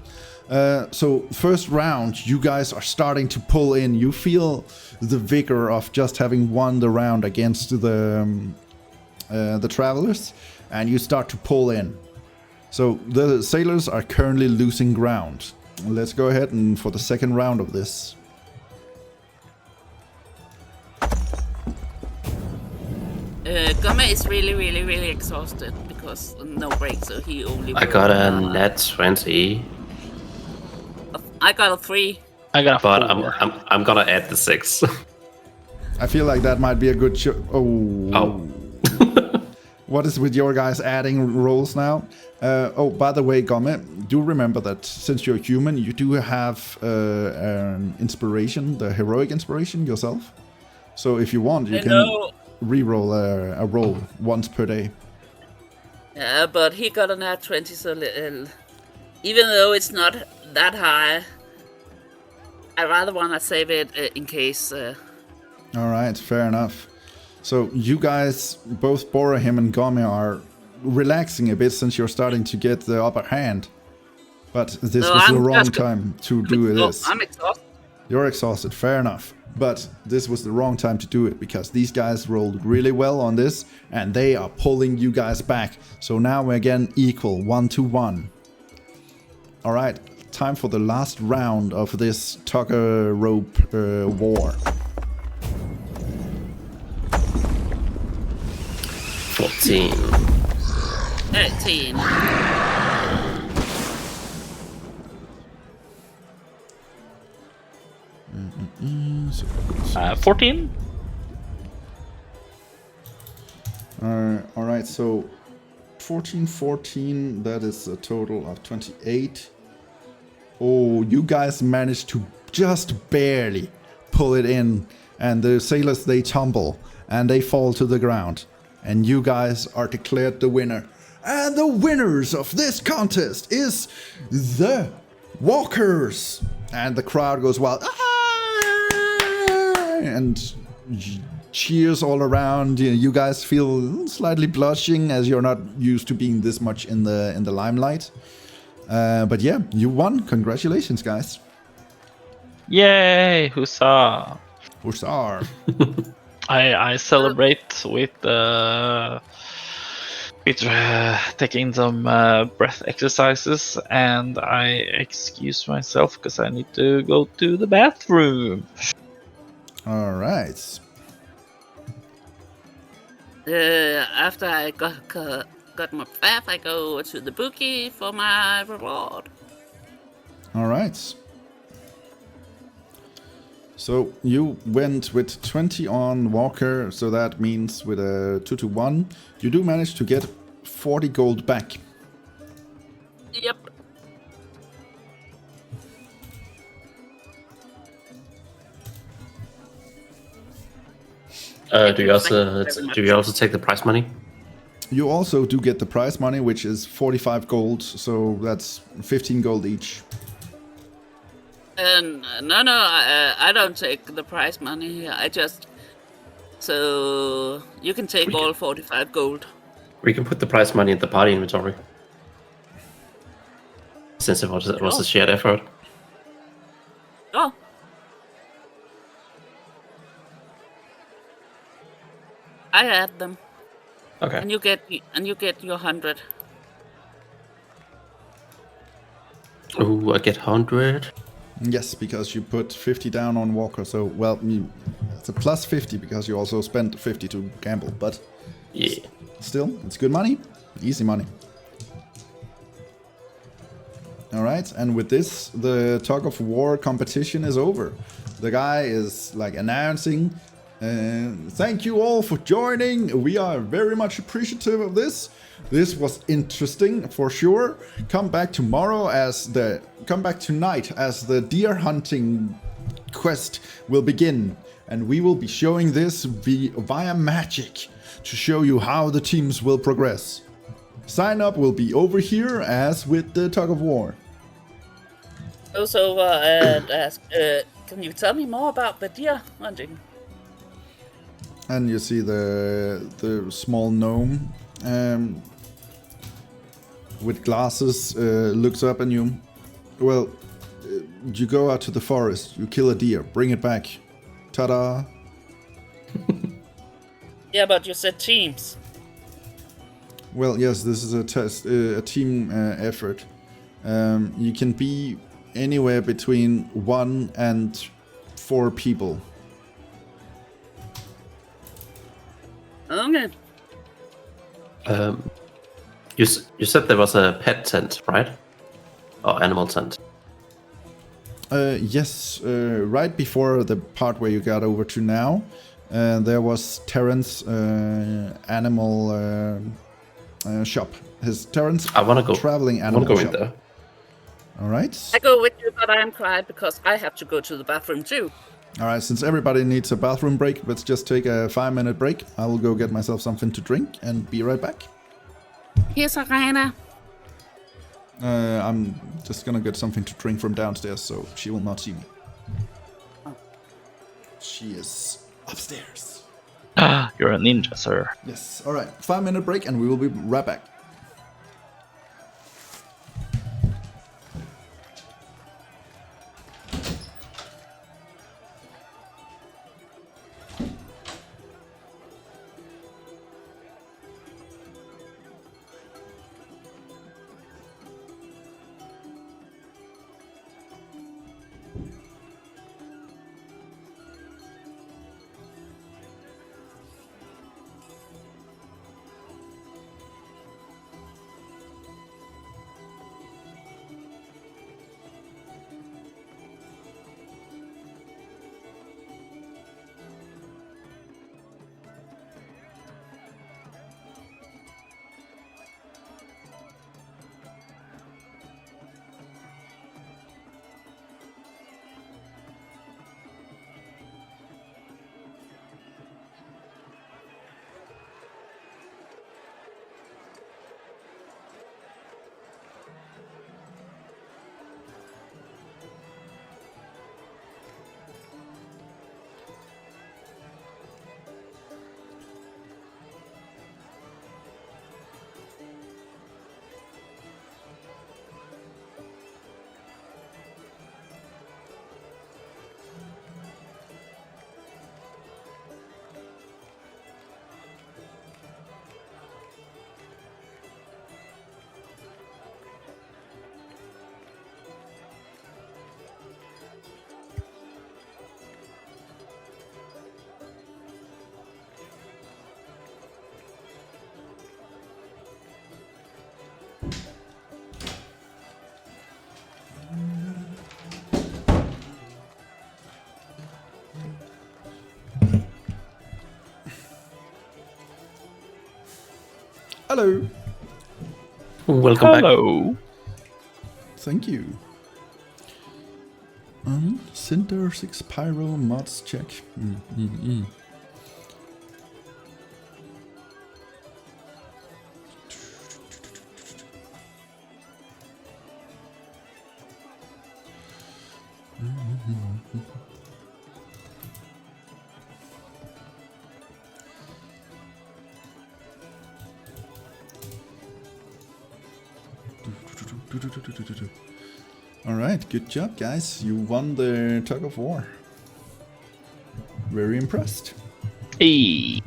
So first round, you guys are starting to pull in. You feel the vigor of just having won the round against the travelers, and you start to pull in. So the sailors are currently losing ground. Let's go ahead and for the second round of this. Gomme is really exhausted because no break, so he only. I got a net 20. I got a 3. I got a 4. But I'm gonna add the 6. I feel like that might be a good show. Oh. What is with your guys adding rolls now? Oh, by the way, Gomme, do remember that since you're human, you do have an inspiration, the heroic inspiration yourself. So if you want, you can re-roll a roll once per day. Yeah, but he got a nat 20, so even though it's not that high, I rather want to save it in case. All right, fair enough. So you guys, both Bhorahim and Gomme, are relaxing a bit since you're starting to get the upper hand. But this was the wrong time to do this. I'm exhausted. You're exhausted, fair enough. But this was the wrong time to do it because these guys rolled really well on this and they are pulling you guys back. So now we're again equal, 1-1. All right, time for the last round of this tugger rope war. 14. 13. 14. All right, so 14, that is a total of 28. Oh, you guys managed to just barely pull it in, and the sailors, they tumble and they fall to the ground, and you guys are declared the winner. And the winners of this contest is the Walkers. And the crowd goes wild. Ah! And cheers all around. You guys feel slightly blushing as you're not used to being this much in the limelight. But yeah, you won. Congratulations, guys. Yay! Huzzah! Hussar. I celebrate with taking some breath exercises, and I excuse myself because I need to go to the bathroom. All right. After I got my bath, I go to the bookie for my reward. All right. So you went with 20 on Walker, so that means with a 2-1, you do manage to get 40 gold back. Yep. Do you also take the prize money? You also do get the prize money, which is 45 gold, so that's 15 gold each. No, I don't take the prize money. I just... So you can take all 45 gold. We can put the prize money in the party inventory. Since it was a shared effort. Oh. I add them. Okay. And you get your 100. Ooh, I get 100. Yes, because you put 50 down on Walker, so, well, it's a plus 50 because you also spent 50 to gamble, but yeah, still, it's good money, easy money. All right, and with this, the tug of war competition is over. The guy is like announcing, thank you all for joining. We are very much appreciative of this. This was interesting for sure. Come back tonight as the deer hunting quest will begin, and we will be showing this via magic to show you how the teams will progress. Sign up will be over here as with the tug of war. Also, and ask, can you tell me more about the deer hunting? And you see the small gnome with glasses looks up at you. Well, you go out to the forest, you kill a deer, bring it back. Ta-da! Yeah, but you said teams. Well, yes, this is a team effort. You can be anywhere between 1 and 4 people. Okay. You said there was a pet tent, right? Or animal tent? Yes, right before the part where you got over to now, there was Terran's animal shop. His Terran's I wanna go. traveling I wanna animal go in shop. there. All right. I go with you, but I am quiet because I have to go to the bathroom too. All right, since everybody needs a bathroom break, let's just take a 5-minute break. I will go get myself something to drink and be right back. Here's Arena. I'm just gonna get something to drink from downstairs so she will not see me. She is upstairs. You're a ninja, sir. Yes, all right, 5-minute break and we will be right back. Hello. Welcome back. Hello. Thank you. Cinder 6 Pyro mods check. All right, good job, guys. You won the tug of war. Very impressed. Hey,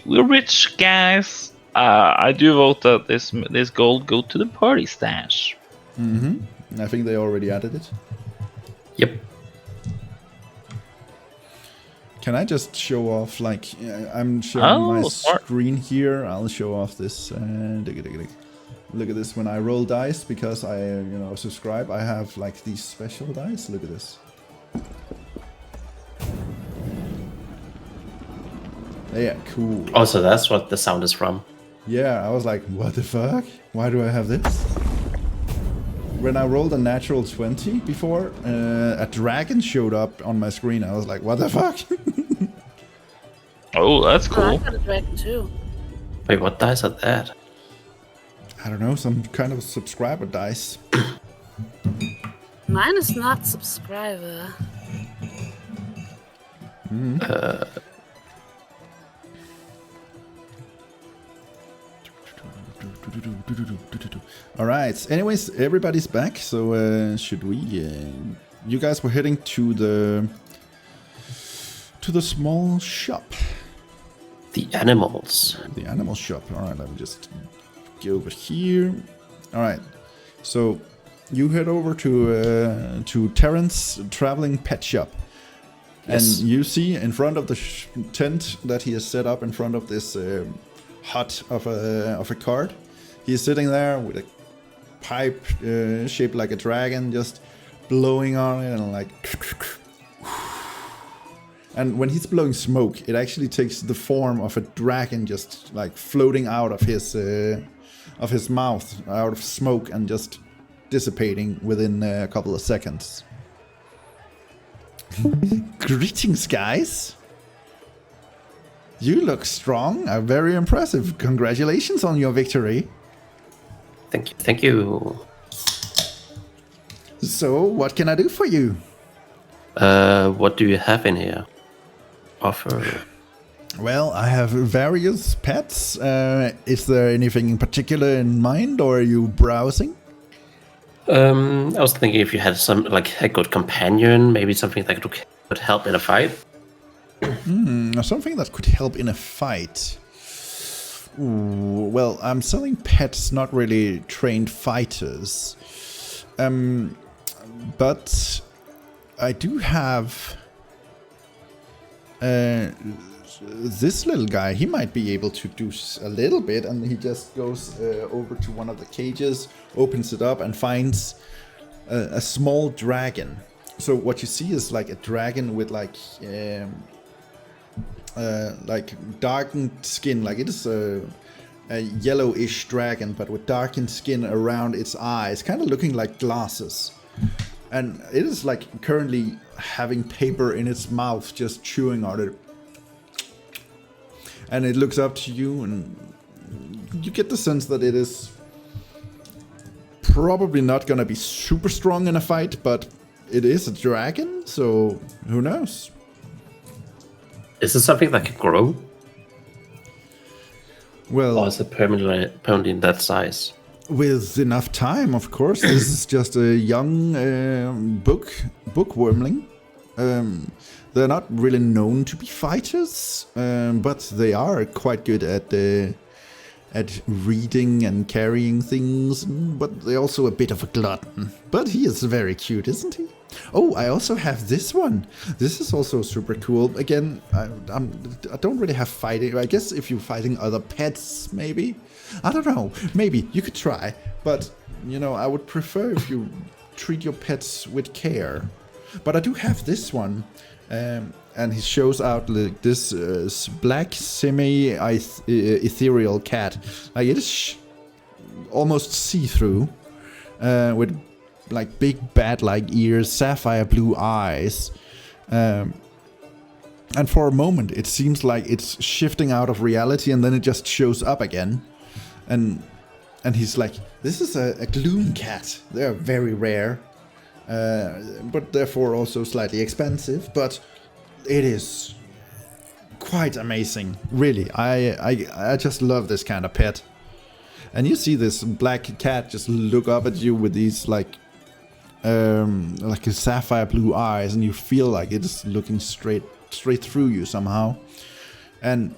we're rich, guys. I do vote that this gold go to the party stash. I think they already added it. Yep. Can I just show off, like, I'm showing my smart. screen here. I'll show off this. Look at this when I roll dice, because I, subscribe. I have, like, these special dice. Look at this. Yeah, cool. Oh, so that's what the sound is from. Yeah, I was like, what the fuck? Why do I have this? When I rolled a natural 20 before, a dragon showed up on my screen. I was like, what the fuck? Oh, that's Oh, I cool. got a dragon too. Wait, what dice are that? I don't know, some kind of subscriber dice. Mine is not subscriber. All right. Anyways, everybody's back. So should we? You guys were heading to the small shop. The animals. The animal shop. All right. Let me just go over here. All right. So you head over to Terran's traveling pet shop. Yes. And you see in front of the tent that he has set up in front of this hut of a cart. He's sitting there with a pipe shaped like a dragon, just blowing on it and like. And when he's blowing smoke, it actually takes the form of a dragon, just like floating out of his mouth, out of smoke, and just dissipating within a couple of seconds. Greetings, guys. You look strong. Very impressive. Congratulations on your victory. Thank you. Thank you. So, what can I do for you? What do you have in here? Offer. Well, I have various pets. Is there anything in particular in mind, or are you browsing? I was thinking if you had some, like, a good companion, maybe something that could help in a fight. Something that could help in a fight. Ooh, well, I'm selling pets, not really trained fighters. But I do have this little guy. He might be able to do a little bit, and he just goes over to one of the cages, opens it up, and finds a small dragon. So what you see is like a dragon with like darkened skin. Like it is a yellowish dragon, but with darkened skin around its eyes, kind of looking like glasses. And it is like currently having paper in its mouth, just chewing on it. And it looks up to you, and you get the sense that it is probably not gonna be super strong in a fight, but it is a dragon, so who knows? Is it something that can grow? Well, Or is it permanently in that size? with enough time, of course. This is just a young bookwormling. They're not really known to be fighters, but they are quite good at reading and carrying things. But they're also a bit of a glutton. But he is very cute, isn't he? Oh, I also have this one. This is also super cool. Again, I don't really have fighting. I guess if you're fighting other pets, maybe. I don't know. Maybe you could try. But, you know, I would prefer if you treat your pets with care. But I do have this one. And he shows out like this black semi-ethereal cat. Like it is almost see-through. With like big bat-like ears, sapphire blue eyes. And for a moment it seems like it's shifting out of reality, and then it just shows up again. And he's like, this is a gloom cat. They're very rare. But therefore also slightly expensive. But it is quite amazing. Really, I just love this kind of pet. And you see this black cat just look up at you with these like a sapphire blue eyes, and you feel like it's looking straight through you somehow. And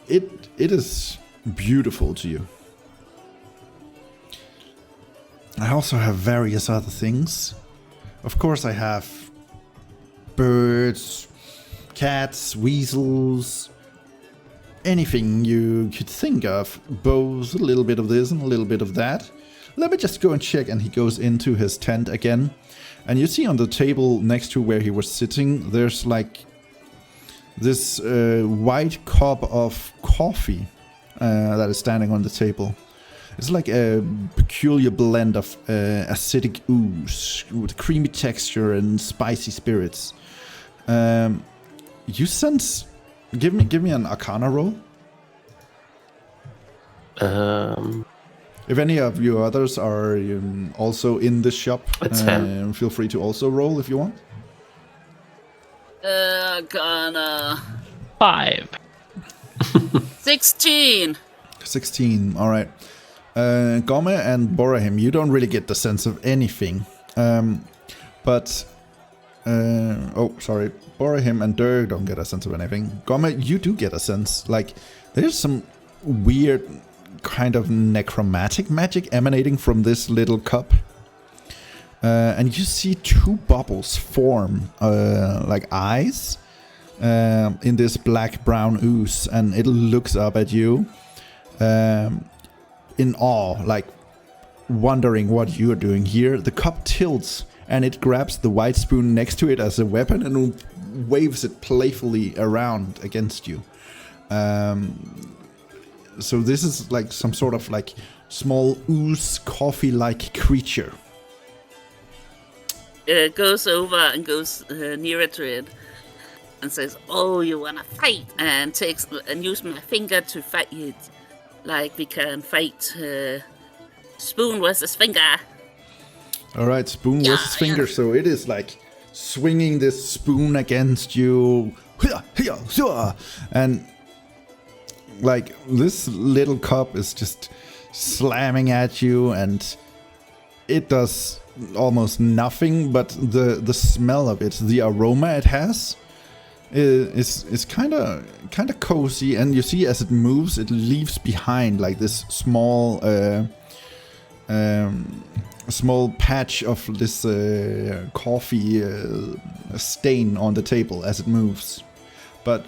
it is beautiful to you. I also have various other things. Of course I have birds, cats, weasels, anything you could think of. Both a little bit of this and a little bit of that. Let me just go and check. And he goes into his tent again. And you see on the table next to where he was sitting, there's like this white cup of coffee that is standing on the table. It's like a peculiar blend of acidic ooze with creamy texture and spicy spirits. You sense... Give me an Arcana roll. If any of you others are also in this shop, feel free to also roll if you want. Arcana. 5. 16. 16, alright. Gomme and Bhorahim, you don't really get the sense of anything. But... Bhorahim and Durr don't get a sense of anything. Gomme, you do get a sense. Like, there's some weird kind of necromantic magic emanating from this little cup. And you see two bubbles form, like eyes, in this black-brown ooze. And it looks up at you in awe, like wondering what you're doing here. The cup tilts, and it grabs the white spoon next to it as a weapon and waves it playfully around against you. So this is like some sort of like small ooze coffee-like creature. Goes over and goes nearer to it and says, "Oh, you wanna fight?" And takes and use my finger to fight it, like we can fight spoon versus finger. All right, spoon versus finger. So it is like swinging this spoon against you, and like this little cup is just slamming at you, and it does almost nothing. But the smell of it, the aroma it has, is kind of cozy. And you see, as it moves, it leaves behind like this small small patch of this coffee stain on the table as it moves. But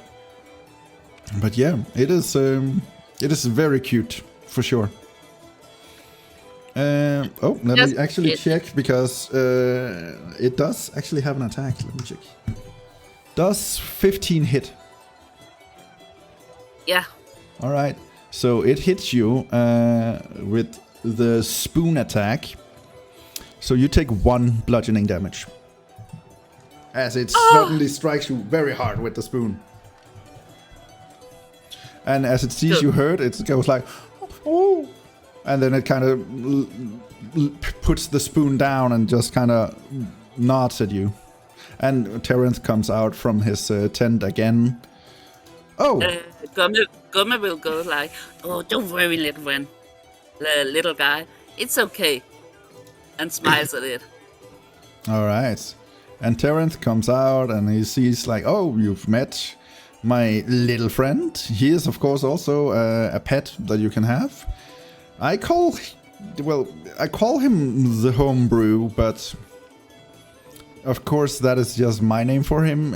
yeah, it is very cute for sure. Let me actually check, because it does actually have an attack. Let me check. Does 15 hit? Yeah. All right. So it hits you with the spoon attack. So you take 1 bludgeoning damage, as it suddenly strikes you very hard with the spoon. And as it sees you hurt, it goes like, "Oh!" And then it kind of puts the spoon down and just kind of nods at you. And Terence comes out from his tent again. Oh! Gomme will go like, "Oh, don't worry, little guy. It's okay." And smiles at it. All right. And Terence comes out and he sees like, "Oh, you've met my little friend. He is, of course, also a pet that you can have. I call him the homebrew, but of course that is just my name for him.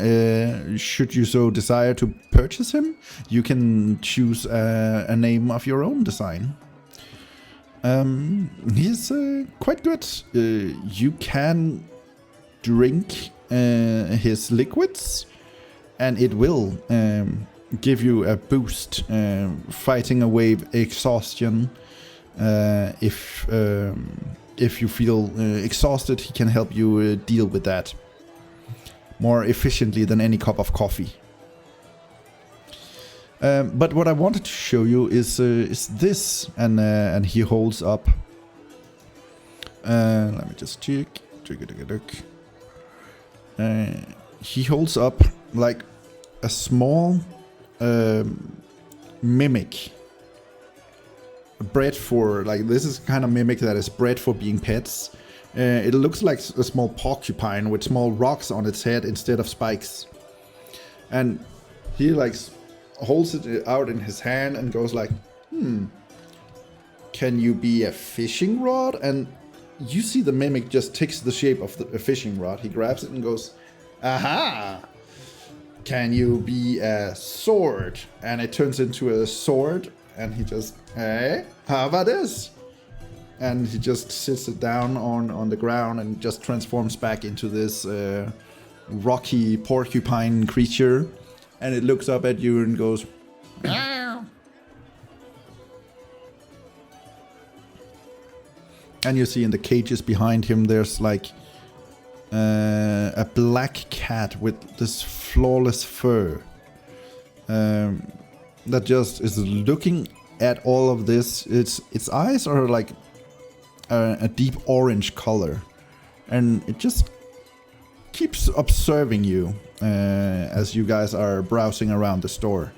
Should you so desire to purchase him, you can choose a name of your own design. He's quite good. You can drink his liquids, and it will give you a boost, fighting away exhaustion. If you feel exhausted, he can help you deal with that more efficiently than any cup of coffee. But what I wanted to show you is this, and he holds up. Let me just check. He holds up like a small mimic, bred for, like, this is kind of mimic that is bred for being pets. It looks like a small porcupine with small rocks on its head instead of spikes, and he like holds it out in his hand and goes like, "Can you be a fishing rod?" And you see the mimic just takes the shape of a fishing rod. He grabs it and goes, "Aha! Can you be a sword?" And it turns into a sword, and he just, "Hey, how about this?" And he just sits it down on the ground and just transforms back into this rocky porcupine creature. And it looks up at you and goes, "Meow." And you see in the cages behind him, there's like a black cat with this flawless fur that just is looking at all of this. Its eyes are like a deep orange color, and it just keeps observing you as you guys are browsing around the store.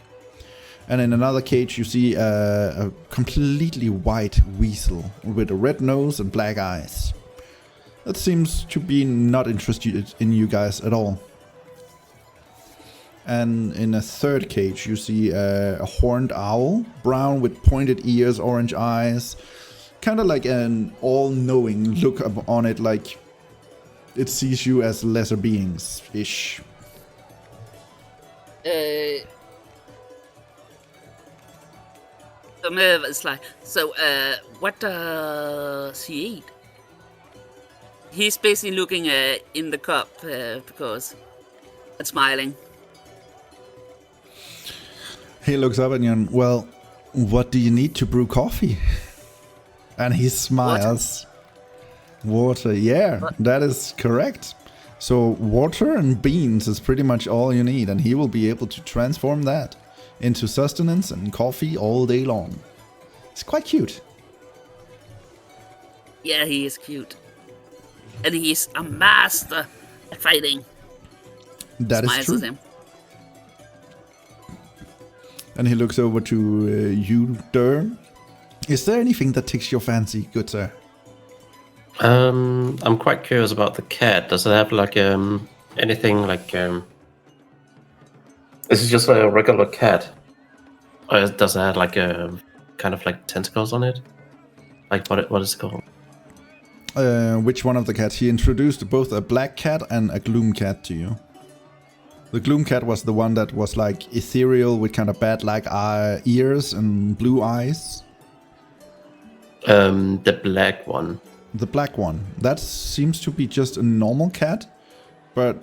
And in another cage, you see a completely white weasel with a red nose and black eyes. That seems to be not interested in you guys at all. And in a third cage, you see a horned owl, brown with pointed ears, orange eyes. Kind of like an all-knowing look on it, like it sees you as lesser beings-ish. So Merv is like, "So, what does he eat?" He's basically looking in the cup because and smiling. He looks up at you and, well, what do you need to brew coffee? And he smiles. Water, yeah, that is correct. So water and beans is pretty much all you need, and he will be able to transform that into sustenance and coffee all day long. It's quite cute. Yeah, he is cute. And he's a master at fighting. That is Smiles true. at him. And he looks over to you, Durr. Is there anything that takes your fancy, good sir? I'm quite curious about the cat. Does it have like anything like Is it just a regular cat, or does it have like a kind of like tentacles on it? Like what is it called? Which one of the cats? He introduced both a black cat and a gloom cat to you. The gloom cat was the one that was like ethereal with kind of bat-like ears and blue eyes. The black one. The black one. That seems to be just a normal cat, but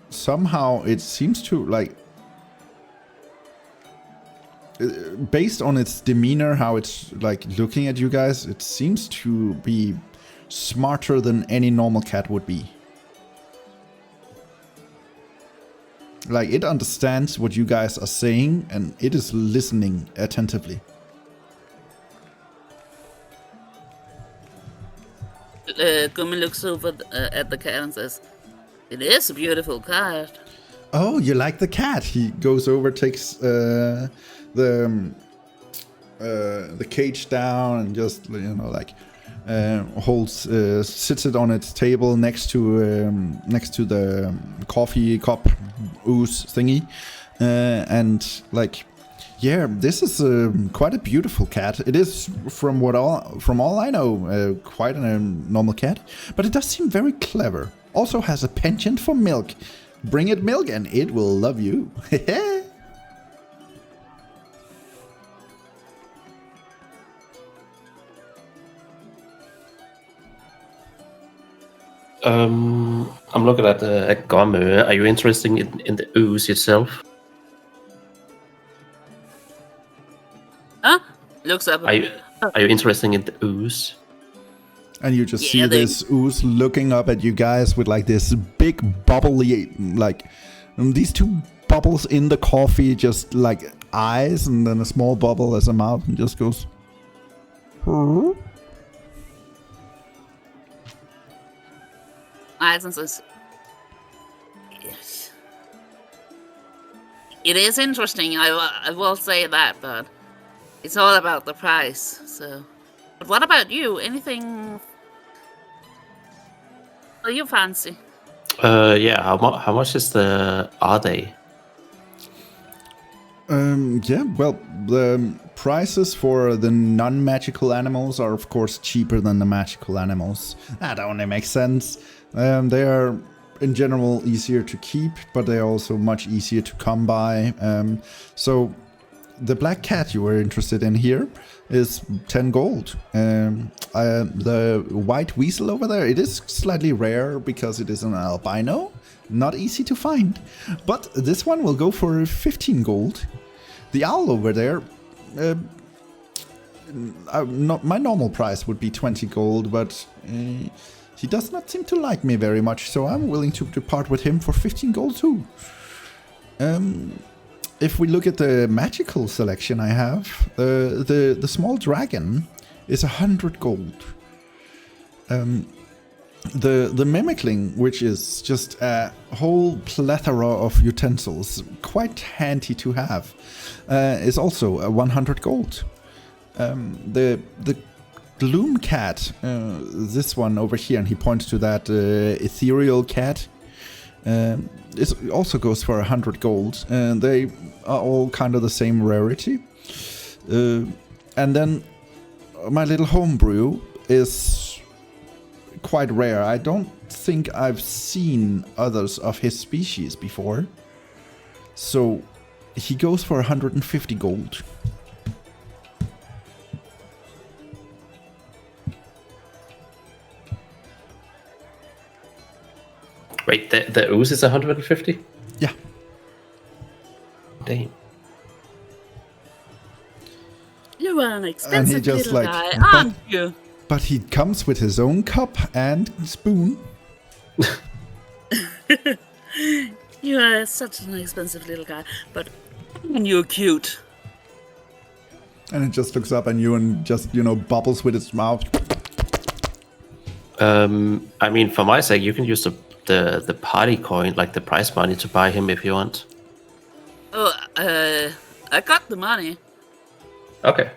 somehow it seems to like... Based on its demeanor, how it's like looking at you guys, it seems to be smarter than any normal cat would be. Like, it understands what you guys are saying, and it is listening attentively. Gomme looks over at the cat and says, "It is a beautiful cat." Oh, you like the cat? He goes over, takes the cage down, and just, you know, like sits it on its table next to the coffee cup ooze thingy, and like, yeah, this is quite a beautiful cat. It is, from all I know, quite a normal cat, but it does seem very clever. Also has a penchant for milk. Bring it milk and it will love you. I'm looking at Gomme. Are you interested in the ooze itself? Huh? Looks up. Are you interested in the ooze? And you just Yeah, see this ooze looking up at you guys with like this big bubbly, like these two bubbles in the coffee, just like eyes, and then a small bubble as a mouth, and just goes. Eyes and says, "Yes. It is interesting. I will say that, but it's all about the price. So, but what about you? Anything you fancy?" Yeah. How much are they? Yeah, well, the prices for the non-magical animals are of course cheaper than the magical animals. That only makes sense. They are in general easier to keep, but they're also much easier to come by. So the black cat you were interested in here is 10 gold. The white weasel over there, it is slightly rare because it is an albino. Not easy to find. But this one will go for 15 gold. The owl over there, my normal price would be 20 gold, but he does not seem to like me very much, so I'm willing to depart with him for 15 gold too. If we look at the magical selection I have, the small dragon is 100 gold. The mimicling, which is just a whole plethora of utensils, quite handy to have, is also 100 gold. The gloom cat, this one over here, and he points to that ethereal cat, it also goes for 100 gold, and they are all kind of the same rarity. And then my little homebrew is quite rare. I don't think I've seen others of his species before. So he goes for 150 gold. Wait, the ooze is 150? Yeah. Damn. You are an And he expensive just little like, guy, but- aren't you? But he comes with his own cup and spoon. You are such an expensive little guy, but you're cute. And it just looks up at you and just, bubbles with its mouth. I mean, for my sake, you can use the party coin, like the prize money, to buy him if you want. Oh, I got the money. Okay.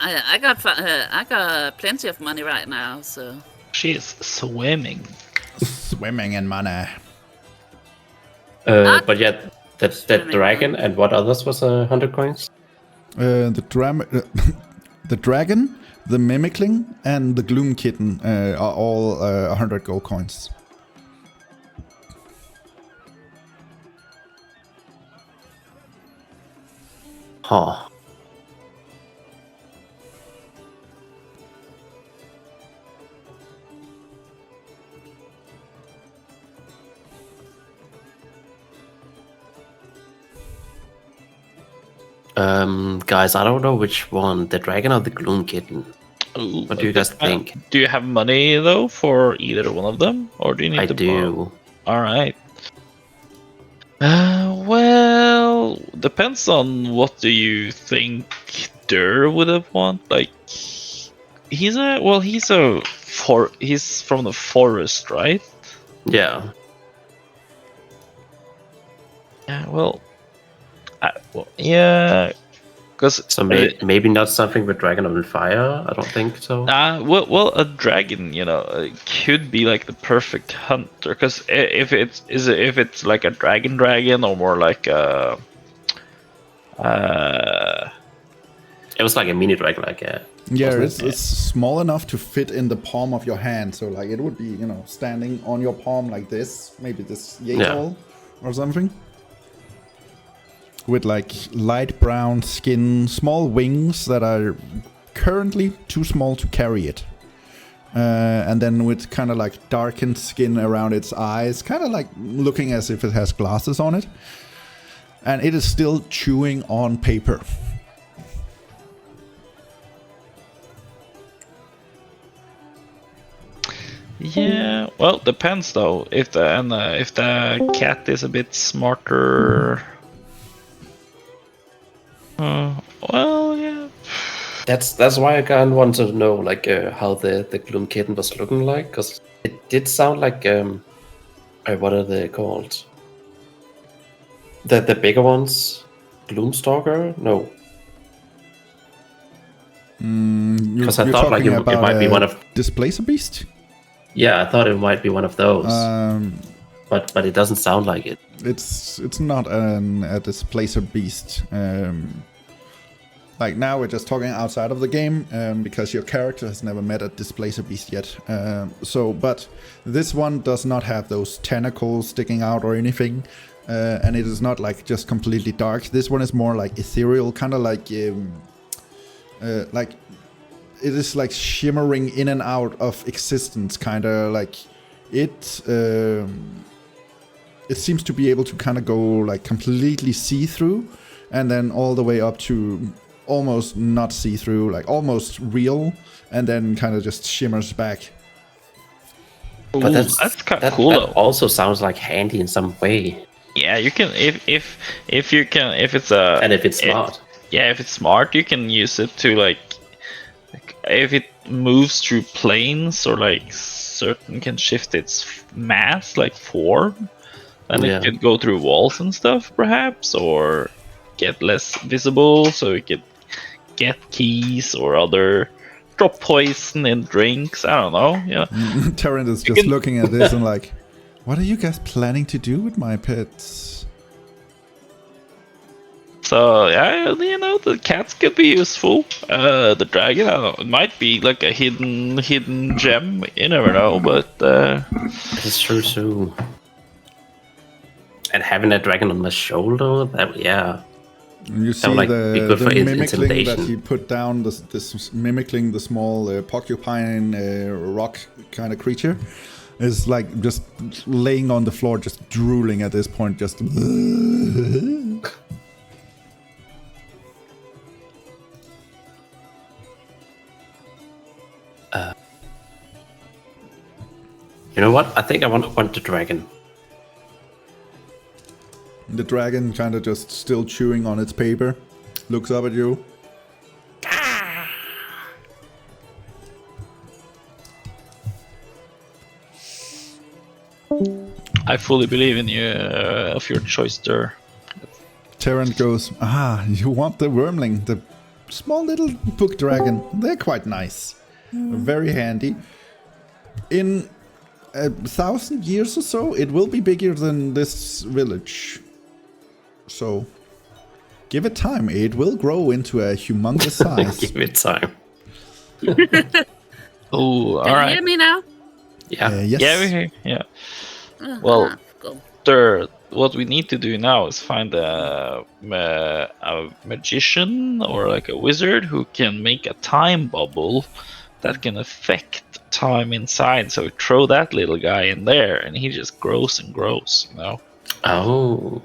I got plenty of money right now, so. She is swimming. Swimming in money. But yeah, that dragon and what others was 100 coins? The dragon, the mimicling, and the gloom kitten are all 100 gold coins. Huh. Guys, I don't know which one, the dragon or the gloom kitten. Ooh, What do you guys think? Do you have money though for either one of them, or do you need I to do. borrow? All right. Well, depends on what do you think Durr would have want. Like, he's from the forest, right? Yeah. Yeah. Yeah. Because So maybe not something with dragon on fire. I don't think so. well, a dragon, could be like the perfect hunter. Because if it's like a dragon, or more like a, It was like a mini dragon, like Yeah, wasn't it's small enough to fit in the palm of your hand. So like it would be, standing on your palm like this, maybe this yay tall or something. With like light brown skin, small wings that are currently too small to carry it. And then with kind of like darkened skin around its eyes, kind of like looking as if it has glasses on it. And it is still chewing on paper. Yeah, well, depends though. If the cat is a bit smarter, well, yeah. That's why I kind of want to know like how the gloom kitten was looking like, because it did sound like what are they called? The bigger ones, Gloomstalker? No, because I thought like it might be one of Displacer Beast. Yeah, I thought it might be one of those. But it doesn't sound like it. It's not a Displacer Beast. Like now we're just talking outside of the game because your character has never met a Displacer Beast yet. But this one does not have those tentacles sticking out or anything. And it is not like just completely dark. This one is more like ethereal, kind of like it is like shimmering in and out of existence, kind of like it seems to be able to kind of go like completely see-through and then all the way up to almost not see-through, like almost real, and then kind of just shimmers back. But that's kind of cool. That also sounds like handy in some way. Yeah, you can if it's a And if it's smart. If it's smart, you can use it to like if it moves through planes or like certain can shift its mass like form, then it could go through walls and stuff perhaps, or get less visible so it could get keys or other drop poison in drinks. I don't know. Yeah. Terran is just looking at this and like, what are you guys planning to do with my pets? So yeah, the cats could be useful. The dragon, I don't know, it might be like a hidden gem. You never know, but it's true too. And having a dragon on my shoulder, You see like, the mimicling that intimidation. he put down, this mimicling the small porcupine rock kind of creature. is like just laying on the floor, just drooling at this point, just. You know what? I think I want the dragon. The dragon kind of just still chewing on its paper, looks up at you. I fully believe in you of your choice, Durr. Terran goes, you want the wormling, the small little book dragon. They're quite nice. Very handy. In 1,000 years or so, it will be bigger than this village. So, give it time. It will grow into a humongous size. Give it time. Oh, all Can you right. hear me now? Yeah. Yes. Yeah, we're here. Yeah. Well, Go. Durr, what we need to do now is find a magician or like a wizard who can make a time bubble that can affect time inside. So we throw that little guy in there, and he just grows and grows. You know. Oh.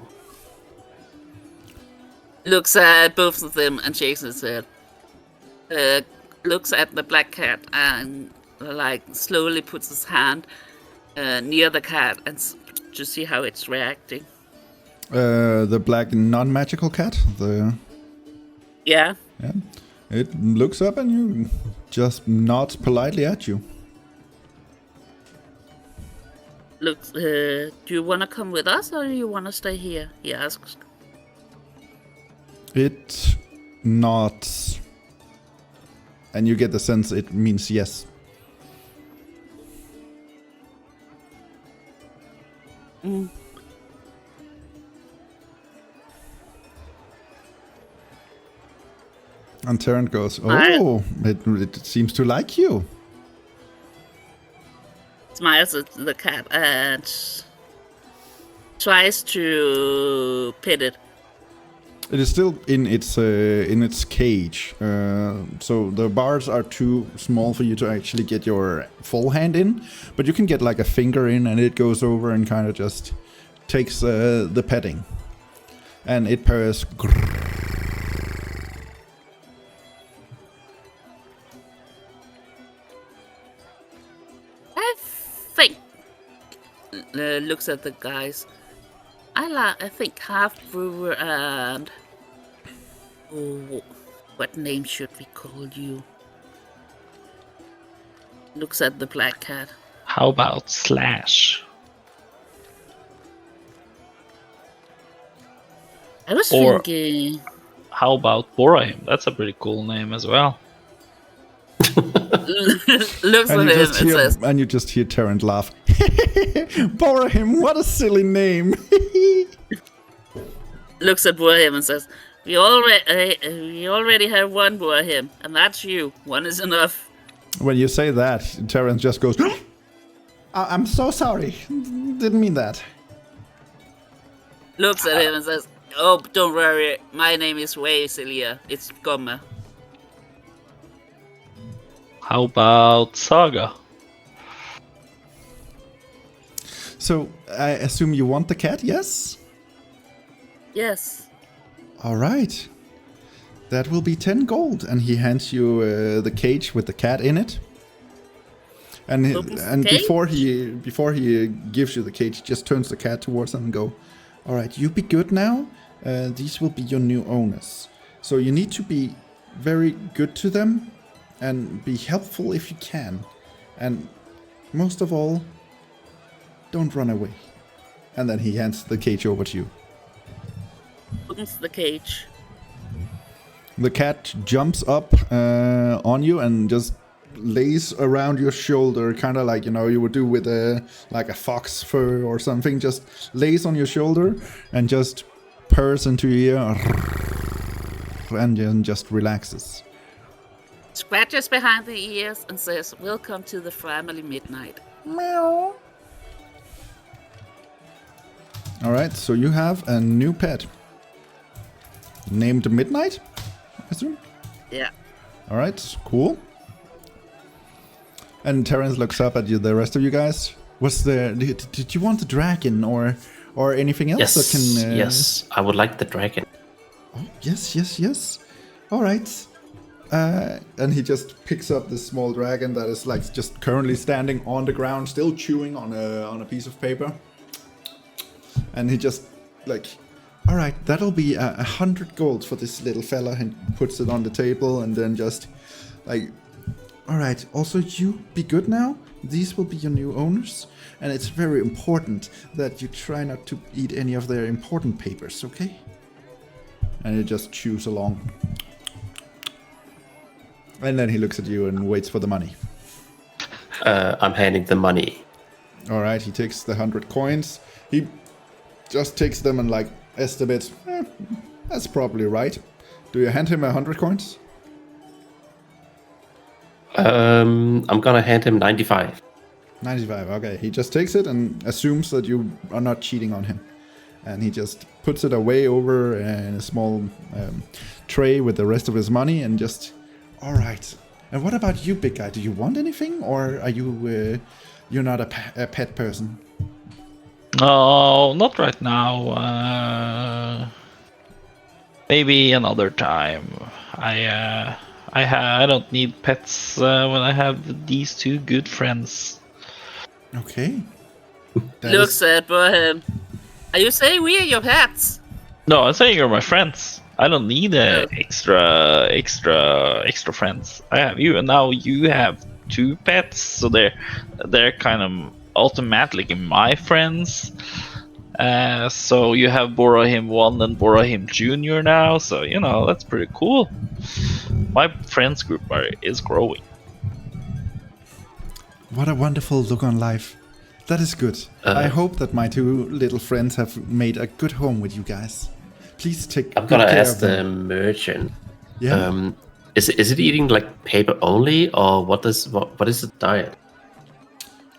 Looks at both of them and shakes his head. Looks at the black cat and like slowly puts his hand near the cat and to see how it's reacting. The black non-magical cat. Yeah. It looks up and you just nods politely at you. Looks. Do you want to come with us or do you want to stay here? He asks. It nods, and you get the sense it means yes. And Terran goes, it seems to like you. Smiles at the cat and tries to pet it. It is still in its cage, so the bars are too small for you to actually get your full hand in, but you can get like a finger in, and it goes over and kind of just takes the petting, and it purrs. I think. Looks at the guys. I think half brewer and what name should we call you? Looks at the black cat. How about Slash? I was Or- thinking. How about Bhorahim? That's a pretty cool name as well. Looks at him and says, and you just hear Terran laugh. Bhorahim, what a silly name. looks at Bhorahim and says, we already have one Bhorahim, and that's you. One is enough. When you say that, Terran just goes, I'm so sorry. Didn't mean that. Looks at him and says, oh, don't worry. My name is way sillier. It's Gomme. How about Saga? So, I assume you want the cat, yes? Yes. All right. That will be 10 gold. And he hands you the cage with the cat in it. And Opens the and cage? before he gives you the cage, just turns the cat towards him and go, all right, you be good now. These will be your new owners. So you need to be very good to them and be helpful if you can. And most of all, don't run away. And then he hands the cage over to you. Opens the cage. The cat jumps up on you and just lays around your shoulder, kind of like, you would do with like a fox fur or something. Just lays on your shoulder and just purrs into your ear and then just relaxes. Scratches behind the ears and says, welcome to the family midnight. Meow. All right, so you have a new pet named Midnight, I assume. Yeah. All right, cool. And Terrence looks up at you, the rest of you guys. Did you want the dragon or anything else Yes, that can? yes, I would like the dragon. Oh, yes. All right. And he just picks up this small dragon that is like just currently standing on the ground, still chewing on a piece of paper. And he just like, all right, that'll be 100 gold for this little fella, and puts it on the table, and then just like, all right. Also, you be good now. These will be your new owners, and it's very important that you try not to eat any of their important papers, okay? And he just chews along. And then he looks at you and waits for the money. I'm handing the money. All right, he takes the 100 coins. He just takes them and like estimates, that's probably right. Do you hand him 100 coins? I'm gonna hand him 95. 95, okay. He just takes it and assumes that you are not cheating on him. And he just puts it away over in a small tray with the rest of his money and just, all right. And what about you, big guy? Do you want anything, or are you, you're not a pet person? No, not right now. Maybe another time. I don't need pets when I have these two good friends. Okay. Looks at Bhorahim. Are you saying we are your pets? No, I'm saying you're my friends. I don't need extra friends. I have you, and now you have two pets, so they're kind of automatically my friends. So you have Bhorahim 1 and Bhorahim Jr. now, so you know that's pretty cool. My friends group is growing. What a wonderful look on life. That is good. I hope that my two little friends have made a good home with you guys. Please take I'm good gonna care ask of the them. merchant. Yeah. Is it eating like paper only, or what is the diet?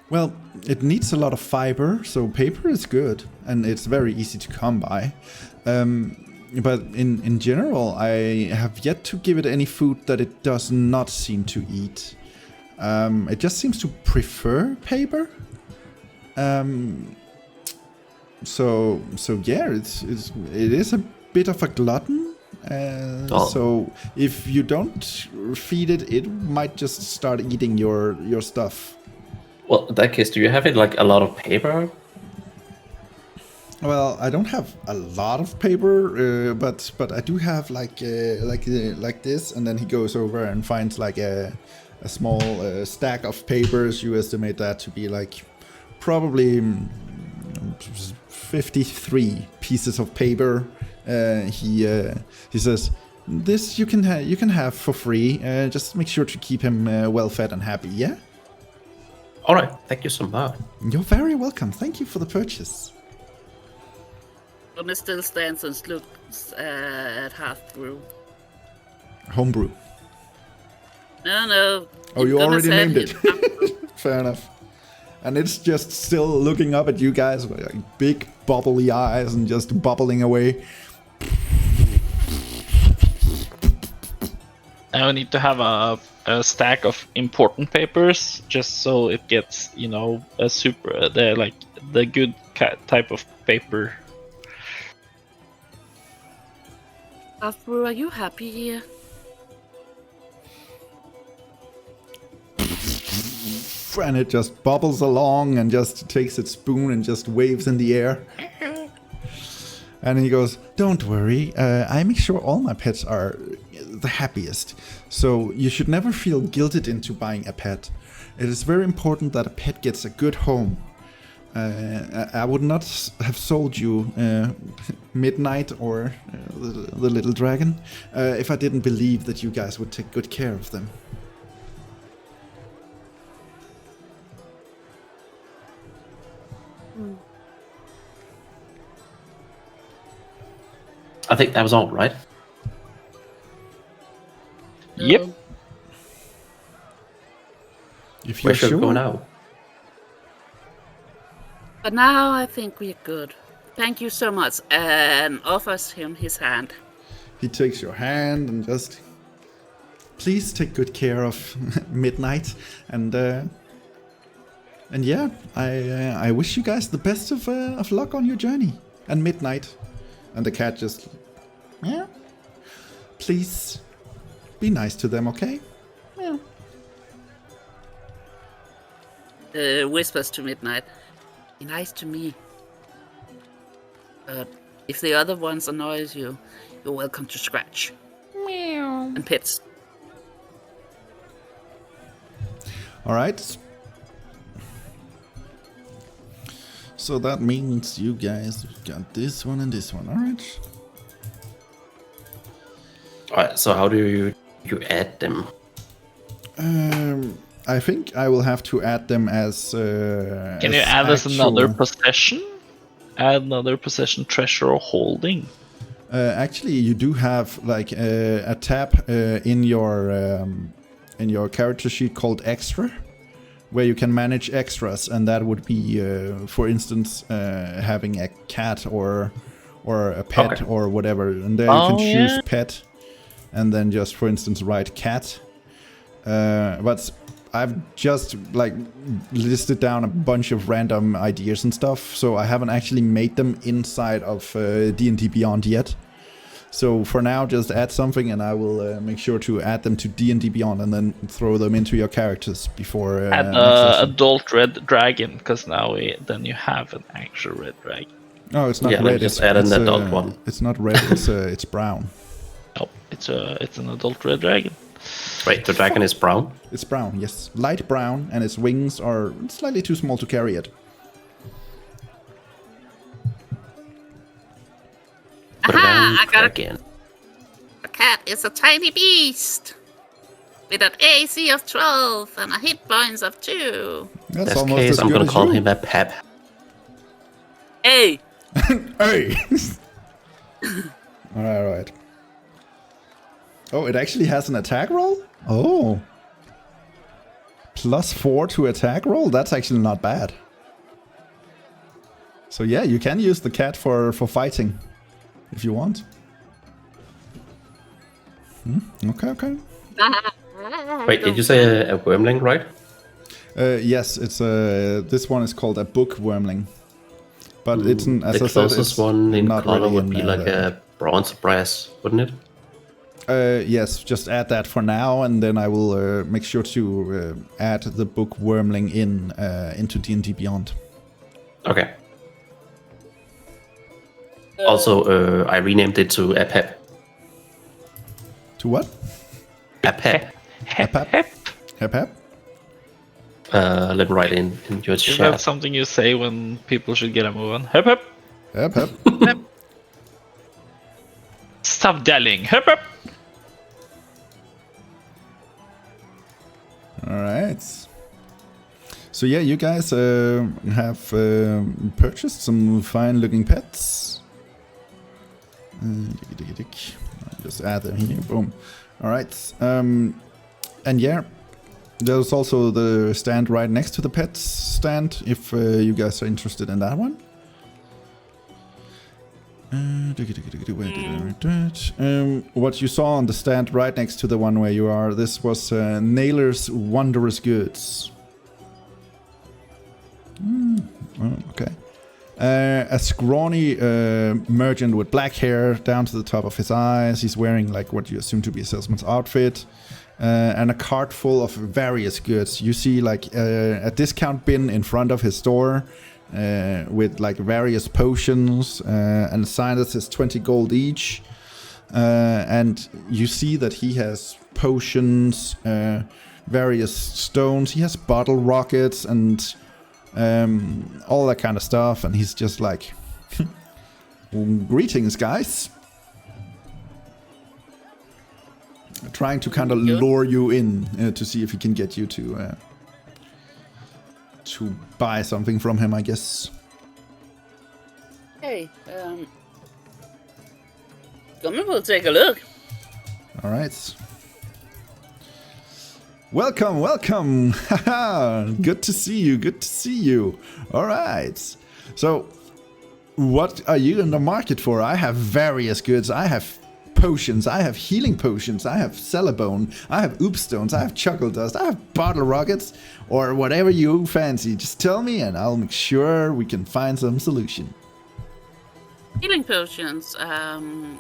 Well, it needs a lot of fiber, so paper is good, and it's very easy to come by. But in general, I have yet to give it any food that it does not seem to eat. It just seems to prefer paper. So yeah, it is a bit of a glutton. So if you don't feed it, it might just start eating your stuff. Well, in that case, do you have it like a lot of paper? Well, I don't have a lot of paper, but I do have like this, and then he goes over and finds like a small stack of papers. You estimate that to be like probably 53 pieces of paper. He says, "This you can have for free. Just make sure to keep him well fed and happy. Yeah." All right, thank you so much. You're very welcome. Thank you for the purchase. Gomme still stands and looks at half-brew. Homebrew. No. Oh, you Gomme already said named it. half-brew. Fair enough. And it's just still looking up at you guys with like big bubbly eyes and just bubbling away. I need to have a stack of important papers just so it gets, you know, a super the good type of paper. Half-brew, are you happy here? And it just bubbles along and just takes its spoon and just waves in the air. And he goes, "Don't worry, I make sure all my pets are the happiest. So you should never feel guilted into buying a pet. It is very important that a pet gets a good home. I would not have sold you Midnight or the little dragon if I didn't believe that you guys would take good care of them." I think that was all, right? Yep. No. If Where you're should we go sure. now? But now I think we're good. Thank you so much. And offers him his hand. He takes your hand and just, please take good care of Midnight, and And yeah, I wish you guys the best of luck on your journey. And midnight. And the cat just... Yeah. Please be nice to them, okay? Yeah. Whispers to Midnight. Be nice to me. But if the other ones annoys you, you're welcome to scratch. Meow. And pets. Alright. So that means you guys got this one and this one, alright? Alright, so how do you add them? I think I will have to add them as. Can you add as another possession? Add another possession, treasure, or holding? Actually, you do have like a tab in your character sheet called extra, where you can manage extras, and that would be, for instance, having a cat or a pet or whatever, and there you can choose pet, and then just, for instance, write cat. But I've just like listed down a bunch of random ideas and stuff, so I haven't actually made them inside of D&D Beyond yet. So for now, just add something, and I will make sure to add them to D&D Beyond, and then throw them into your characters before. Add adult red dragon, because now then you have an actual red dragon. No, it's not red. Like just add an adult one. It's not red. It's brown. No, it's an adult red dragon. Wait, the dragon is brown? It's brown, yes. Light brown, and its wings are slightly too small to carry it. Aha! I got again. A cat is a tiny beast with an AC of 12 and a hit points of 2. That's In almost case, as I'm good gonna as call you. him a pep. Hey! Hey! Alright. Oh, it actually has an attack roll? Oh. +4 to attack roll? That's actually not bad. So yeah, you can use the cat for fighting. If you want. Okay. Wait, did you say a wormling, right? Yes, it's this one is called a book wormling. But it's, as the I said, closest it's one in not color really would in, be like a bronze brass, wouldn't it? Yes, just add that for now, and then I will make sure to add the book wormling into D&D Beyond. Okay. Also, I renamed it to a pep. To what? A pep. A pep? A pep? Let me write in your Is chat. that something you say when people should get a move on? Hep hep! Hep hep. Stop dallying! Hep hep! Alright. So yeah, you guys have purchased some fine looking pets. Just add them here, boom. Alright, and yeah, there's also the stand right next to the pets stand, if you guys are interested in that one. What you saw on the stand right next to the one where you are, this was Naylor's Wondrous Goods. Okay. A scrawny merchant with black hair down to the top of his eyes. He's wearing like what you assume to be a salesman's outfit, and a cart full of various goods. You see like a discount bin in front of his store with like various potions and a sign that says 20 gold each. And you see that he has potions, various stones. He has bottle rockets and all that kind of stuff, and he's just like, greetings, guys. Trying to kind of lure you in to see if he can get you to buy something from him, I guess. Hey, Gomme will take a look. All right. Welcome, welcome. Haha, good to see you, good to see you. All right. So, what are you in the market for? I have various goods. I have potions, I have healing potions, I have Celebone, I have Oop Stones, I have Chuckle Dust, I have Bottle Rockets, or whatever you fancy. Just tell me and I'll make sure we can find some solution. Healing potions.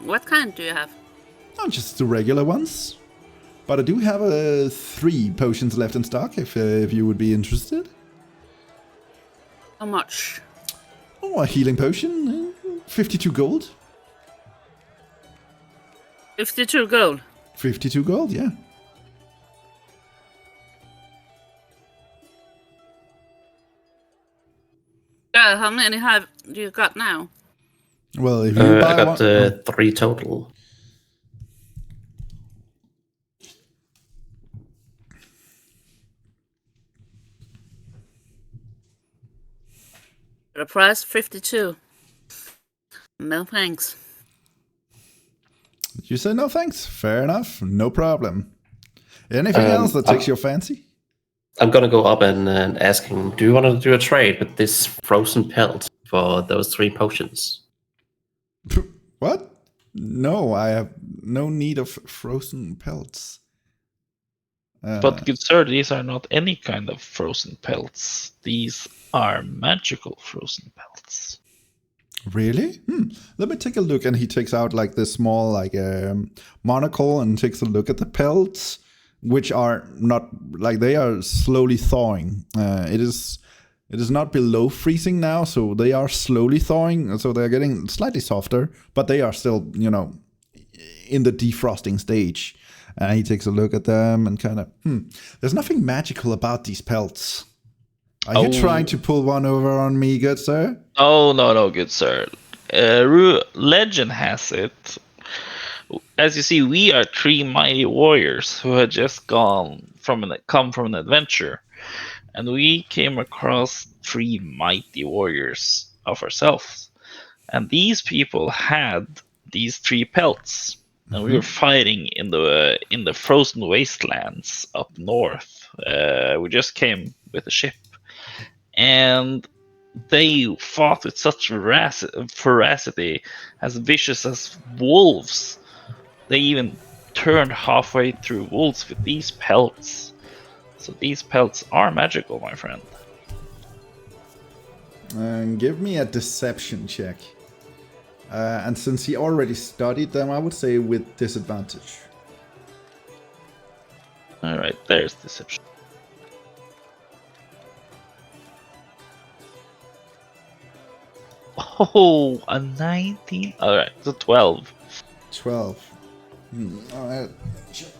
What kind do you have? Not just the regular ones. But I do have 3 potions left in stock if you would be interested. How much? Oh, a healing potion, 52 gold. 52 gold. 52 gold, yeah. How many have you got now? Well, if you buy I got one... 3 total. The price 52. No thanks. You say no thanks. Fair enough. No problem. Anything else that takes your fancy? I'm gonna go up and ask him, do you want to do a trade with this frozen pelt for those 3 potions? What? No, I have no need of frozen pelts. But good sir, these are not any kind of frozen pelts. These are magical frozen pelts. Really? Let me take a look. And he takes out like this small like monocle and takes a look at the pelts, which are not like they are slowly thawing. It is not below freezing now, so they are slowly thawing. So they're getting slightly softer, but they are still, you know, in the defrosting stage. And he takes a look at them and kind of, there's nothing magical about these pelts. Are you trying to pull one over on me, good sir? Oh, no, good sir. Legend has it. As you see, we are 3 mighty warriors who had just come from an adventure. And we came across 3 mighty warriors of ourselves. And these people had these 3 pelts. And we were fighting in the frozen wastelands up north. We just came with a ship, and they fought with such ferocity, as vicious as wolves. They even turned halfway through wolves with these pelts. So these pelts are magical, my friend. Give me a deception check. And since he already studied them, I would say with disadvantage. Alright, there's deception. Oh, a 19? Alright, it's a 12. 12. Alright. Check.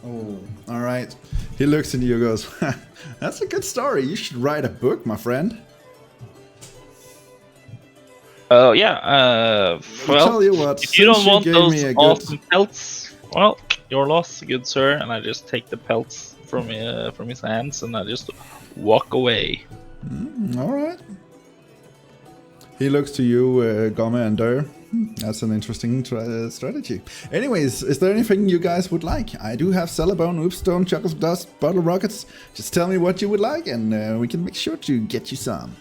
Oh, alright. He looks at you and goes, that's a good story. You should write a book, my friend. Oh, yeah. Well, tell you what, if you don't want those awesome good... pelts, well, your loss, good sir. And I just take the pelts from his hands and I just walk away. Alright. He looks to you, Gomme and Durr. That's an interesting strategy. Anyways, is there anything you guys would like? I do have Celebone, Oopstone, Chuckles Dust, Bottle Rockets. Just tell me what you would like and we can make sure to get you some.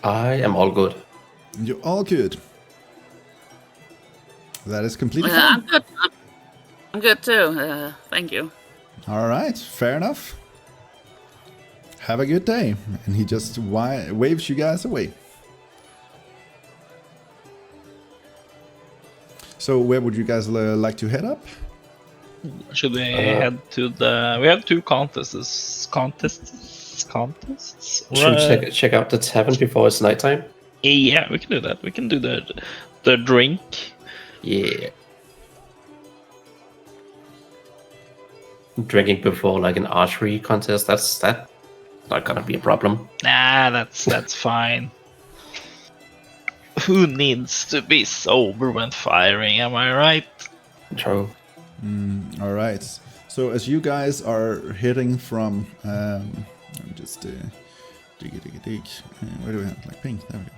I am all good. You're all good. That is completely I'm fine. good. I'm good too. Thank you. Alright, fair enough. Have a good day. And he just waves you guys away. So where would you guys like to head up? Should we head to the... We have 2 contests. Should we check out the tavern before it's nighttime? Yeah, we can do that. We can do the drink. Yeah. Drinking before like an archery contest, that's not gonna be a problem. Nah, that's fine. Who needs to be sober when firing, am I right? True. Alright. So as you guys are heading from I'm just dig. Where do we have like pink? There we go.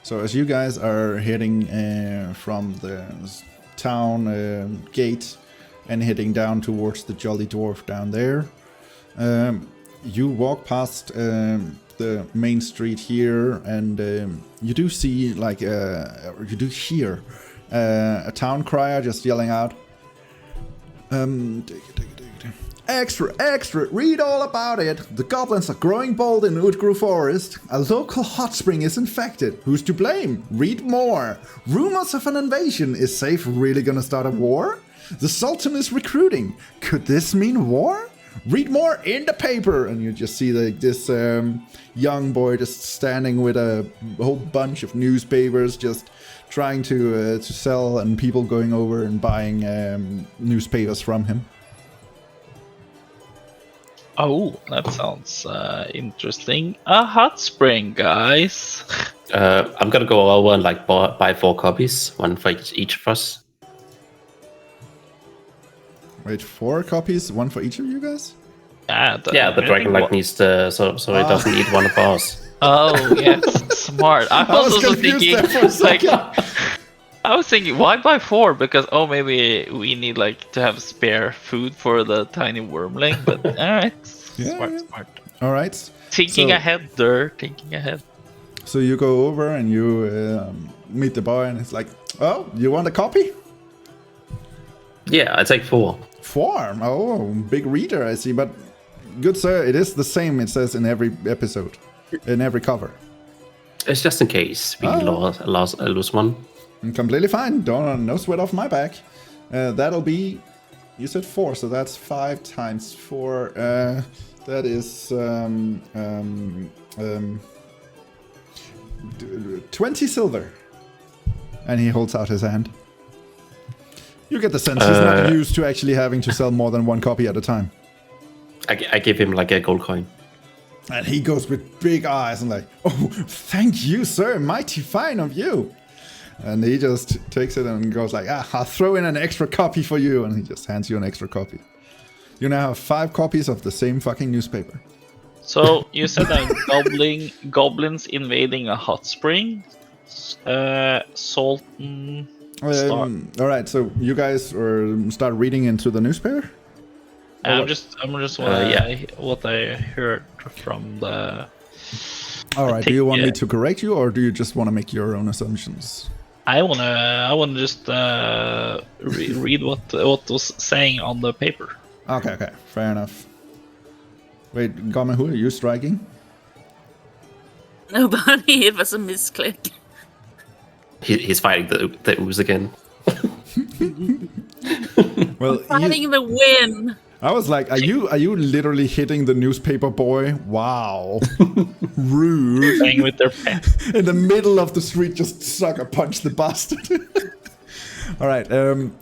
So as you guys are heading from the town gate and heading down towards the Jolly Dwarf down there, you walk past the main street here, and you do see, like, you do hear a town crier just yelling out, "Extra, extra, read all about it. The goblins are growing bold in Utgru Forest. A local hot spring is infected. Who's to blame? Read more. Rumors of an invasion. Is Safe really gonna start a war? The Sultan is recruiting. Could this mean war? Read more in the paper." And you just see this young boy just standing with a whole bunch of newspapers, just trying to sell, and people going over and buying newspapers from him. Oh, that sounds interesting. A hot spring, guys. I'm gonna go over and like buy 4 copies, one for each of us. Wait, 4 copies, one for each of you guys? Yeah, the dragon like needs to, so it doesn't eat one of ours. Oh yes, smart. I was also confused thinking, there for a like, second. I was thinking, why buy 4? Because maybe we need like to have spare food for the tiny wormling. But all right, Yeah. smart. All right. Thinking So- ahead, Durr. Thinking ahead. So you go over and you meet the boy, and it's like, "Oh, you want a copy?" Yeah, I take 4. 4? Oh, big reader, I see. But good sir, it is the same. It says in every episode, in every cover. It's just in case we lose one. Completely fine. No sweat off my back. That'll be, you said 4, so that's 5 times 4. That is 20 silver. And he holds out his hand. You get the sense he's not used to actually having to sell more than 1 copy at a time. I give him like a gold coin. And he goes with big eyes and like, "Oh, thank you, sir. Mighty fine of you." And he just takes it and goes like, "I'll throw in an extra copy for you." And he just hands you an extra copy. You now have 5 copies of the same fucking newspaper. So you said that goblins invading a hot spring. Sultan. All right, so you guys start reading into the newspaper? I'm just what I heard from the. All right, do think, you want me yeah. to correct you, or do you just want to make your own assumptions? I wanna just read what was saying on the paper. Okay, fair enough. Wait, Gomme, who are you striking? Nobody. It was a misclick. He's fighting the ooze again. Well, Fighting the win. I was like, are you literally hitting the newspaper boy? Wow. Rude. Playing with their pen. In the middle of the street, just sucker punch the bastard. All right.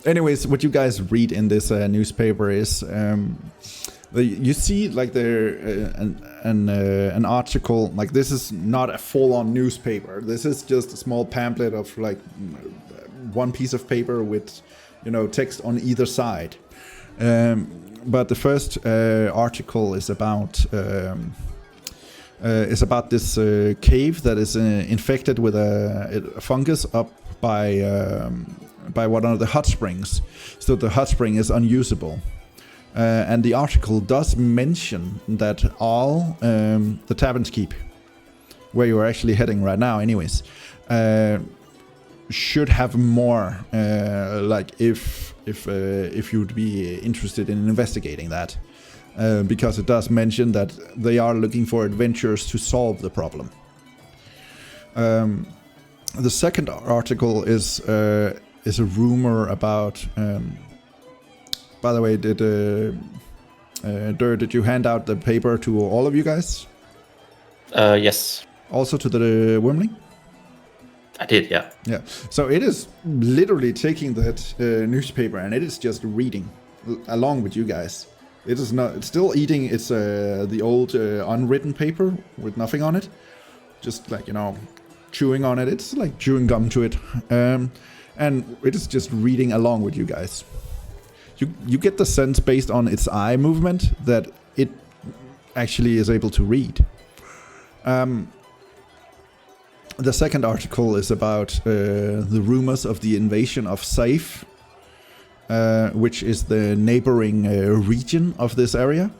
Anyways, what you guys read in this newspaper is you see like there an article. Like, this is not a full-on newspaper. This is just a small pamphlet of like 1 piece of paper with, text on either side. But the first article is about this cave that is infected with a fungus up by one of the hot springs. So the hot spring is unusable. And the article does mention that all the Tavern's Keep, where you are actually heading right now anyways, should have more, like if you'd be interested in investigating that, because it does mention that they are looking for adventurers to solve the problem. The second article is a rumor about. By the way, Durr, did you hand out the paper to all of you guys? Yes. Also to the Wormling? I did, yeah. Yeah. So it is literally taking that newspaper and it is just reading along with you guys. It is not. It's still eating. It's the old unwritten paper with nothing on it. Just like, chewing on it. It's like chewing gum to it. And it is just reading along with you guys. You get the sense based on its eye movement that it actually is able to read. The second article is about the rumors of the invasion of Safe, which is the neighboring region of this area.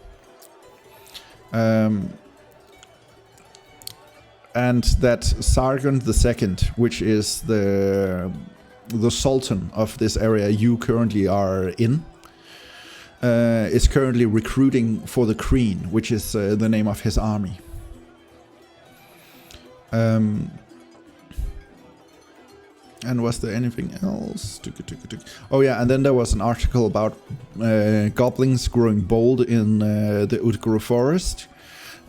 And that Sargon II, which is the sultan of this area you currently are in, is currently recruiting for the Kreen, which is the name of his army. And was there anything else? Oh yeah, and then there was an article about goblins growing bold in the Utgru forest.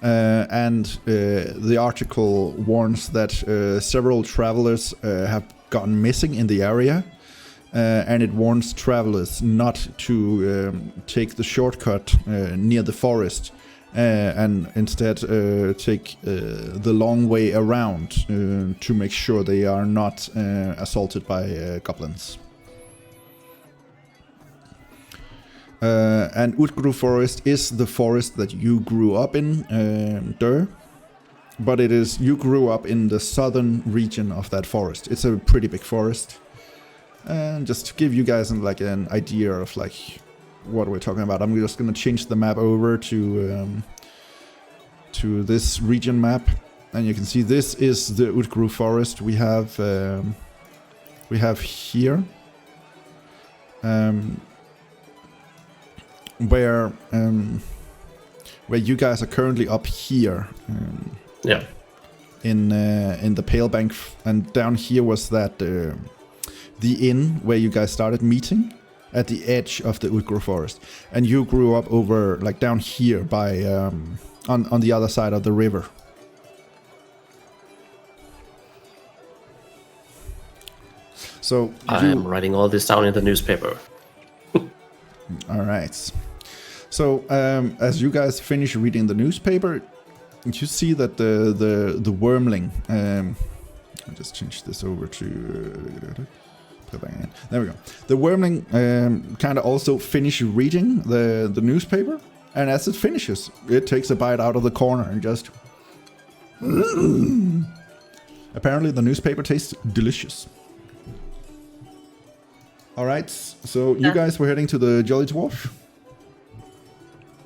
And the article warns that several travelers have gotten missing in the area. And it warns travelers not to take the shortcut near the forest. And instead take the long way around to make sure they are not assaulted by goblins. And Utgru Forest is the forest that you grew up in, Durr. But you grew up in the southern region of that forest. It's a pretty big forest. And just to give you guys an idea of what we're talking about, I'm just gonna change the map over to this region map, and you can see this is the Utgru Forest we have here, where you guys are currently up here. Yeah. In the palebank, and down here was that the inn where you guys started meeting at the edge of the Utgru Forest, and you grew up over down here by on the other side of the river. So I'm writing all this down in the newspaper. All right. So as you guys finish reading the newspaper, you see that the wormling. I'll just change this over to. There we go. The wormling kind of also finished reading the newspaper, and as it finishes, it takes a bite out of the corner and just. Apparently, the newspaper tastes delicious. All right, so you guys were heading to the Jolly Dwarf.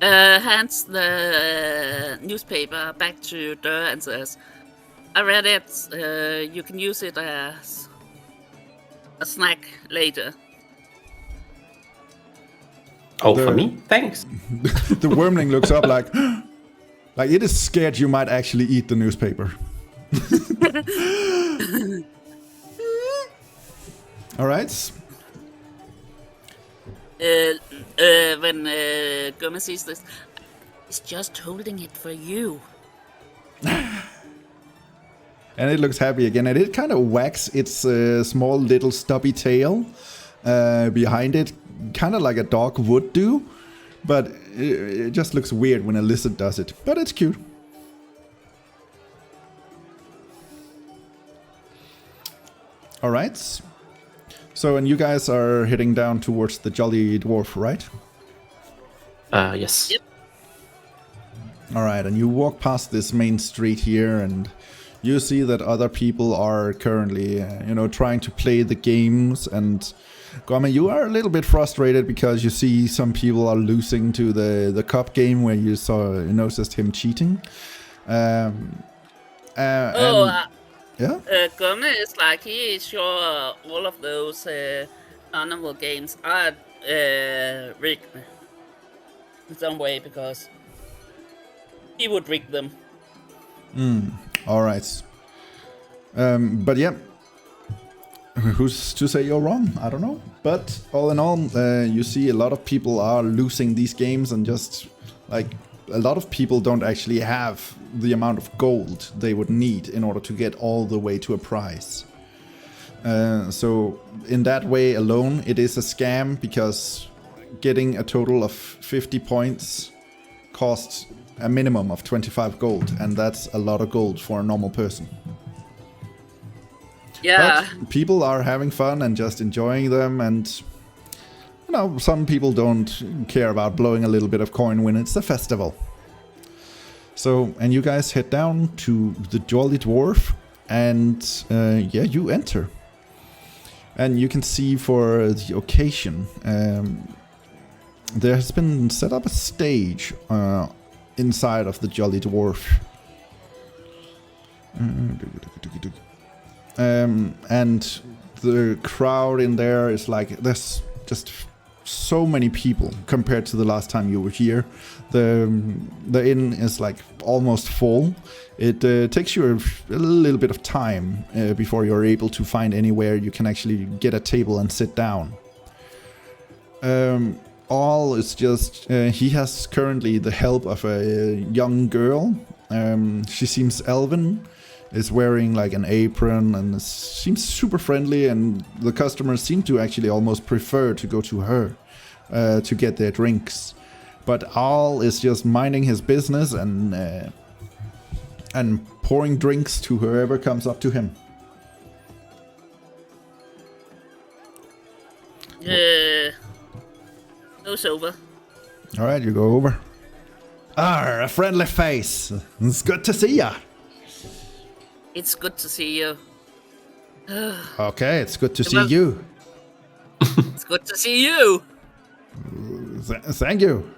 Hands the newspaper back to Durr and says, "I read it. You can use it as a snack later." Oh, for me? Thanks. The wormling looks up like it is scared you might actually eat the newspaper. All right. When Gomme sees this, he's just holding it for you. And it looks happy again, and it kind of wags its small little stubby tail behind it, kind of like a dog would do, but it just looks weird when a lizard does it, but it's cute. All right. So, and you guys are heading down towards the Jolly Dwarf, right? Yes. Yep. All right, and you walk past this main street here, and you see that other people are currently, trying to play the games. And Gomme, you are a little bit frustrated because you see some people are losing to the cup game where you noticed him cheating. Yeah. Gomme is like, he is sure all of those animal games are rigged in some way, because he would rig them. All right. But yeah, who's to say you're wrong? I don't know. But all in all, you see a lot of people are losing these games, and just a lot of people don't actually have the amount of gold they would need in order to get all the way to a prize. So in that way alone, it is a scam, because getting a total of 50 points costs a minimum of 25 gold, and that's a lot of gold for a normal person. Yeah. But people are having fun and just enjoying them, and some people don't care about blowing a little bit of coin when it's a festival. So, and you guys head down to the Jolly Dwarf, and you enter. And you can see for the occasion, there has been set up a stage inside of the jolly dwarf. And the crowd in there is like, there's just so many people compared to the last time you were here. The inn is like almost full. It takes you a little bit of time before you're able to find anywhere you can actually get a table and sit down. All is just, he has currently the help of a young girl. She seems elven, is wearing like an apron and seems super friendly, and the customers seem to actually almost prefer to go to her to get their drinks. But Al is just minding his business and pouring drinks to whoever comes up to him. Goes over. All right, you go over. A friendly face. It's good to see ya. It's good to see you. Okay, it's good to see you. It's good to see you. Thank you.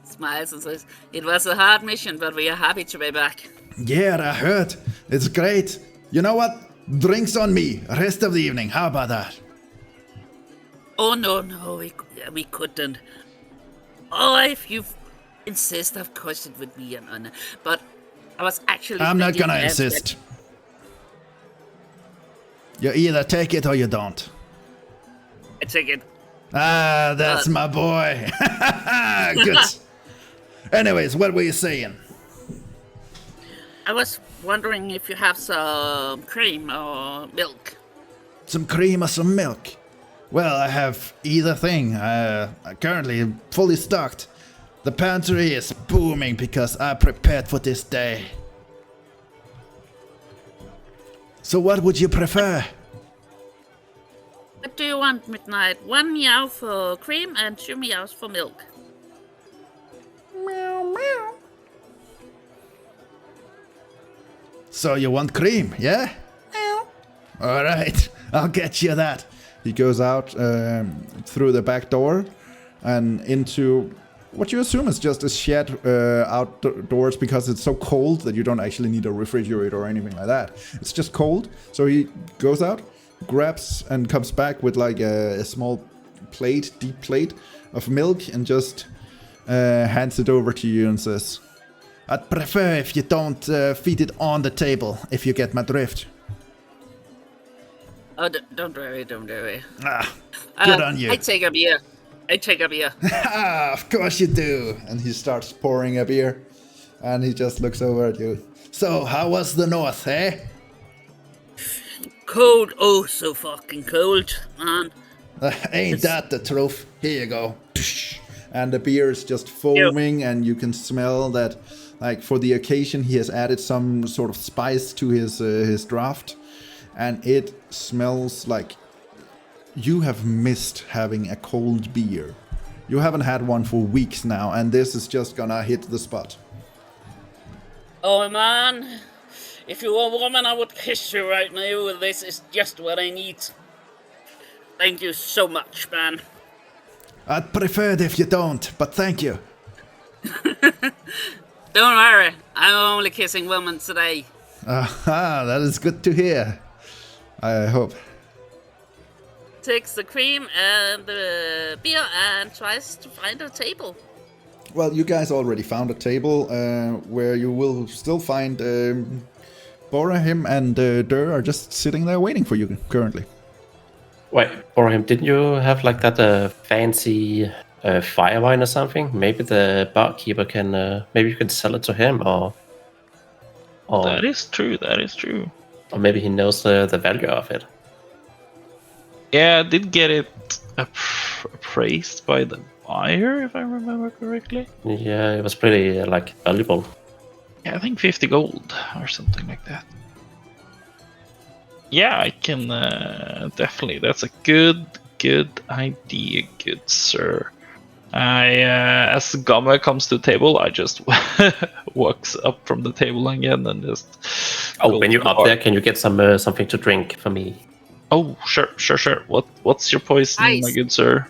Smiles and says, "It was a hard mission, but we are happy to be back." Yeah, I heard. It's great. You know what? Drinks on me. Rest of the evening. How about that? Oh, no, we couldn't. Oh, if you insist, of course it would be an honor. But I was actually... I'm not gonna thinking insist. You either take it or you don't. I take it. Ah, that's my boy. Good. Anyways, what were you saying? I was wondering if you have some cream or milk. Some cream or some milk? Well, I have either thing. I'm currently fully stocked. The pantry is booming because I prepared for this day. So what would you prefer? What do you want, Midnight? 1 meow for cream and 2 meows for milk. Meow, meow. So you want cream, yeah? Meow. All right, I'll get you that. He goes out through the back door and into what you assume is just a shed outdoors, because it's so cold that you don't actually need a refrigerator or anything like that. It's just cold. So he goes out, grabs and comes back with like a small plate, deep plate of milk, and just hands it over to you and says, "I'd prefer if you don't feed it on the table, if you get my drift." Oh, don't worry. Ah, good on you. I take a beer. Ah, of course you do. And he starts pouring a beer, and he just looks over at you. So, how was the north, eh? Cold, oh, so fucking cold, man. Ain't that the truth? Here you go. And the beer is just foaming, and you can smell that, like, for the occasion, he has added some sort of spice to his draft, and it smells like you have missed having a cold beer. You haven't had one for weeks now, and this is just gonna hit the spot. Oh, man. If you were a woman, I would kiss you right now. This is just what I need. Thank you so much, man. I'd prefer it if you don't, but thank you. Don't worry. I'm only kissing women today. Aha, that is good to hear. I hope. Takes the cream and the beer and tries to find a table. Well, you guys already found a table where you will still find Bhorahim and Durr are just sitting there waiting for you currently. Wait, Bhorahim, didn't you have like that fancy fire wine or something? Maybe the barkeeper can, maybe you can sell it to him, or That is true. Or maybe he knows the value of it. Yeah, I did get it appraised by the buyer, if I remember correctly. Yeah, it was pretty valuable. Yeah, I think 50 gold or something like that. Yeah, I can definitely. That's a good idea, good sir. As Gomme comes to the table, I just walks up from the table again and just. Oh, when you're up there, can you get something to drink for me? Oh, sure. What's your poison, Ice. my good sir?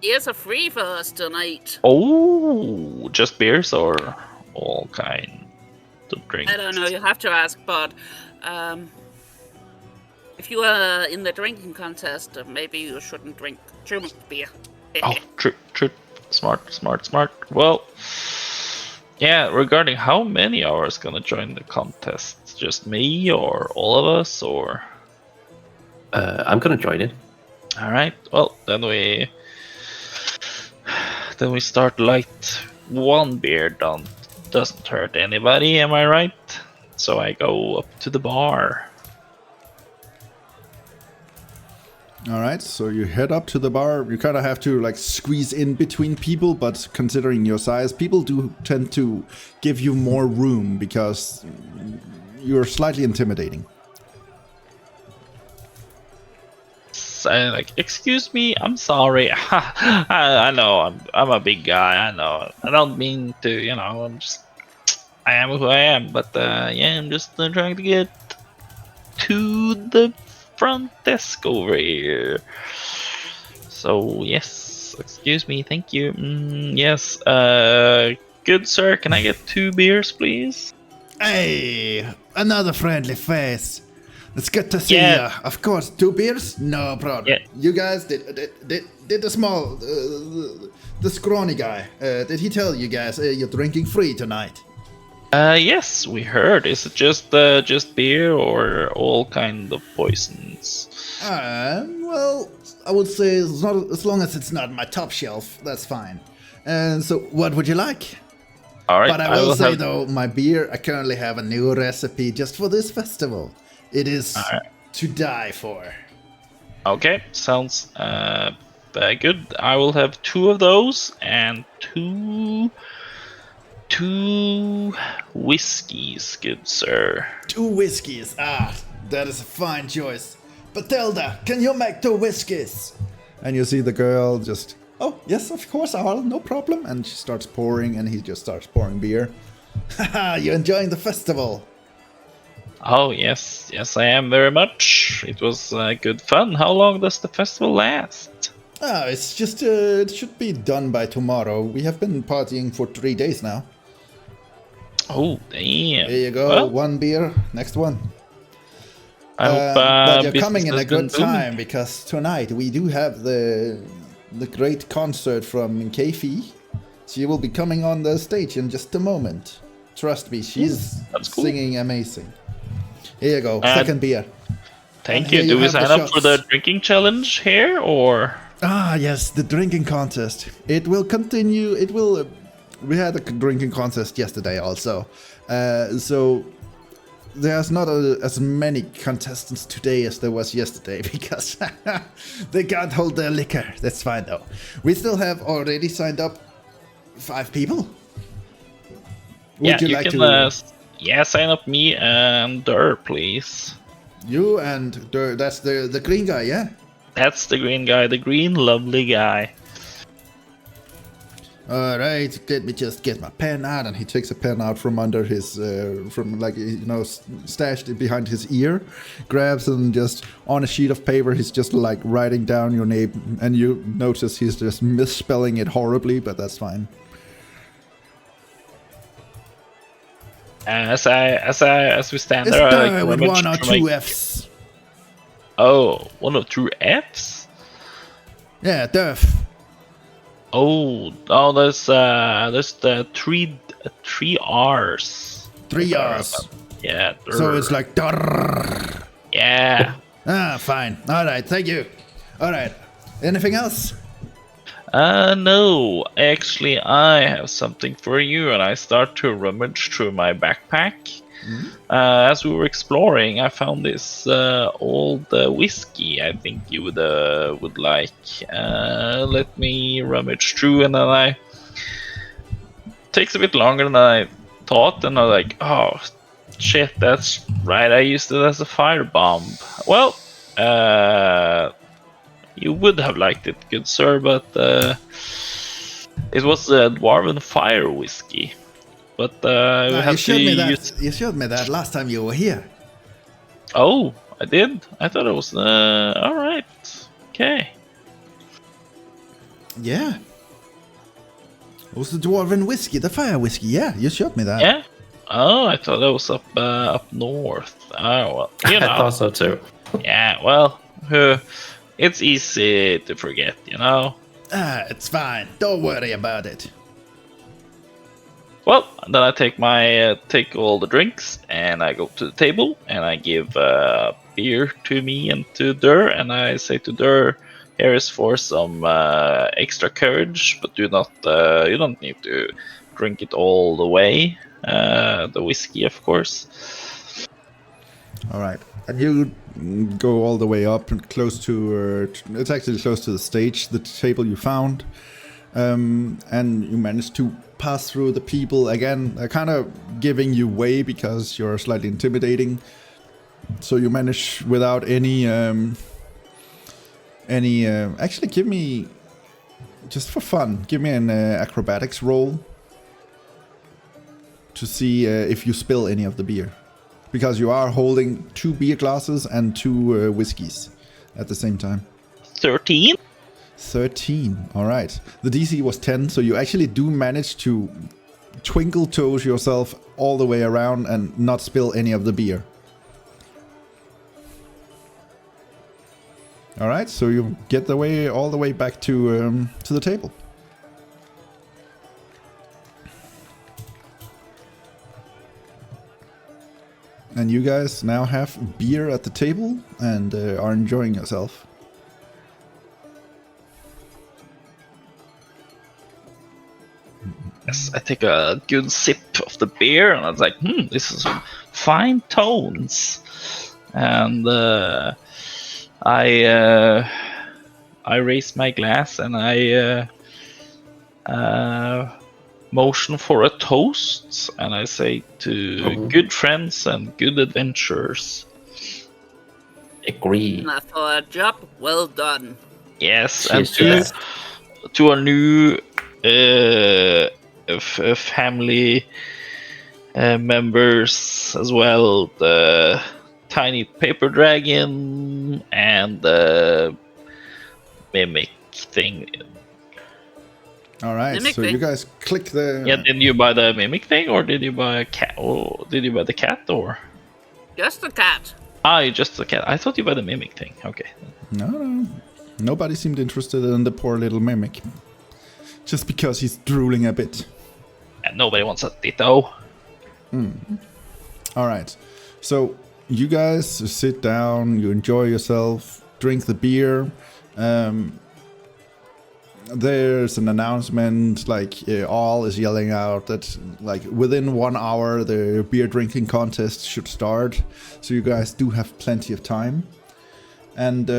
Beers are free for us tonight. Oh, just beers or all kind of drinks? I don't know. You have to ask, but if you are in the drinking contest, maybe you shouldn't drink too much beer. Oh, true. Smart. Well, yeah, regarding how many are gonna join the contest? Just me or all of us or? I'm gonna join it. Alright, well, then we start light. One beer doesn't hurt anybody, am I right? So I go up to the bar. All right, so you head up to the bar. You kind of have to like squeeze in between people, but considering your size, people do tend to give you more room because you're slightly intimidating. So, like, excuse me, I'm sorry. I know I'm a big guy. I know. I don't mean to, I am who I am. But yeah, I'm just trying to get to the front desk over here. So yes, excuse me, thank you. Yes, good sir, can I get 2 beers, please? Hey, another friendly face. It's good to see Yeah. you. Of course, 2 beers, no problem. Yeah. You guys did the small, the scrawny guy. Did he tell you guys you're drinking free tonight? Yes, we heard. Is it just beer or all kind of poisons? Well, I would say as long as it's not my top shelf, that's fine. And so, what would you like? All right, But I will say have... though, my beer, I currently have a new recipe just for this festival. It is to die for. Okay, sounds good. I will have 2 of those and two whiskeys, good sir. 2 whiskeys. That is a fine choice. Batilda, can you make 2 whiskeys? And you see the girl just, oh, yes, of course, I'll, no problem. And she starts pouring, and he just starts pouring beer. Haha, you're enjoying the festival. Oh, yes, I am very much. It was good fun. How long does the festival last? It's just, it should be done by tomorrow. We have been partying for 3 days now. Oh, damn. There you go, Well, 1 beer, next one. I hope but you're business coming in a has been good booming. time because tonight we do have the great concert from Kefi. She will be coming on the stage in just a moment. Trust me, she's that's cool. singing amazing. Here you go, And- second beer. Thank And you. here Do you we have the sign up for the shots. drinking challenge here or? Yes, the drinking contest. It will continue. It will. We had a drinking contest yesterday also. So there's not as many contestants today as there was yesterday because they can't hold their liquor. That's fine though. We still have already signed up 5 people. Would you like can, to? sign up me and Durr, please. You and that's the green guy, yeah. That's the green guy, the green lovely guy. All right, let me just get my pen out, and he takes a pen out from under his, stashed it behind his ear, grabs and just on a sheet of paper, he's just like writing down your name, and you notice he's just misspelling it horribly, but that's fine. As we stand It's there, I Durr with rummage 1 or through 2 Fs. Oh, 1 or 2 Fs? Yeah, Durf. Oh, there's the three R's. 3 R's. Yeah. So it's like Durr. Yeah. Fine. All right, thank you. All right. Anything else? No. Actually, I have something for you, and I start to rummage through my backpack. As we were exploring, I found this old whiskey. I think you would like. Let me rummage through, and then takes a bit longer than I thought, and I'm like, oh shit, that's right. I used it as a firebomb. Well, you would have liked it, good sir, but it was a dwarven fire whiskey. But we You have showed to me that. use. You showed me that last time you were here. Oh, I did. I thought it was all right. Okay. Yeah. It was the dwarven whiskey, the fire whiskey. Yeah, you showed me that. Yeah. Oh, I thought that was up north. Oh well, you I know. thought so too. Yeah. Well, it's easy to forget, you know. It's fine. Don't worry about it. Well, then I take all the drinks and I go to the table and I give beer to me and to Durr, and I say to Durr, "Here is for some extra courage, but you don't need to drink it all the way. The whiskey, of course." All right. And you go all the way up and close to... it's actually close to the stage, the table you found. And you manage to pass through the people. Again, kind of giving you way because you're slightly intimidating. So you manage without any... actually, give me... just for fun, give me an acrobatics roll. To see if you spill any of the beer. Because you are holding 2 beer glasses and 2 whiskeys at the same time. 13. 13, alright. The DC was 10, so you actually do manage to twinkle toes yourself all the way around and not spill any of the beer. Alright, so you get all the way back to the table. And you guys now have beer at the table and are enjoying yourself. Yes, I take a good sip of the beer and I was like, this is some fine tones. And I raise my glass and I motion for a toast, and I say to good friends and good adventures. Agree. Now for a job well done. Yes, Cheers, and to our new family members as well, the tiny paper dragon and the mimic thing. Alright, Mimic so thing. you guys click the... Yeah, did you buy the mimic thing, or did you buy a cat? Or did you buy the cat, or? Just a cat. You just the cat. I thought you buy the mimic thing. Okay. No. Nobody seemed interested in the poor little mimic. Just because he's drooling a bit. And nobody wants a ditto. Alright, so you guys sit down, you enjoy yourself, drink the beer. There's an announcement, like all is yelling out that like within 1 hour the beer drinking contest should start. So you guys do have plenty of time. And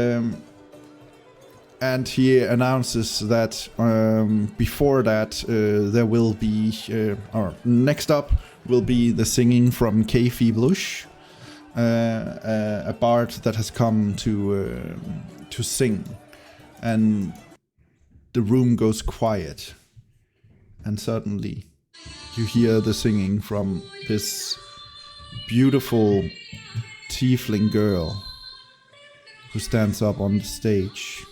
he announces that before that there will be, or next up will be the singing from K.F. Blush, a bard that has come to sing. And the room goes quiet, and suddenly you hear the singing from this beautiful tiefling girl who stands up on the stage.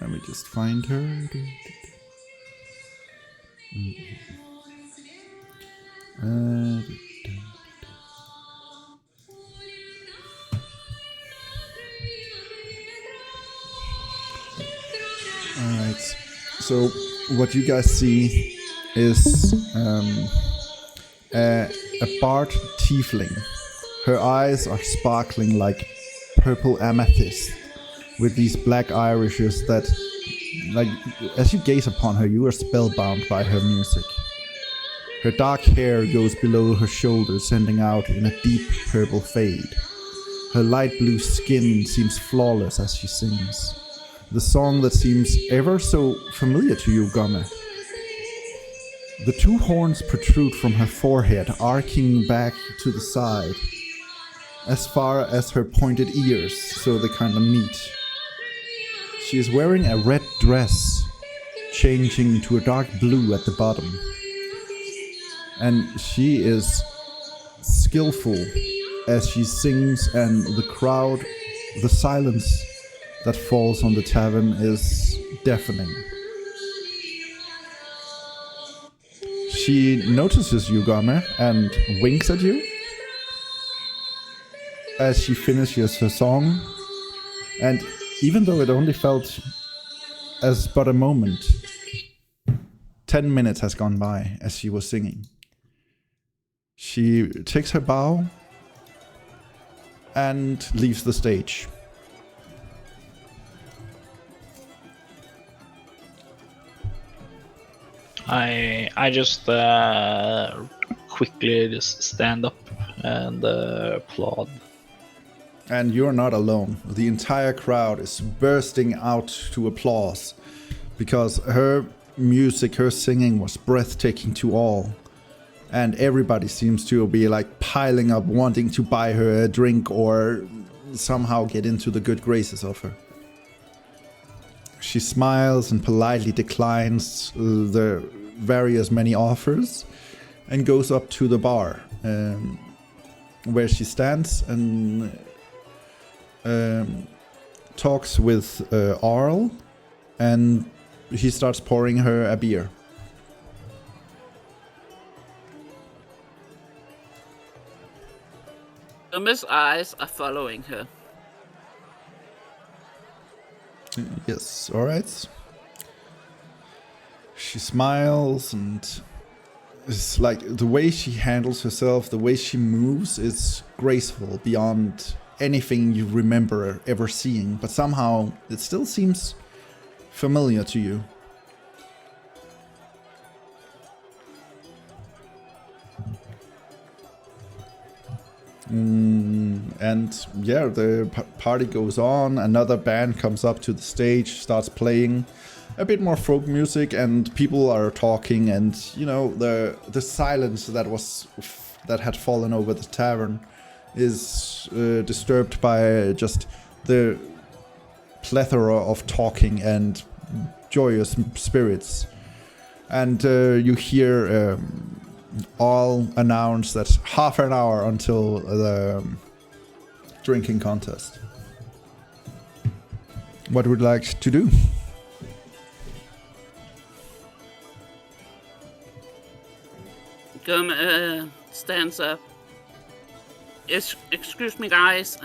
Let me just find her. Alright, so what you guys see is a bard tiefling. Her eyes are sparkling like purple amethyst, with these black irises that, like, as you gaze upon her, you are spellbound by her music. Her dark hair goes below her shoulders, sending out in a deep purple fade. Her light blue skin seems flawless as she sings. The song that seems ever so familiar to you, Gomme. The 2 horns protrude from her forehead, arcing back to the side, as far as her pointed ears, so they kind of meet. She is wearing a red dress, changing to a dark blue at the bottom. And she is skillful as she sings, and the crowd, the silence that falls on the tavern is deafening. She notices you, Gomme, and winks at you as she finishes her song. And even though it only felt as but a moment, 10 minutes has gone by as she was singing. She takes her bow and leaves the stage. I just quickly just stand up and applaud. And you're not alone. The entire crowd is bursting out to applause because her music, her singing was breathtaking to all. And everybody seems to be like piling up, wanting to buy her a drink or somehow get into the good graces of her. She smiles and politely declines the various many offers and goes up to the bar where she stands and talks with Arl, and he starts pouring her a beer. Gomme's eyes are following her. Yes, alright. She smiles, and it's like the way she handles herself, the way she moves is graceful beyond anything you remember ever seeing, but somehow it still seems familiar to you. And yeah, the party goes on. Another band comes up to the stage, starts playing a bit more folk music, and people are talking. And you know, the silence that had fallen over the tavern is disturbed by just the plethora of talking and joyous spirits. And you hear all announce that half an hour until the drinking contest. What would you like to do? Gomme stands up. Excuse me, guys.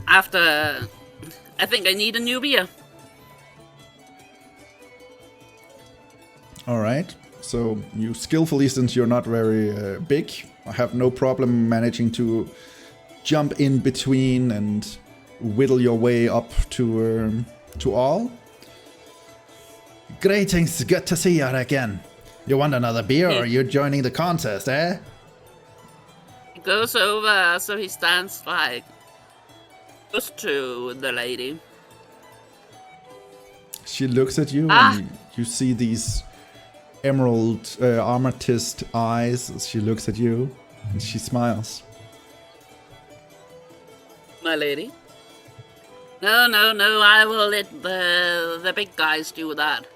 After, I think I need a new beer. All right. So you skillfully, since you're not very big, have no problem managing to jump in between and whittle your way up to all. Greetings, good to see you again. You want another beer, or are you joining the contest, eh? He goes over, so he stands like close to the lady. She looks at you, and you see these emerald amethyst eyes. She looks at you, and she smiles. My lady? No, I will let the big guys do that.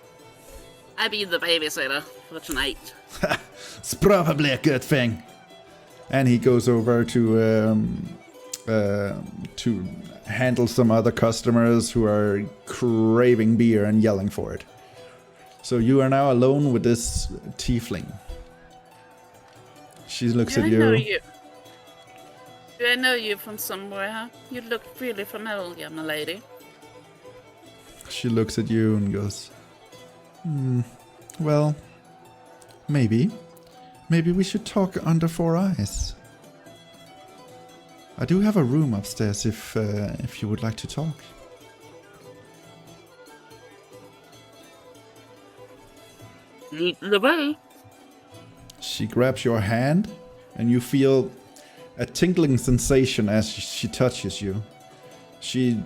I'll be the babysitter for tonight. It's probably a good thing. And he goes over to handle some other customers who are craving beer and yelling for it. So you are now alone with this tiefling. She looks at you. Do I know you from somewhere? You look really familiar, my lady. She looks at you and goes, well, maybe. Maybe we should talk under four eyes. I do have a room upstairs if you would like to talk. Lead the way. She grabs your hand, and you feel a tingling sensation as she touches you. She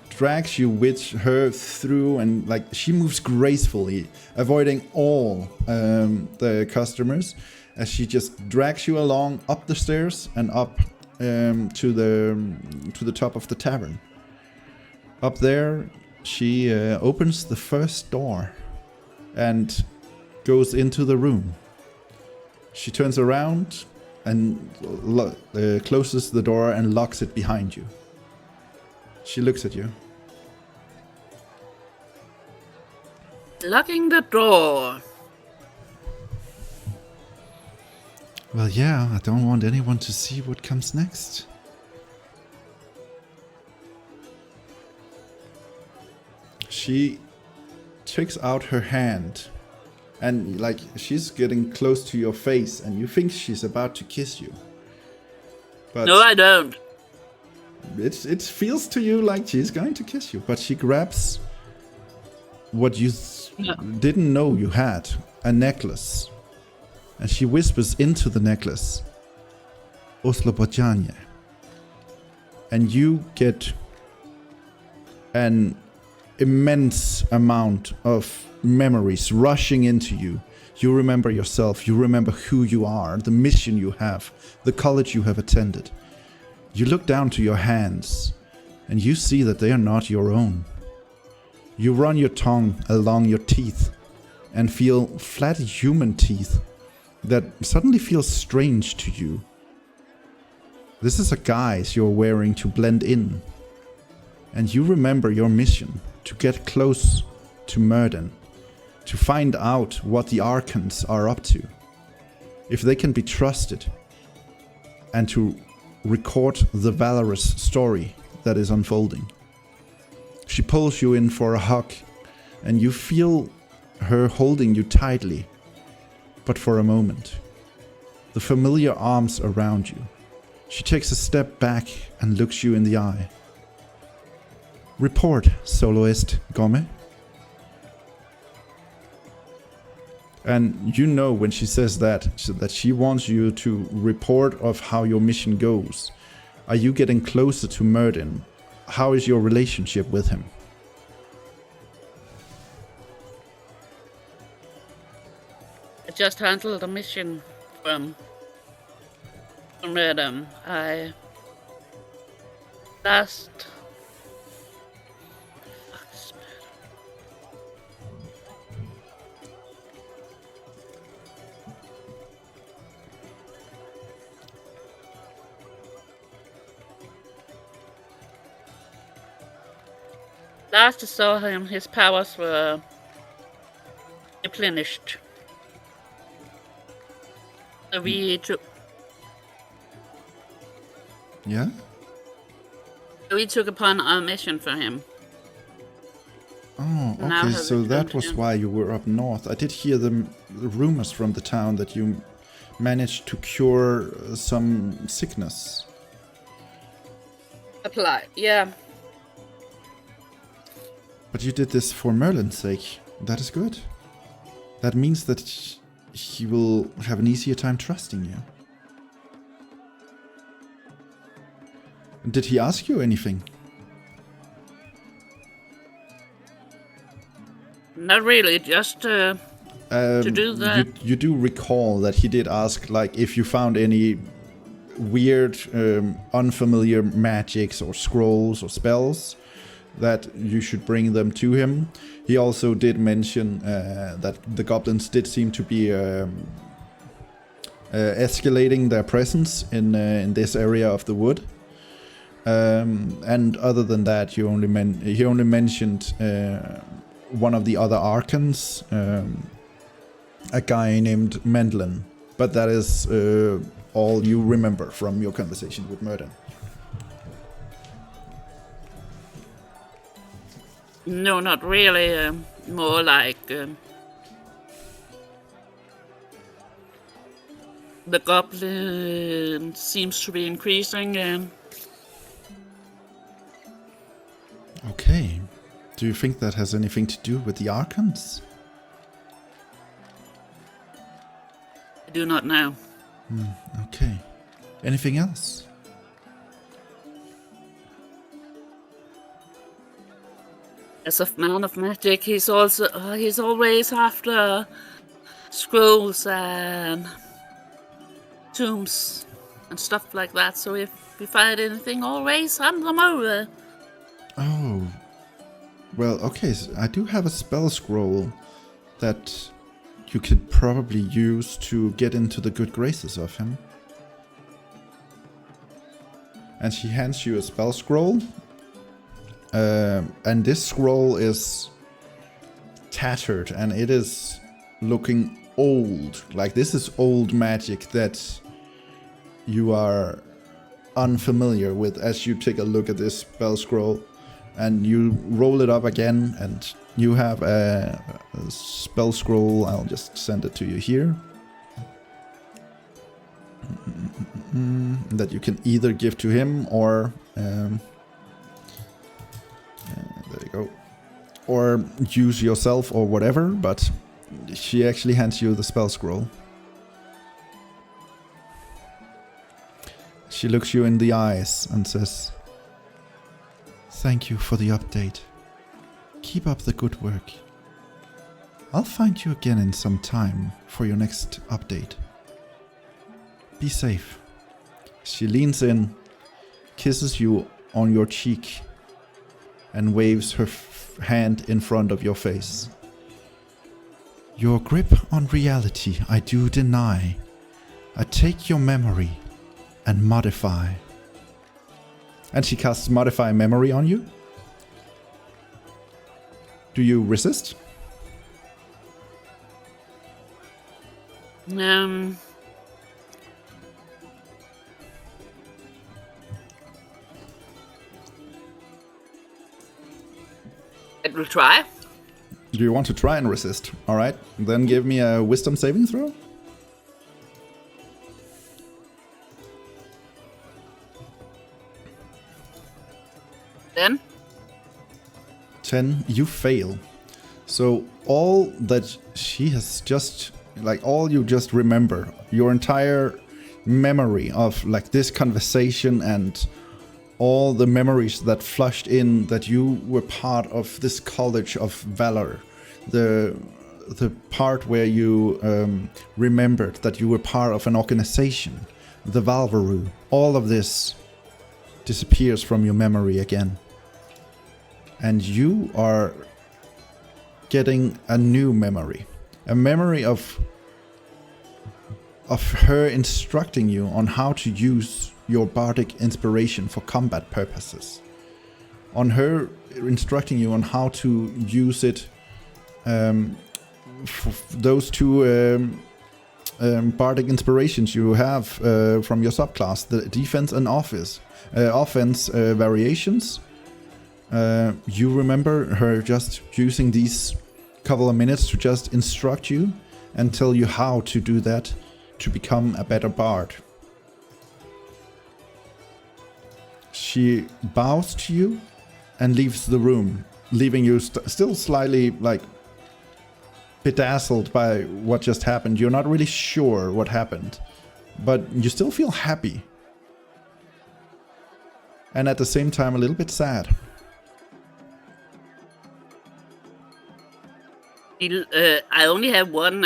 drags you with her through, and like she moves gracefully, avoiding all the customers, as she just drags you along up the stairs and up to the top of the tavern. Up there, she opens the first door and goes into the room. She turns around and closes the door and locks it behind you. She looks at you. Locking the door. Well, yeah, I don't want anyone to see what comes next. She takes out her hand and like she's getting close to your face and you think she's about to kiss you. But No, I don't. it feels to you like she's going to kiss you, but she grabs what you didn't know you had, a necklace. And she whispers into the necklace, Oslobodjanje. And you get an immense amount of memories rushing into you. You remember yourself, you remember who you are, the mission you have, the college you have attended. You look down to your hands and you see that they are not your own. You run your tongue along your teeth and feel flat human teeth that suddenly feels strange to you. This is a guise you're wearing to blend in. And you remember your mission to get close to Myrden, to find out what the Archons are up to, if they can be trusted, and to record the valorous story that is unfolding. She pulls you in for a hug, and you feel her holding you tightly, but for a moment. The familiar arms around you. She takes a step back and looks you in the eye. Report, soloist Gomme. And you know when she says that she wants you to report of how your mission goes. Are you getting closer to Myrden? How is your relationship with him? I just handled a mission from Myrden. I last I saw him, his powers were replenished. So we took upon our mission for him. Oh, Now okay, have so returned that to was him. why you were up north. I did hear the rumors from the town that you managed to cure some sickness. Apply, yeah. But you did this for Merlin's sake. That is good. That means that he will have an easier time trusting you. Did he ask you anything? Not really, just to do that. You do recall that he did ask, like, if you found any weird, unfamiliar magics or scrolls or spells, that you should bring them to him. He also did mention that the goblins did seem to be escalating their presence in this area of the wood. And other than that, he only mentioned one of the other Archons, a guy named Mendlin. But that is all you remember from your conversation with Myrden. No, not really. More like the goblin seems to be increasing. Okay. Do you think that has anything to do with the Archons? I do not know. Okay. Anything else? As a man of magic, he's always after scrolls and tombs and stuff like that. So if we find anything, always hand them over. Oh. Well, okay, so I do have a spell scroll that you could probably use to get into the good graces of him. and she hands you a spell scroll. And this scroll is tattered, and it is looking old. Like, this is old magic that you are unfamiliar with as you take a look at this spell scroll. And you roll it up again, and you have a spell scroll. I'll just send it to you here. That you can either give to him or... there you go. Or use yourself or whatever, but she actually hands you the spell scroll. She looks you in the eyes and says, "Thank you for the update. Keep up the good work. I'll find you again in some time for your next update. Be safe." She leans in, kisses you on your cheek, and waves her hand in front of your face. "Your grip on reality I do deny. I take your memory and modify." And she casts Modify Memory on you. Do you resist? It will try. Do you want to try and resist? Alright, then give me a wisdom saving throw. Then? 10, you fail. So all that she has just, like, all you just remember, your entire memory of, like, this conversation and all the memories that flushed in that you were part of this college of valor, the part where you remembered that you were part of an organization, the Valvaru, all of this disappears from your memory again. And you are getting a new memory. A memory of her instructing you on how to use your bardic inspiration for combat purposes. On her instructing you on how to use it for those two bardic inspirations you have from your subclass, the defense and offense variations. You remember her just using these couple of minutes to just instruct you and tell you how to do that to become a better bard. She bows to you and leaves the room, leaving you still slightly, like, bedazzled by what just happened. You're not really sure what happened, but you still feel happy. And at the same time, a little bit sad. I only have one,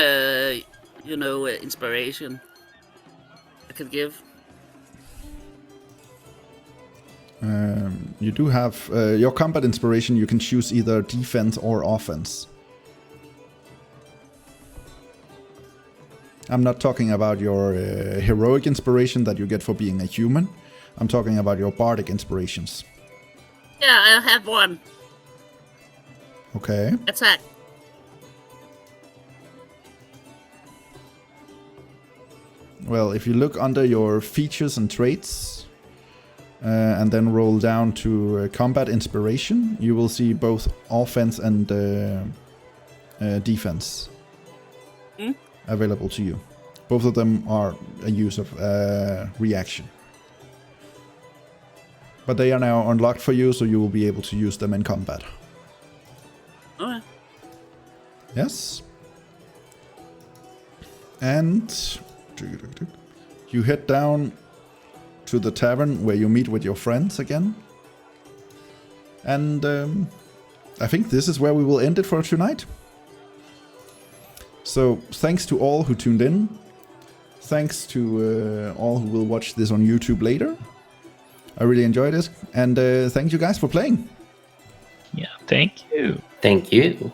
inspiration I could give. You do have your combat inspiration. You can choose either defense or offense. I'm not talking about your heroic inspiration that you get for being a human. I'm talking about your bardic inspirations. Yeah, I have one. Okay. Attack. Well, if you look under your features and traits, and then roll down to combat inspiration, you will see both offense and defense available to you. Both of them are a use of reaction. But they are now unlocked for you, so you will be able to use them in combat. Okay. Yes. And you head down to the tavern where you meet with your friends again. And I think this is where we will end it for tonight. So thanks to all who tuned in. Thanks to all who will watch this on YouTube later. I really enjoyed it. And thank you guys for playing. Yeah, thank you. Thank you.